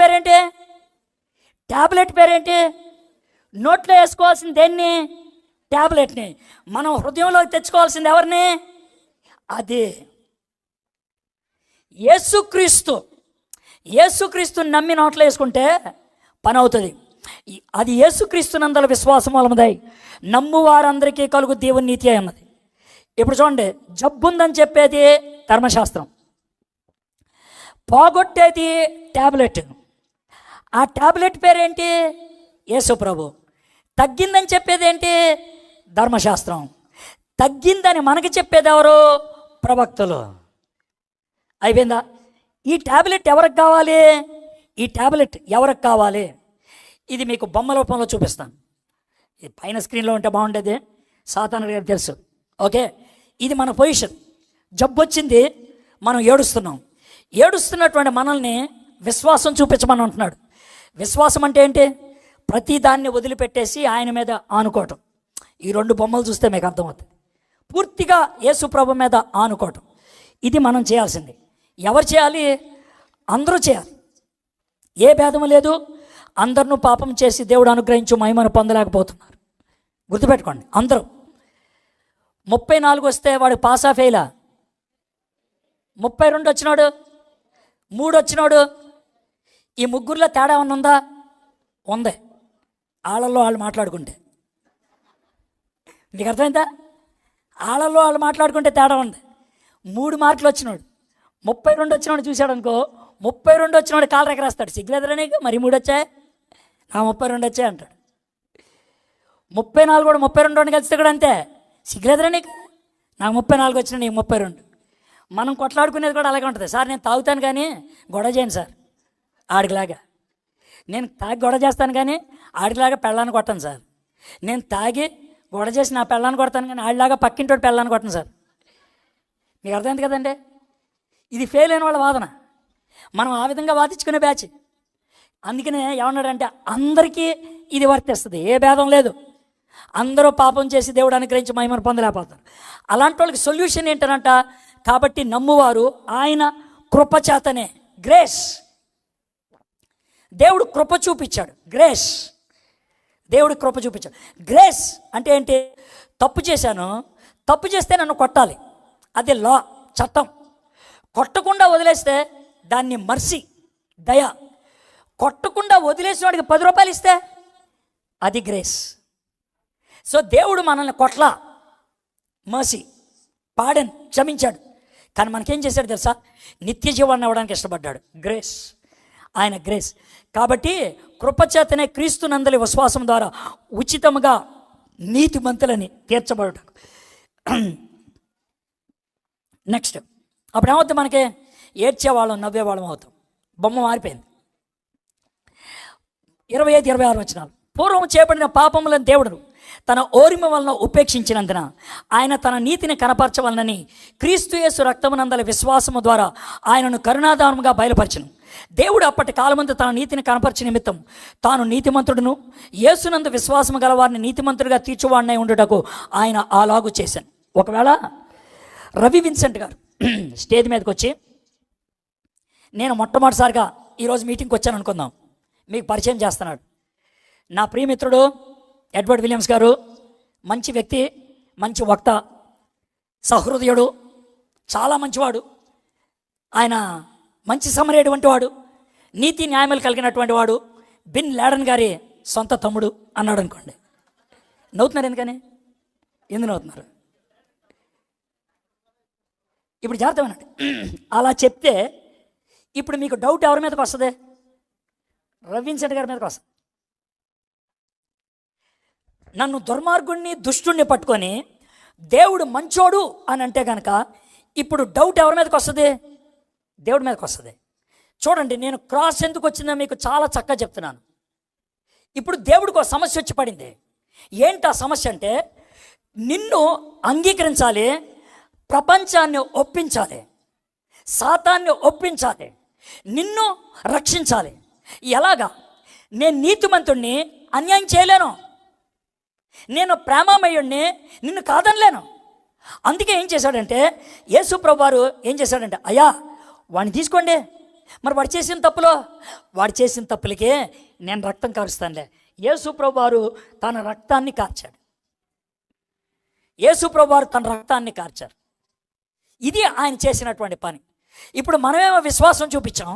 పేరేంటి? నోట్లో వేసుకోవాల్సింది దేన్ని? ట్యాబ్లెట్ని. మనం హృదయంలోకి తెచ్చుకోవాల్సింది ఎవరిని? అది యేసుక్రీస్తుని నమ్మి నోట్లో వేసుకుంటే పని అవుతుంది. అది యేసుక్రీస్తునందల విశ్వాసం మూలమదై నమ్ము వారందరికీ కలుగు దేవుని నీతి అయి ఉన్నది. ఇప్పుడు చూడండి, జబ్బుందని చెప్పేది ధర్మశాస్త్రం, పోగొట్టేది ట్యాబ్లెట్. ఆ ట్యాబ్లెట్ పేరేంటి? యేసు ప్రభు. తగ్గిందని చెప్పేది ఏంటి? ధర్మశాస్త్రం. తగ్గిందని మనకి చెప్పేది ఎవరు? ప్రవక్తలు. అయిపోయిందా? ఈ ట్యాబ్లెట్ ఎవరికి కావాలి? ఇది మీకు బొమ్మ రూపంలో చూపిస్తాను. ఇది పైన స్క్రీన్లో ఉంటే బాగుండేది, సాతాను గారికి తెలుసు. ఓకే, ఇది మన పొజిషన్. జబ్బు వచ్చింది, మనం ఏడుస్తున్నటువంటి మనల్ని విశ్వాసం చూపించమని అంటున్నాడు. విశ్వాసం అంటే ఏంటి? ప్రతి దాన్ని వదిలిపెట్టేసి ఆయన మీద ఆనుకోవటం. ఈ 2 బొమ్మలు చూస్తే మీకు అర్థమవుతుంది. పూర్తిగా యేసు ప్రభు మీద ఆనుకోవటం, ఇది మనం చేయాల్సింది. ఎవరు చేయాలి? అందరూ చేయాలి. ఏ భేదము లేదు. అందరినూ పాపం చేసి దేవుడు అనుగ్రహించు మహిమను పొందలేకపోతున్నారు. గుర్తుపెట్టుకోండి, అందరూ. 34 వస్తే వాడు పాసా ఫెయిలా? 32 వచ్చినాడు, 3 వచ్చినాడు. ఈ ముగ్గురులో తేడా ఏమన్నా ఉందా? ఉంది. వాళ్ళల్లో వాళ్ళు మాట్లాడుకుంటే. మీకు అర్థమైందా? వాళ్ళల్లో వాళ్ళు మాట్లాడుకుంటే తేడా ఉంది. 3 మార్కులు వచ్చినాడు, 32 వచ్చినాడు చూశాడు అనుకో, 32 వచ్చినాడు కాలు ఎగరేస్తాడు. సిగ్గులేదురా నీకు? మరి 3 వచ్చాయి, నా 32 వచ్చాయి అంటాడు. 34 కూడా 32 కలిస్తే కూడా అంతే. సిగ్గులేదురా నీకు? నాకు 34 వచ్చినా నీకు 32. మనం కొట్లాడుకునేది కూడా అలాగే ఉంటుంది. సార్ నేను తాగుతాను కానీ గొడవ చేయను సార్ ఆడికిలాగా. నేను తాగి గొడవ చేస్తాను కానీ ఆడిలాగా పెళ్ళాన్ని కొట్టాను సార్. నేను తాగి గొడవ చేసి నా పెళ్ళాన్ని కొడతాను కానీ ఆడిలాగా పక్కింటోటి పెళ్ళాన్ని కొట్టాను సార్. మీకు అర్థమైంది కదండి? ఇది ఫెయిల్ అయిన వాళ్ళ వాదన. మనం ఆ విధంగా వాదించుకునే బ్యాచ్. అందుకనే ఏమన్నాడంటే అందరికీ ఇది వర్తిస్తుంది, ఏ భేదం లేదు. అందరూ పాపం చేసి దేవుడు అనుగ్రహించి మహిమను పొందలేకపోతారు. అలాంటి వాళ్ళకి సొల్యూషన్ ఏంటనంట, కాబట్టి నమ్మువారు ఆయన కృపచేతనే, గ్రేస్, దేవుడు కృప చూపించాడు. గ్రేస్, దేవుడు కృప చూపించాడు. గ్రేస్ అంటే ఏంటి? తప్పు చేశాను, తప్పు చేస్తే నన్ను కొట్టాలి, అది లా, చట్టం. కొట్టకుండా వదిలేస్తే దాన్ని మర్సీ, దయ. కొట్టకుండా వదిలేసిన వాడికి 10 రూపాయలు ఇస్తే అది గ్రేస్. సో దేవుడు మనల్ని కొట్లా, మర్సీ, పాడన్, క్షమించాడు. కానీ మనకేం చేశాడు తెలుసా? నిత్య జీవాన్ని ఇవ్వడానికి ఇష్టపడ్డాడు. గ్రేస్, ఆయన గ్రేస్. కాబట్టి కృపచేతనే క్రీస్తు నందలి విశ్వాసం ద్వారా ఉచితముగా నీతిమంతులని తీర్చబడటం. నెక్స్ట్ అప్పుడు ఏమవుతుంది? మనకి ఏడ్చేవాళ్ళం, నవ్వేవాళ్ళం అవుతాం. బొమ్మ మారిపోయింది. 25, 26 వచనాలు. పూర్వం చేయబడిన పాపములను దేవుడు తన ఓరిమ వలన ఉపేక్షించినందున ఆయన తన నీతిని కనపరచవలనని క్రీస్తు యేసు రక్తమునందల విశ్వాసము ద్వారా ఆయనను కరుణాదానముగా బయలుపరచును. దేవుడు అప్పటి కాలమందు తన నీతిని కనపరచు నిమిత్తం తాను నీతిమంతుడును యేసునందు విశ్వాసము గల వారిని నీతిమంతుడిగా తీర్చువాడినై ఉండుటకు ఆయన అలాగు చేశాను. ఒకవేళ రవి విన్సెంట్ గారు స్టేజ్ మీదకి వచ్చి, నేను మొట్టమొదటిసారిగా ఈరోజు మీటింగ్కి వచ్చాను అనుకుందాం, మీకు పరిచయం చేస్తున్నాడు. నా ప్రియమిత్రుడు ఎడ్వర్డ్ విలియమ్స్ గారు, మంచి వ్యక్తి, మంచి వక్త, సహృదయుడు, చాలా మంచివాడు. ఆయన మంచి సమరేడు వంటి వాడు, నీతి న్యాయములు కలిగినటువంటి వాడు, బిన్ లాడెన్ గారి సొంత తమ్ముడు అన్నాడు అనుకోండి. నవ్వుతున్నారు ఎందుకని? ఎందుకు నవ్వుతున్నారు? ఇప్పుడు జాగ్రత్త వినండి. అలా చెప్తే ఇప్పుడు మీకు డౌట్ ఎవరి మీదకి వస్తుంది? రవి విన్సెంట్ గారి మీదకి వస్తుంది. నన్ను దుర్మార్గుణ్ణి, దుష్టుణ్ణి పట్టుకొని దేవుడు మంచోడు అని అంటే కనుక ఇప్పుడు డౌట్ ఎవరి మీదకి వస్తుంది? దేవుడి మీదకి వస్తుంది. చూడండి, నేను క్రాస్ ఎందుకు వచ్చిందో మీకు చాలా చక్కగా చెప్తున్నాను. ఇప్పుడు దేవుడికి ఒక సమస్య వచ్చి పడింది. ఏంటి ఆ సమస్య అంటే, నిన్ను అంగీకరించాలి, ప్రపంచాన్ని ఒప్పించాలి, సాతాన్ని ఒప్పించాలి, నిన్ను రక్షించాలి. ఎలాగా? నేను నీతిమంతుణ్ణి అన్యాయం చేయలేను, నేను ప్రేమమయుణ్ణి నిన్ను కాదనలేను. అందుకే ఏం చేశాడంటే, యేసు ప్రభువారు ఏం చేశాడంటే, అయ్యా వాడిని తీసుకోండి, మరి వాడు చేసిన తప్పులకే నేను రక్తం కారుస్తానులే. యేసు ప్రభువారు తన రక్తాన్ని కార్చాడు. ఇది ఆయన చేసినటువంటి పని. ఇప్పుడు మనమేమో విశ్వాసం చూపించాం,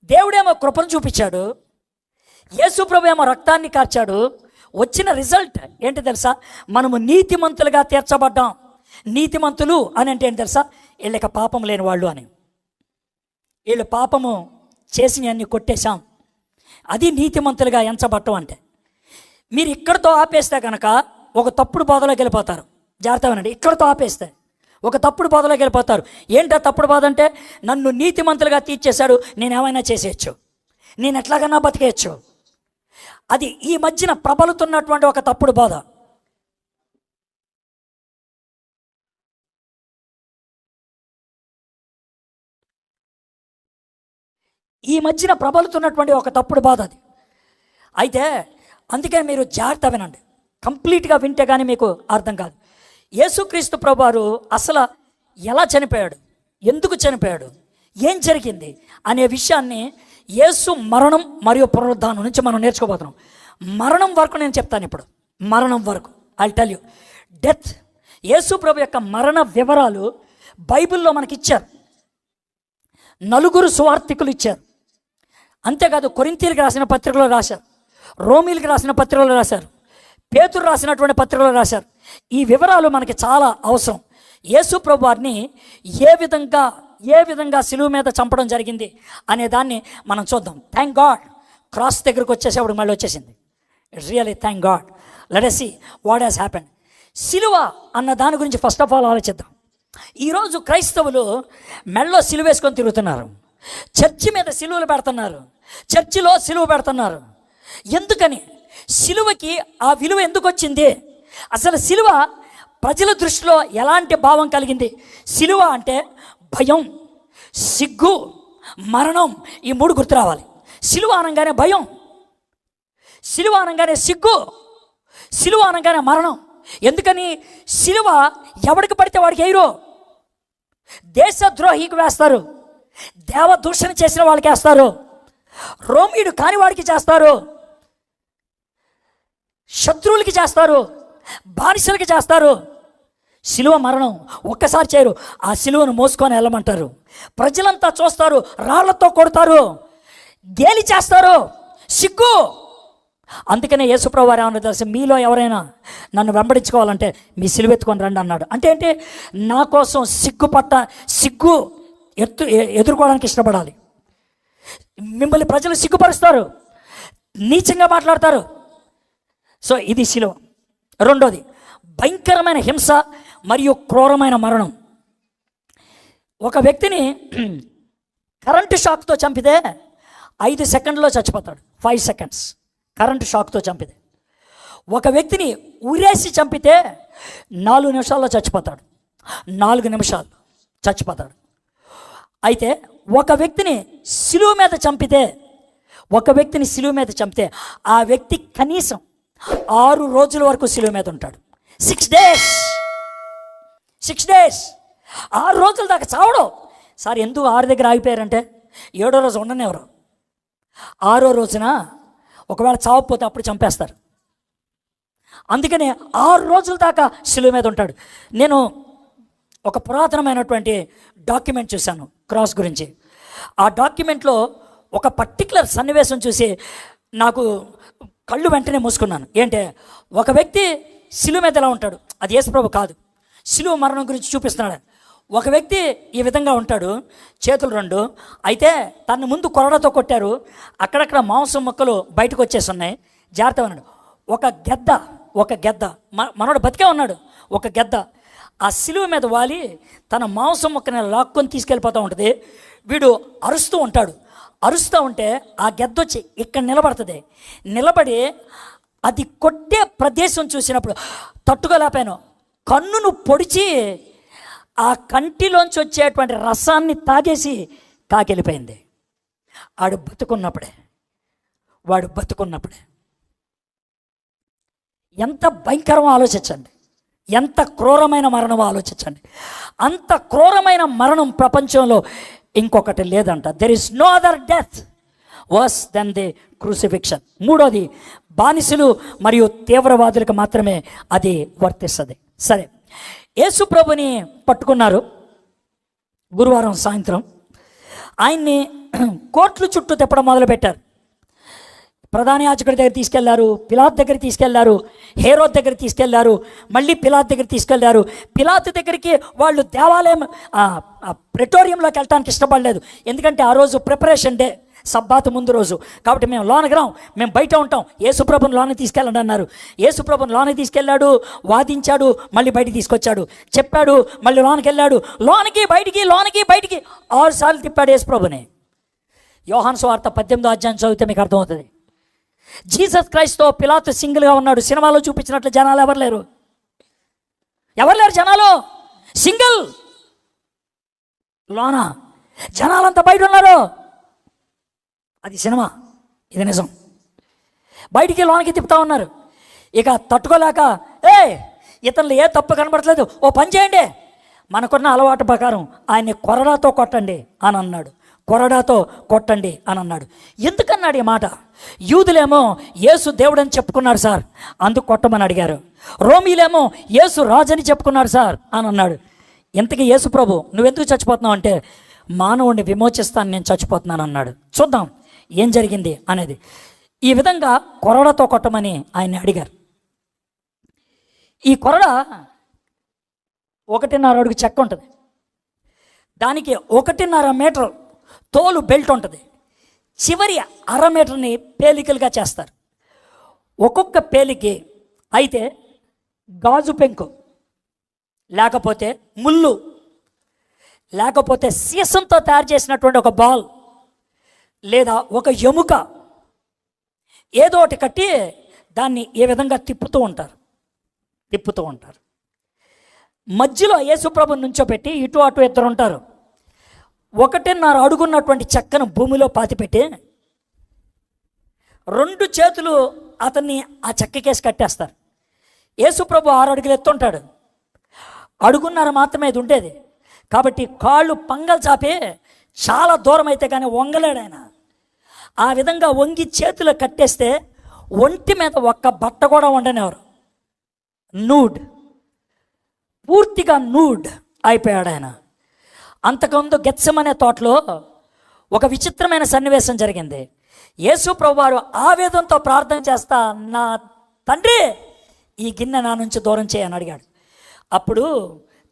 దేవుడేమో కృపను చూపించాడు, యేసు ప్రభు ఏమో రక్తాన్ని కార్చాడు. వచ్చిన రిజల్ట్ ఏంటి తెలుసా? మనము నీతిమంతులుగా తీర్చబడ్డాం. నీతిమంతులు అని అంటే ఏంటి తెలుసా? వీళ్ళకి పాపం లేని వాళ్ళు అని. వీళ్ళు పాపము చేసిన అన్ని కొట్టేశాం, అది నీతిమంతులుగా ఎంచబట్టం అంటే. మీరు ఇక్కడితో ఆపేస్తే కనుక ఒక తప్పుడు బోధలోకి వెళ్ళిపోతారు. జాగ్రత్తగా వినండి, ఇక్కడితో ఆపేస్తే ఒక తప్పుడు బోధలోకి వెళ్ళిపోతారు. ఏంటో తప్పుడు బోధ అంటే, నన్ను నీతిమంతులుగా తీర్చేశాడు, నేను ఏమైనా చేసేయచ్చు, నేను ఎట్లాగన్నా బతికేయచ్చు. అది ఈ మధ్యన ప్రబలుతున్నటువంటి ఒక తప్పుడు బోధ. అది. అయితే అందుకే మీరు జాగ్రత్త వినండి, కంప్లీట్గా వింటే కానీ మీకు అర్థం కాదు. యేసుక్రీస్తు ప్రభువారు అసలు ఎలా చనిపోయాడు, ఎందుకు చనిపోయాడు, ఏం జరిగింది అనే విషయాన్ని యేసు మరణం మరియు పునరుద్ధానం నుంచి మనం నేర్చుకోబోతున్నాం. మరణం వరకు నేను చెప్తాను. ఇప్పుడు మరణం వరకు ఐ టెల్ యూ డెత్. యేసు ప్రభు యొక్క మరణ వివరాలు బైబిల్లో మనకి ఇచ్చారు. 4 సువార్తికులు ఇచ్చారు. అంతేకాదు, కొరింథీయులకు రాసిన పత్రికలో రాశారు, రోమీలకు రాసిన పత్రికలో రాశారు, పేతురు రాసినటువంటి పత్రికలో రాశారు. ఈ వివరాలు మనకి చాలా అవసరం. యేసు ప్రభు వారిని ఏ విధంగా సిలువ మీద చంపడం జరిగింది అనే దాన్ని మనం చూద్దాం. థ్యాంక్ గాడ్, క్రాస్ దగ్గరకు వచ్చేసేప్పుడు మళ్ళీ వచ్చేసింది. It's really thank God. Let us see what has happened. సిలువ అన్న దాని గురించి ఫస్ట్ ఆఫ్ ఆల్ ఆలోచిద్దాం. ఈరోజు క్రైస్తవులు మెడలో సిలువ వేసుకొని తిరుగుతున్నారు, చర్చి మీద సిలువలు పెడుతున్నారు, చర్చిలో సిలువ పెడుతున్నారు. ఎందుకని? సిలువకి ఆ విలువ ఎందుకు వచ్చింది? అసలు సిలువ ప్రజల దృష్టిలో ఎలాంటి భావం కలిగింది? సిలువ అంటే భయం, సిగ్గు, మరణం, ఈ మూడు గుర్తు రావాలి. సిలువ అనగానే భయం, సిలువ అనగానే సిగ్గు, సిలువ అనగానే మరణం. ఎందుకని? సిలువ ఎవడికి పడితే వాడికి వేయరు. దేశద్రోహికి వేస్తారు, దేవదూషణ చేసిన వాళ్ళకి వేస్తారు, రోమీయుడు కాని వాడికి చేస్తారు, శత్రువులకి చేస్తారు, బానిసలకి చేస్తారు. సిలువ మరణం ఒక్కసారి చేయరు, ఆ సిలువను మోసుకొని వెళ్ళమంటారు. ప్రజలంతా చూస్తారు, రాళ్లతో కొడతారు, గేలి చేస్తారు, సిగ్గు. అందుకనే యేసుప్రభువు వారు ఏమన్నా తెలుసు, మీలో ఎవరైనా నన్ను వెంబడించుకోవాలంటే మీ సిలువెత్తుకొని రండి అన్నాడు. అంటే ఏంటి? నా కోసం సిగ్గు ఎదుర్కోవడానికి ఇష్టపడాలి. మిమ్మల్ని ప్రజలు సిగ్గుపరుస్తారు, నీచంగా మాట్లాడతారు. సో ఇది సిలువ. రెండోది భయంకరమైన హింస మరియు క్రూరమైన మరణం. ఒక వ్యక్తిని కరెంటు షాక్తో చంపితే 5 సెకండ్లో చచ్చిపోతాడు. 5 seconds కరెంటు షాక్తో చంపితే. ఒక వ్యక్తిని ఉరేసి చంపితే 4 నిమిషాల్లో చచ్చిపోతాడు. 4 నిమిషాలు చచ్చిపోతాడు. అయితే ఒక వ్యక్తిని సిలువ మీద చంపితే ఆ వ్యక్తి కనీసం 6 రోజుల వరకు సిలువ మీద ఉంటాడు. 6 days 6 రోజుల దాకా చావడం. సార్ ఎందుకు 6 దగ్గర ఆగిపోయారంటే 7వ రోజు ఉండనివ్వరు. 6వ రోజున ఒకవేళ చావకపోతే అప్పుడు చంపేస్తారు. అందుకని 6 రోజుల దాకా సిలువ మీద ఉంటాడు. నేను ఒక పురాతనమైనటువంటి డాక్యుమెంట్ చూశాను క్రాస్ గురించి. ఆ డాక్యుమెంట్లో ఒక పర్టికులర్ సన్నివేశం చూసి నాకు కళ్ళు వెంటనే మూసుకున్నాను. ఏంటే, ఒక వ్యక్తి సిలువ మీద ఎలా ఉంటాడు, అది యేసుప్రభు కాదు, సిలువ మరణం గురించి చూపిస్తున్నాడు. ఒక వ్యక్తి ఈ విధంగా ఉంటాడు, చేతులు 2. అయితే తన ముందు కొరడాతో కొట్టారు, అక్కడక్కడ మాంసం ముక్కలు బయటకు వచ్చేసి ఉన్నాయి. జాగ్రత్త ఉన్నాడు. ఒక గెద్ద మనోడు బతికే ఉన్నాడు. ఒక గెద్ద ఆ సిలువ మీద వాలి తన మాంసం ముక్కని లాక్కొని తీసుకెళ్ళిపోతూ ఉంటుంది. వీడు అరుస్తూ ఉంటే ఆ గెద్ద వచ్చి ఇక్కడ నిలబడి అది కొట్టే ప్రదేశం చూసినప్పుడు తట్టుకోలేపాను, కన్నును పొడిచి ఆ కంటిలోంచి వచ్చేటువంటి రసాన్ని తాగేసి కాకెళ్ళిపోయింది. వాడు బతుకున్నప్పుడే ఎంత భయంకరమో ఆలోచించండి, ఎంత క్రూరమైన మరణమో ఆలోచించండి. అంత క్రూరమైన మరణం ప్రపంచంలో ఇంకొకటి లేదంట. There is no other death worse than the crucifixion. మూడోది బానిసలు మరియు తీవ్రవాదులకు మాత్రమే అది వర్తిస్తుంది. సరే, యేసు ప్రభుని పట్టుకున్నారు గురువారం సాయంత్రం. ఆయన్ని కోర్టుల చుట్టూ తిప్పడం మొదలుపెట్టారు. ప్రధాన యాజకుడి దగ్గర తీసుకెళ్లారు, పిలాతు దగ్గర తీసుకెళ్లారు, హేరోద్ దగ్గర తీసుకెళ్లారు, మళ్ళీ పిలాతు దగ్గర తీసుకెళ్లారు. పిలాతు దగ్గరికి వాళ్ళు దేవాలయం ప్రెటోరియంలోకి వెళ్ళడానికి ఇష్టపడలేదు. ఎందుకంటే ఆ రోజు ప్రిపరేషన్ డే, సబ్బాతు ముందు రోజు. కాబట్టి మేము లోనకి రాం, మేము బయట ఉంటాం, యేసుప్రభుని లోనికి తీసుకెళ్ళండి అన్నారు. యేసుప్రభుని లోనికి తీసుకెళ్ళాడు, వాదించాడు, మళ్ళీ బయటికి తీసుకొచ్చాడు, చెప్పాడు, మళ్ళీ లోనికి వెళ్ళాడు, లోనికి బయటికి 6 సార్లు తిప్పాడు యేసుప్రభుని. యోహాను సువార్త 18వ అధ్యాయం చదివితే మీకు అర్థమవుతుంది. జీసస్ క్రైస్ట్తో పిలాతు సింగిల్గా ఉన్నాడు. సినిమాలో చూపించినట్లు జనాలు ఎవరు లేరు జనాలు సింగిల్. లోన జనాలంతా బయట ఉన్నారు. అది సినిమా, ఇది నిజం. బయటికి లోనికి తిప్పుతా ఉన్నారు. ఇక తట్టుకోలేక ఇతరులు ఏ తప్పు కనబడట్లేదు, ఓ పని చేయండి, మనకున్న అలవాటు ప్రకారం ఆయన్ని కొరడాతో కొట్టండి అని అన్నాడు. ఎందుకన్నాడు ఈ మాట? యూదులేమో యేసు దేవుడని చెప్పుకున్నారు సార్, అందుకు కొట్టమని అడిగారు. రోమీలేమో యేసు రాజని చెప్పుకున్నారు సార్ అని అన్నాడు. ఇంతకీ యేసు ప్రభు నువ్వెందుకు చచ్చిపోతున్నావు అంటే, మానవుడిని విమోచిస్తాను, నేను చచ్చిపోతున్నాను అన్నాడు. చూద్దాం ఏం జరిగింది అనేది. ఈ విధంగా కొరడాతో కొట్టమని ఆయన్ని అడిగారు. ఈ కొరడ 1.5 అడుగు చెక్క ఉంటుంది, దానికి 1.5 మీటర్ తోలు బెల్ట్ ఉంటుంది, చివరి 1/2 మీటర్ని పేలికలుగా చేస్తారు. ఒక్కొక్క పేలికి అయితే గాజు పెంకు, లేకపోతే ముళ్ళు, లేకపోతే సీసంతో తయారు చేసినటువంటి ఒక బాల్, లేదా ఒక ఎముక, ఏదో ఒకటి కట్టి దాన్ని ఏ విధంగా తిప్పుతూ ఉంటారు. మధ్యలో యేసుప్రభుని నుంచోపెట్టి ఇటు అటు ఇద్దరు ఉంటారు. 1.5 అడుగున్నటువంటి చెక్కను భూమిలో పాతిపెట్టి 2 చేతులు అతన్ని ఆ చెక్కకేసి కట్టేస్తారు. యేసుప్రభు 6 అడుగులు ఎత్తుంటాడు, 1.5 అడుగు మాత్రమే ఇది ఉండేది. కాబట్టి కాళ్ళు పంగలు చాపి చాలా దూరం అయితే కానీ వంగలేడు ఆయన. ఆ విధంగా వంగి చేతులు కట్టేస్తే ఒంటి మీద ఒక్క బట్ట కూడా ఉండనివారు. పూర్తిగా నూడ్ అయిపోయాడు ఆయన. అంతకుముందు గెత్సెమనే తోటలో ఒక విచిత్రమైన సన్నివేశం జరిగింది. యేసు ప్రభువారు ఆవేదనతో ప్రార్థన చేస్తా, నా తండ్రి ఈ గిన్నె నా నుంచి దూరం చేయని అడిగాడు. అప్పుడు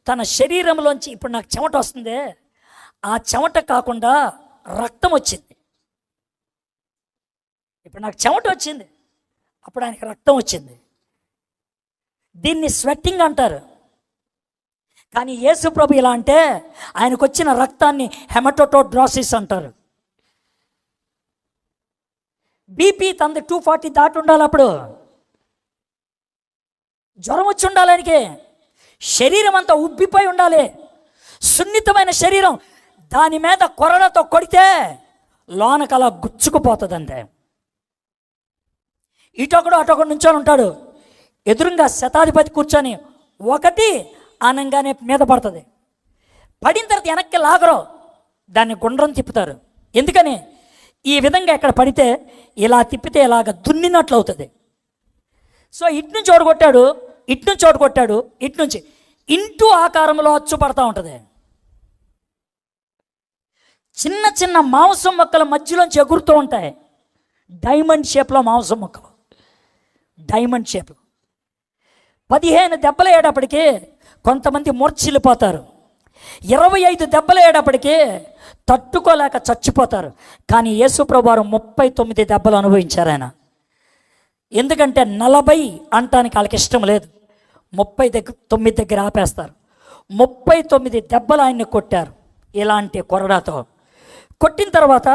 తన శరీరంలోంచి, ఇప్పుడు నాకు చెమట వస్తుంది, ఆ చెమట కాకుండా రక్తం వచ్చింది. ఇప్పుడు నాకు చెమట వచ్చింది, అప్పుడు ఆయనకి రక్తం వచ్చింది. దీన్ని స్వెట్టింగ్ అంటారు. కానీ యేసు ప్రభు ఇలా అంటే ఆయనకు వచ్చిన రక్తాన్ని హెమటోటోడ్రోసిస్ అంటారు. బీపీ 240 దాటి ఉండాలి, అప్పుడు జ్వరం వచ్చి ఉండాలి ఆయనకి, శరీరం అంతా ఉబ్బిపోయి ఉండాలి, సున్నితమైన శరీరం. దాని మీద కొరడాతో కొడితే లోనకు అలా గుచ్చుకుపోతుంది అంతే. ఇటొకడు అటొకడు నుంచొని ఉంటాడు. ఎదురుగా శతాధిపతి కూర్చొని 1 ఆనంగానే మీద పడుతుంది. పడిన తర్వాత వెనక్కి లాగరు, దాన్ని గుండ్రం తిప్పుతారు. ఎందుకని? ఈ విధంగా ఎక్కడ పడితే ఇలా తిప్పితే ఇలాగ దున్నినట్లు అవుతుంది. సో ఇటు నుంచి ఓడగొట్టాడు, ఇటు నుంచి ఓడగొట్టాడు, ఇటు నుంచి ఇంటూ ఆకారంలో అచ్చు పడతా ఉంటుంది. చిన్న చిన్న మాంసం మొక్కల మధ్యలోంచి ఎగురుతూ ఉంటాయి. డైమండ్ షేప్లో మాంసం మొక్కలు, డైమండ్ షేప్. 15 దెబ్బలు అయ్యేటప్పటికి కొంతమంది మూర్ఛిల్లిపోతారు. 25 దెబ్బలు అయ్యేటప్పటికి తట్టుకోలేక చచ్చిపోతారు. కానీ యేసు ప్రభువారు 39 దెబ్బలు అనుభవించారు ఆయన. ఎందుకంటే 40 అంటానికి వాళ్ళకి ఇష్టం లేదు. 39 దగ్గర ఆపేస్తారు. 39 దెబ్బలు ఆయన్ని కొట్టారు ఇలాంటి కొరడాతో. కొట్టిన తర్వాత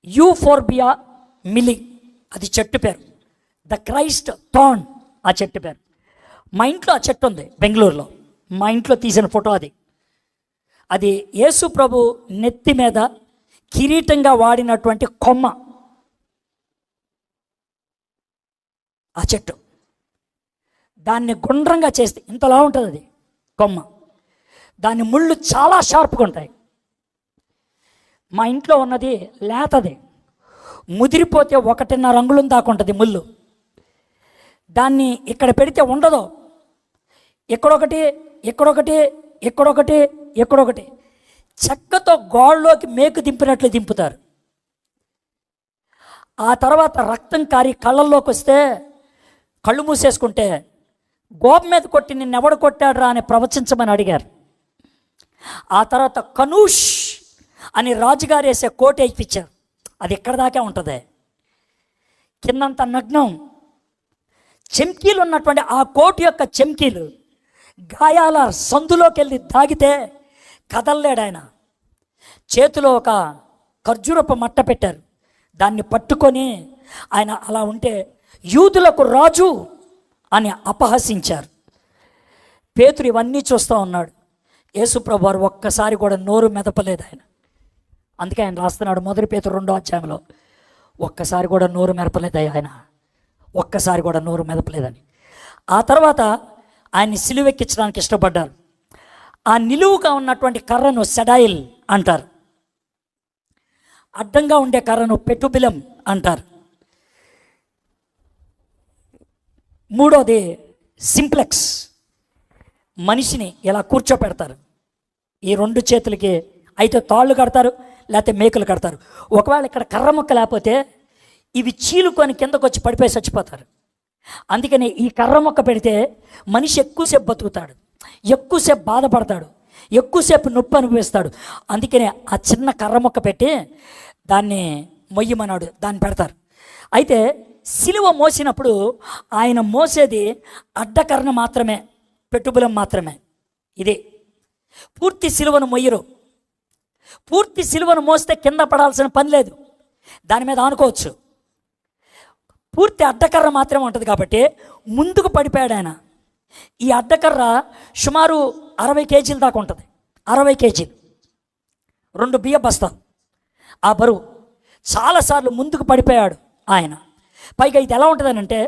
యూఫోర్బియా మిలి, అది చెట్టు పేరు. ద క్రైస్ట్ థార్న్, ఆ చెట్టు పేరు. మా ఇంట్లో ఆ చెట్టు ఉంది బెంగళూరులో. మా ఇంట్లో తీసిన ఫోటో అది. అది యేసు ప్రభు నెత్తి మీద కిరీటంగా వాడినటువంటి కొమ్మ, ఆ చెట్టు. దాన్ని గుండ్రంగా చేస్తే ఇంతలా ఉంటుంది అది కొమ్మ. దాని ముళ్ళు చాలా షార్ప్గా ఉంటాయి. మా ఇంట్లో ఉన్నది లేతది, ముదిరిపోతే 1.5 అంగుళం దాకా ఉంటుంది ముళ్ళు. దాన్ని ఇక్కడ పెడితే ఉండదు. ఎక్కడొకటి ఎక్కడొకటి ఎక్కడొకటి ఎక్కడొకటి చెక్కతో గోళ్ళలోకి మేకు దింపినట్లు దింపుతారు. ఆ తర్వాత రక్తం కారి కళ్ళల్లోకి వస్తే కళ్ళు మూసేసుకుంటే గోప మీద కొట్టి నిన్నెవడు కొట్టాడురా అని ప్రవచించమని అడిగారు. ఆ తర్వాత కనూష్ అని రాజుగారు వేసే కోట ఇప్పించారు. అది ఎక్కడ దాకా ఉంటుంది, కిందంత నగ్నం. చెంకీలు ఉన్నటువంటి ఆ కోటు యొక్క చెంకీలు గాయాల సందులోకి వెళ్ళి తాగితే కదల్లేడు ఆయన. చేతిలో ఒక ఖర్జూరపు మట్ట పెట్టారు, దాన్ని పట్టుకొని ఆయన అలా ఉంటే యూదులకు రాజు అని అపహసించారు. పేతురు ఇవన్నీ చూస్తూ ఉన్నాడు. యేసుప్రభు వారు ఒక్కసారి కూడా నోరు మెదపలేదు ఆయన. అందుకే ఆయన రాస్తున్నాడు 1 పేతురు 2వ అధ్యాయంలో, ఒక్కసారి కూడా నోరు మెదపలేదు ఆయన, ఒక్కసారి కూడా నోరు మెదపలేదని. ఆ తర్వాత ఆయన్ని సిలువెక్కించడానికి ఇష్టపడ్డారు. ఆ నిలువుగా ఉన్నటువంటి కర్రను సెడాయిల్ అంటారు, అడ్డంగా ఉండే కర్రను పెటుబిలం అంటారు. 3వది సింప్లెక్స్, మనిషిని ఇలా కూర్చోపెడతారు. ఈ 2 చేతులకి అయితే తాళ్ళు కడతారు, లేకపోతే మేకులు కడతారు. ఒకవేళ ఇక్కడ కర్ర ముక్క లేకపోతే ఇవి చీలుకొని కిందకు వచ్చి పడిపోయి చచ్చిపోతారు. అందుకని ఈ కర్ర మొక్క పెడితే మనిషి ఎక్కువసేపు బతుకుతాడు, ఎక్కువసేపు బాధపడతాడు, ఎక్కువసేపు నొప్పి అనుభవిస్తాడు. అందుకనే ఆ చిన్న కర్ర మొక్క పెట్టి దాన్ని మొయ్యమన్నాడు, దాన్ని పెడతారు. అయితే సిలువ మోసినప్పుడు ఆయన మోసేది అడ్డకరణ మాత్రమే, పెట్టుబలం మాత్రమే. ఇది పూర్తి సిలువను మొయ్యరు. పూర్తి సిలువను మోస్తే కింద పడాల్సిన పని లేదు, దాని మీద ఆనుకోవచ్చు. పూర్తి అడ్డకర్ర మాత్రమే ఉంటుంది కాబట్టి ముందుకు పడిపోయాడు ఆయన. ఈ అడ్డకర్ర సుమారు 60 కేజీల దాకా ఉంటుంది. 60 కేజీలు, 2 బియ్య బస్తాలు ఆ బరువు. చాలాసార్లు ముందుకు పడిపోయాడు ఆయన. పైగా ఇది ఎలా ఉంటుందనంటే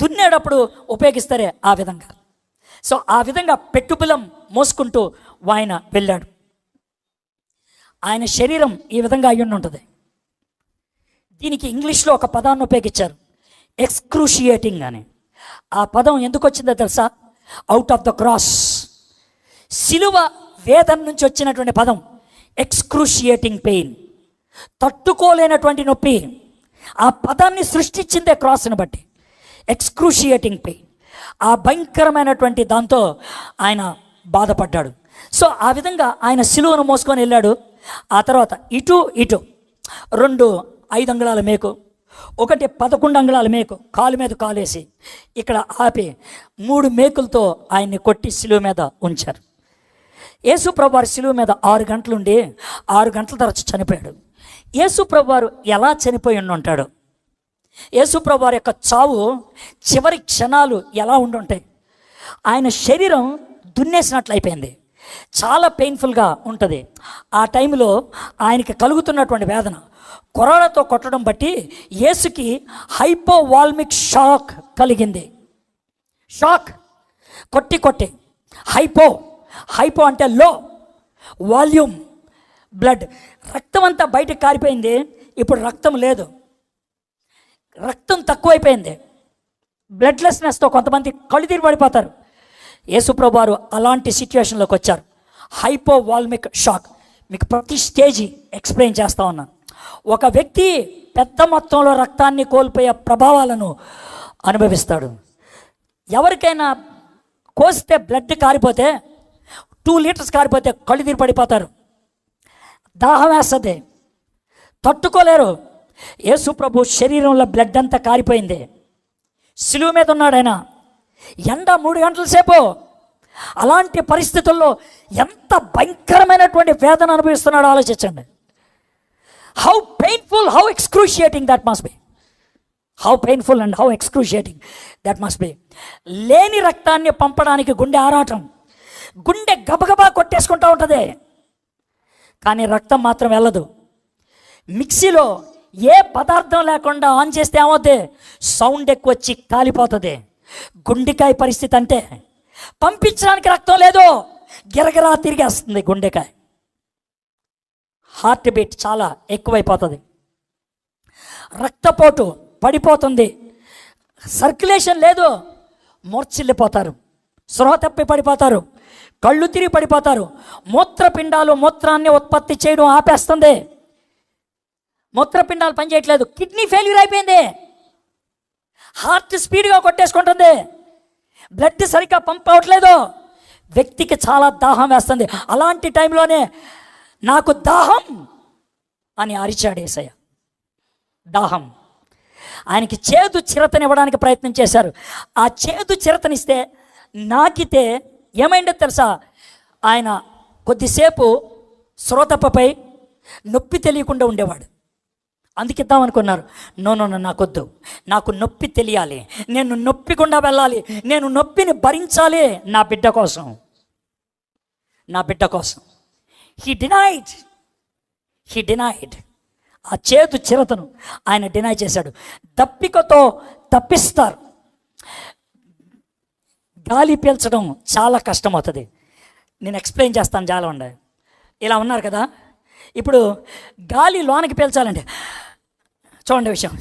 దున్నేటప్పుడు ఉపయోగిస్తారే ఆ విధంగా. సో ఆ విధంగా పెట్టుబలం మోసుకుంటూ ఆయన వెళ్ళాడు. ఆయన శరీరం ఈ విధంగా అయ్యుండి ఉంటుంది. దీనికి ఇంగ్లీష్లో ఒక పదాన్ని ఉపయోగించారు, ఎక్స్క్రూషియేటింగ్ అని. ఆ పదం ఎందుకు వచ్చిందో తెలుసా? అవుట్ ఆఫ్ ద క్రాస్, సిలువ వేదన నుంచి వచ్చినటువంటి పదం ఎక్స్క్రూషియేటింగ్ పెయిన్, తట్టుకోలేనటువంటి నొప్పి. ఆ పదాన్ని సృష్టించిందే క్రాస్ని బట్టి, ఎక్స్క్రూషియేటింగ్ పెయిన్. ఆ భయంకరమైనటువంటి దాంతో ఆయన బాధపడ్డాడు. సో ఆ విధంగా ఆయన సిలువను మోసుకొని వెళ్ళాడు. ఆ తర్వాత ఇటు 2 5 అంగుళాల మేకు, ఒకటి 11 అంగుళాల మేకు కాలు మీద కాలేసి ఇక్కడ ఆపి 3 మేకులతో ఆయన్ని కొట్టి సిలువ మీద ఉంచారు. యేసు ప్రభువారు సిలువ మీద 6 గంటలుండి 6 గంటల తర్వాత చనిపోయాడు. యేసు ప్రభువారు ఎలా చనిపోయి ఉంటాడు? యేసు ప్రభువారి యొక్క చావు చివరి క్షణాలు ఎలా ఉండుంటాయి? ఆయన శరీరం దున్నేసినట్లు అయిపోయింది, చాలా పెయిన్ఫుల్గా ఉంటుంది. ఆ టైంలో ఆయనకి కలుగుతున్నటువంటి వేదన, కొరడాతో కొట్టడం బట్టి యేసుకి హైపోవాల్మిక్ షాక్ కలిగింది. షాక్ కొట్టి హైపో అంటే లో వాల్యూమ్ బ్లడ్, రక్తం అంతా బయటకు కారిపోయింది. ఇప్పుడు రక్తం లేదు, రక్తం తక్కువైపోయింది. బ్లడ్లెస్నెస్తో కొంతమంది కళ్ళు తిరిగి పడిపోతారు. యేసుప్రభువారు అలాంటి సిచ్యువేషన్లోకి వచ్చారు. హైపోవాల్మిక్ షాక్. మీకు ప్రతి స్టేజీ ఎక్స్ప్లెయిన్ చేస్తూ ఉన్నాను. ఒక వ్యక్తి పెద్ద మొత్తంలో రక్తాన్ని కోల్పోయే ప్రభావాలను అనుభవిస్తాడు. ఎవరికైనా కోస్తే బ్లడ్ కారిపోతే 2 లీటర్స్ కారిపోతే కళ్ళు తిరిగి పడిపోతారు, దాహం వేస్తుంది, తట్టుకోలేరు. యేసు ప్రభు శరీరంలో బ్లడ్ అంతా కారిపోయింది. సిలువ మీద ఉన్నాడు ఆయన, ఎండ 3 గంటల సేపు. అలాంటి పరిస్థితుల్లో ఎంత భయంకరమైనటువంటి వేదన అనుభవిస్తున్నాడో ఆలోచించండి. How painful, how excruciating that must be. How painful and how excruciating that must be. లేని రక్తాన్ని పంపడానికి గుండె ఆరాటం, గుండె గబగబా కొట్టేసుకుంటూ ఉంటుంది, కానీ రక్తం మాత్రం వెళ్ళదు. మిక్సీలో ఏ పదార్థం లేకుండా ఆన్ చేస్తే ఏమవుతుంది? సౌండ్ ఎక్కువ వచ్చి కాలిపోతుంది. గుండెకాయ పరిస్థితి అంటే పంపించడానికి రక్తం లేదు, గిరగిరా తిరిగేస్తుంది గుండెకాయ. హార్ట్ బీట్ చాలా ఎక్కువైపోతుంది, రక్తపోటు పడిపోతుంది, సర్క్యులేషన్ లేదు, మూర్ఛిల్లిపోతారు, స్పృహ తప్పి పడిపోతారు, కళ్ళు తిరిగి పడిపోతారు. మూత్రపిండాలు మూత్రాన్ని ఉత్పత్తి చేయడం ఆపేస్తుంది, మూత్రపిండాలు పనిచేయట్లేదు, కిడ్నీ ఫెయిల్యూర్ అయిపోయింది, హార్ట్ స్పీడ్గా కొట్టేసుకుంటుంది, బ్లడ్ సరిగ్గా పంప్ అవ్వట్లేదు, వ్యక్తికి చాలా దాహం వేస్తుంది. అలాంటి టైంలోనే నాకు దాహం అని అరిచాడు యేసయ్య. దాహం. ఆయనకి చేదు చిరతనివ్వడానికి ప్రయత్నం చేశారు. ఆ చేదు చిరతనిస్తే నాకితే ఏమైందో తెలుసా? ఆయన కొద్దిసేపు శ్రోతపై నొప్పి తెలియకుండా ఉండేవాడు. అందుకు ఇద్దామనుకున్నారు. నో, నాకొద్దు, నాకు నొప్పి తెలియాలి, నేను నొప్పి గుండా వెళ్ళాలి, నేను నొప్పిని భరించాలి నా బిడ్డ కోసం, నా బిడ్డ కోసం. హీ డినైడ్ ఆ చేదు చిరతను ఆయన డినై చేశాడు. దప్పికతో తప్పిస్తారు. గాలి పీల్చడం చాలా కష్టం అవుతుంది. నేను ఎక్స్ప్లెయిన్ చేస్తాను, చాలా ఉండే. ఇలా ఉన్నారు కదా, ఇప్పుడు గాలి లోనకి పీల్చాలంటే చూడండి విషయం.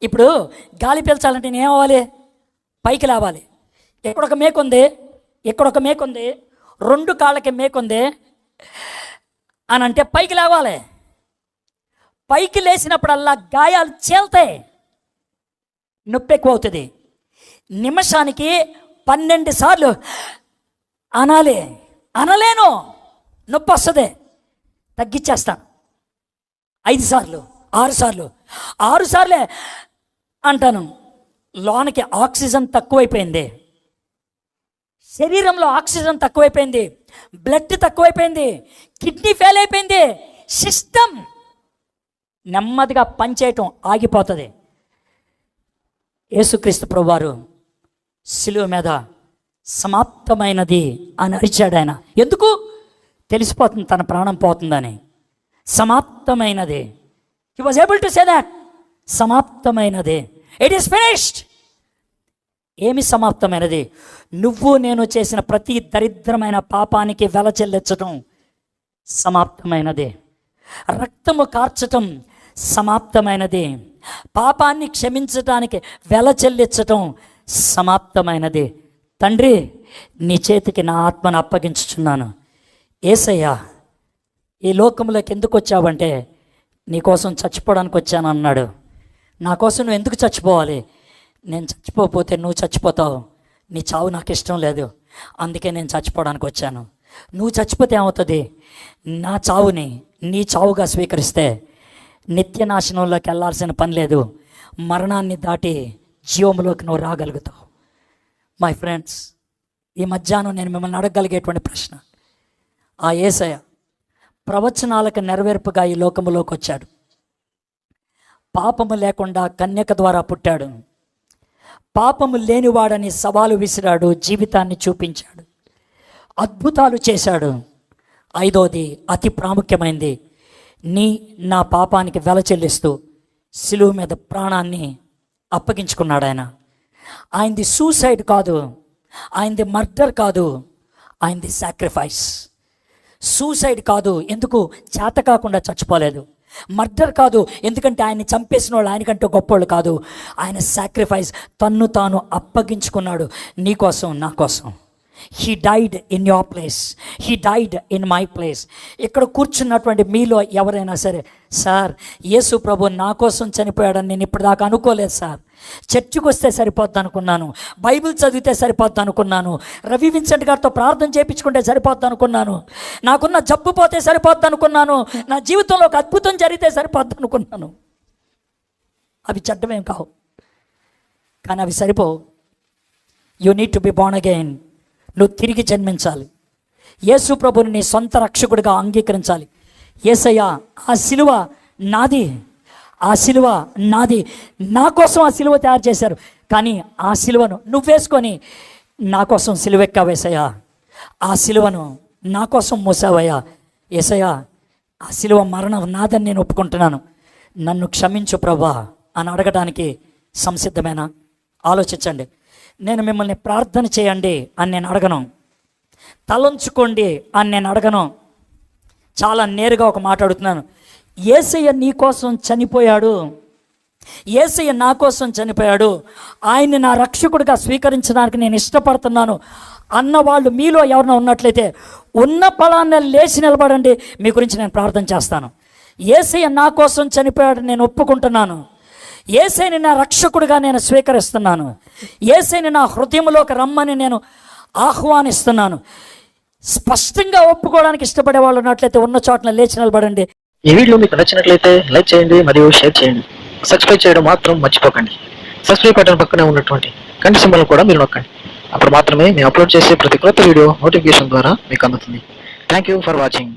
ఇప్పుడు గాలి పీల్చాలంటే నేను ఏమవ్వాలి? పైకి లేవాలి. ఎక్కడొక మేకుంది, ఎక్కడొక మేకుంది, 2 కాళ్ళకి మేకుంది అని అంటే పైకి లేవాలి. పైకి లేచినప్పుడల్లా గాయాలు చీల్తాయి, నొప్పి ఎక్కువ అవుతుంది. నిమిషానికి 12 సార్లు అనాలి, అనలేను, నొప్పి వస్తుంది, తగ్గించేస్తాను. 5 సార్లు, 6 సార్లు, 6 సార్లే అంటాను. లోనకి ఆక్సిజన్ తక్కువైపోయింది, శరీరంలో ఆక్సిజన్ తక్కువైపోయింది, బ్లడ్ తక్కువైపోయింది, కిడ్నీ ఫెయిల్ అయిపోయింది, సిస్టమ్ నెమ్మదిగా పనిచేయటం ఆగిపోతుంది. యేసుక్రీస్తు ప్రభువారు శిలువ మీద సమాప్తమైనది అని అరిచాడు ఆయన. ఎందుకు? తెలిసిపోతుంది తన ప్రాణం పోతుందని. సమాప్తమైనది. He was able to say that. సమాప్తమైనది. It is finished. ఏమి సమాప్తమైనది? నువ్వు నేను చేసిన ప్రతి దరిద్రమైన పాపానికి వెల చెల్లించటం సమాప్తమైనది. రక్తము కార్చటం సమాప్తమైనది. పాపాన్ని క్షమించటానికి వెల చెల్లించటం సమాప్తమైనది. తండ్రి, నీ చేతికి నా ఆత్మను అప్పగించుచున్నాను. యేసయ్యా, ఈ లోకంలోకి ఎందుకు వచ్చావంటే నీకోసం చచ్చిపోవడానికి వచ్చాను అన్నాడు. నా కోసం నువ్వు ఎందుకు చచ్చిపోవాలి? నేను చచ్చిపోతే నువ్వు చచ్చిపోతావు, నీ చావు నాకు ఇష్టం లేదు, అందుకే నేను చచ్చిపోవడానికి వచ్చాను. నువ్వు చచ్చిపోతే ఏమవుతుంది? నా చావుని నీ చావుగా స్వీకరిస్తే నిత్యనాశనంలోకి వెళ్ళాల్సిన పని లేదు, మరణాన్ని దాటి జీవంలోకి నువ్వు రాగలుగుతావు. మై ఫ్రెండ్స్, ఈ మధ్యాహ్నం నేను మిమ్మల్ని అడగగలిగేటువంటి ప్రశ్న, ఆ యేసయ్య ప్రవచనాలకు నెరవేర్పుగా ఈ లోకములోకి వచ్చాడు. పాపము లేకుండా కన్యక ద్వారా పుట్టాడు. పాపము లేనివాడని సవాలు విసిరాడు, జీవితాన్ని చూపించాడు, అద్భుతాలు చేశాడు. 5వది అతి ప్రాముఖ్యమైనది, నా పాపానికి వెల చెల్లిస్తూ శిలువ మీద ప్రాణాన్ని అప్పగించుకున్నాడు. ఆయనది సూసైడ్ కాదు, ఆయనది మర్డర్ కాదు, ఆయనది సాక్రిఫైస్. సూసైడ్ కాదు, ఎందుకు? చేత కాకుండా చచ్చిపోలేదు. మర్డర్ కాదు, ఎందుకంటే ఆయన్ని చంపేసిన వాళ్ళు ఆయనకంటే గొప్పవాళ్ళు కాదు. ఆయన సాక్రిఫైస్, తన్ను తాను అప్పగించుకున్నాడు నీ కోసం, నా కోసం. He died in your place, he died in my place. ఇక్కడ కూర్చున్నటువంటి మీలో ఎవరైనా సరే, సార్ యేసు ప్రభు నా కోసం చనిపోయాడని నేను ఇప్పటిదాకా అనుకోలేదు సార్, చర్చికి వస్తే సరిపోద్ది అనుకున్నాను, బైబిల్ చదివితే సరిపోద్ది అనుకున్నాను, రవి విన్సెంట్ గారితో ప్రార్థన చేయించుకుంటే సరిపోద్ది అనుకున్నాను, నాకున్న జబ్బు పోతే సరిపోద్ది అనుకున్నాను, నా జీవితంలో ఒక అద్భుతం జరిగితే సరిపోద్ది అనుకున్నాను. అవి చెడ్డమేం కావు, కానీ అవి సరిపోవు. You need to be born again. నువ్వు తిరిగి జన్మించాలి. యేసు ప్రభుని నీ సొంత రక్షకుడిగా అంగీకరించాలి. యేసయ్య, ఆ సిలువ నాది, ఆ సిలువ నాది, నా కోసం ఆ సిలువ తయారు చేశారు, కానీ ఆ సిలువను నువ్వు వేసుకొని నా కోసం సిలువెక్కావేసయ్యా, ఆ సిలువను నా కోసం మోసావయ్యా. యేసయ్య, ఆ సిలువ మరణం నాదని నేను ఒప్పుకుంటున్నాను, నన్ను క్షమించు ప్రభా అని అడగడానికి సంసిద్ధమేనా? ఆలోచించండి. నేను మిమ్మల్ని ప్రార్థన చేయండి అని నేను అడగను, తలంచుకోండి అని నేను అడగను. చాలా నేరుగా ఒక మాట అడుగుతున్నాను. యేసయ్య నీ కోసం చనిపోయాడు, యేసయ్య నా కోసం చనిపోయాడు, ఆయన్ని నా రక్షకుడిగా స్వీకరించడానికి నేను ఇష్టపడుతున్నాను అన్నవాళ్ళు మీలో ఎవరైనా ఉన్నట్లయితే ఉన్న ఫలాన్ని లేచి నిలబడండి. మీ గురించి నేను ప్రార్థన చేస్తాను. యేసయ్య నా కోసం చనిపోయాడు, నేను ఒప్పుకుంటున్నాను. యేసయ్యని నా రక్షకుడిగా నేను స్వీకరిస్తున్నాను. యేసయ్యని నా హృదయంలోకి రమ్మని నేను ఆహ్వానిస్తున్నాను. స్పష్టంగా ఒప్పుకోవడానికి ఇష్టపడే వాళ్ళు ఉన్నట్లయితే ఉన్న చోట్ల లేచి నిలబడండి. ఈ వీడియో మీకు నచ్చినట్లయితే లైక్ చేయండి మరియు షేర్ చేయండి. సబ్స్క్రైబ్ చేయడం మాత్రం మర్చిపోకండి. సబ్స్క్రైబ్ బటన్ పక్కనే ఉన్నటువంటి గంట సింబల్ కూడా మీరు నొక్కండి. అప్పుడు మాత్రమే మేము అప్లోడ్ చేసే ప్రతి కొత్త వీడియో నోటిఫికేషన్ ద్వారా మీకు అందుతుంది. Thank you for watching.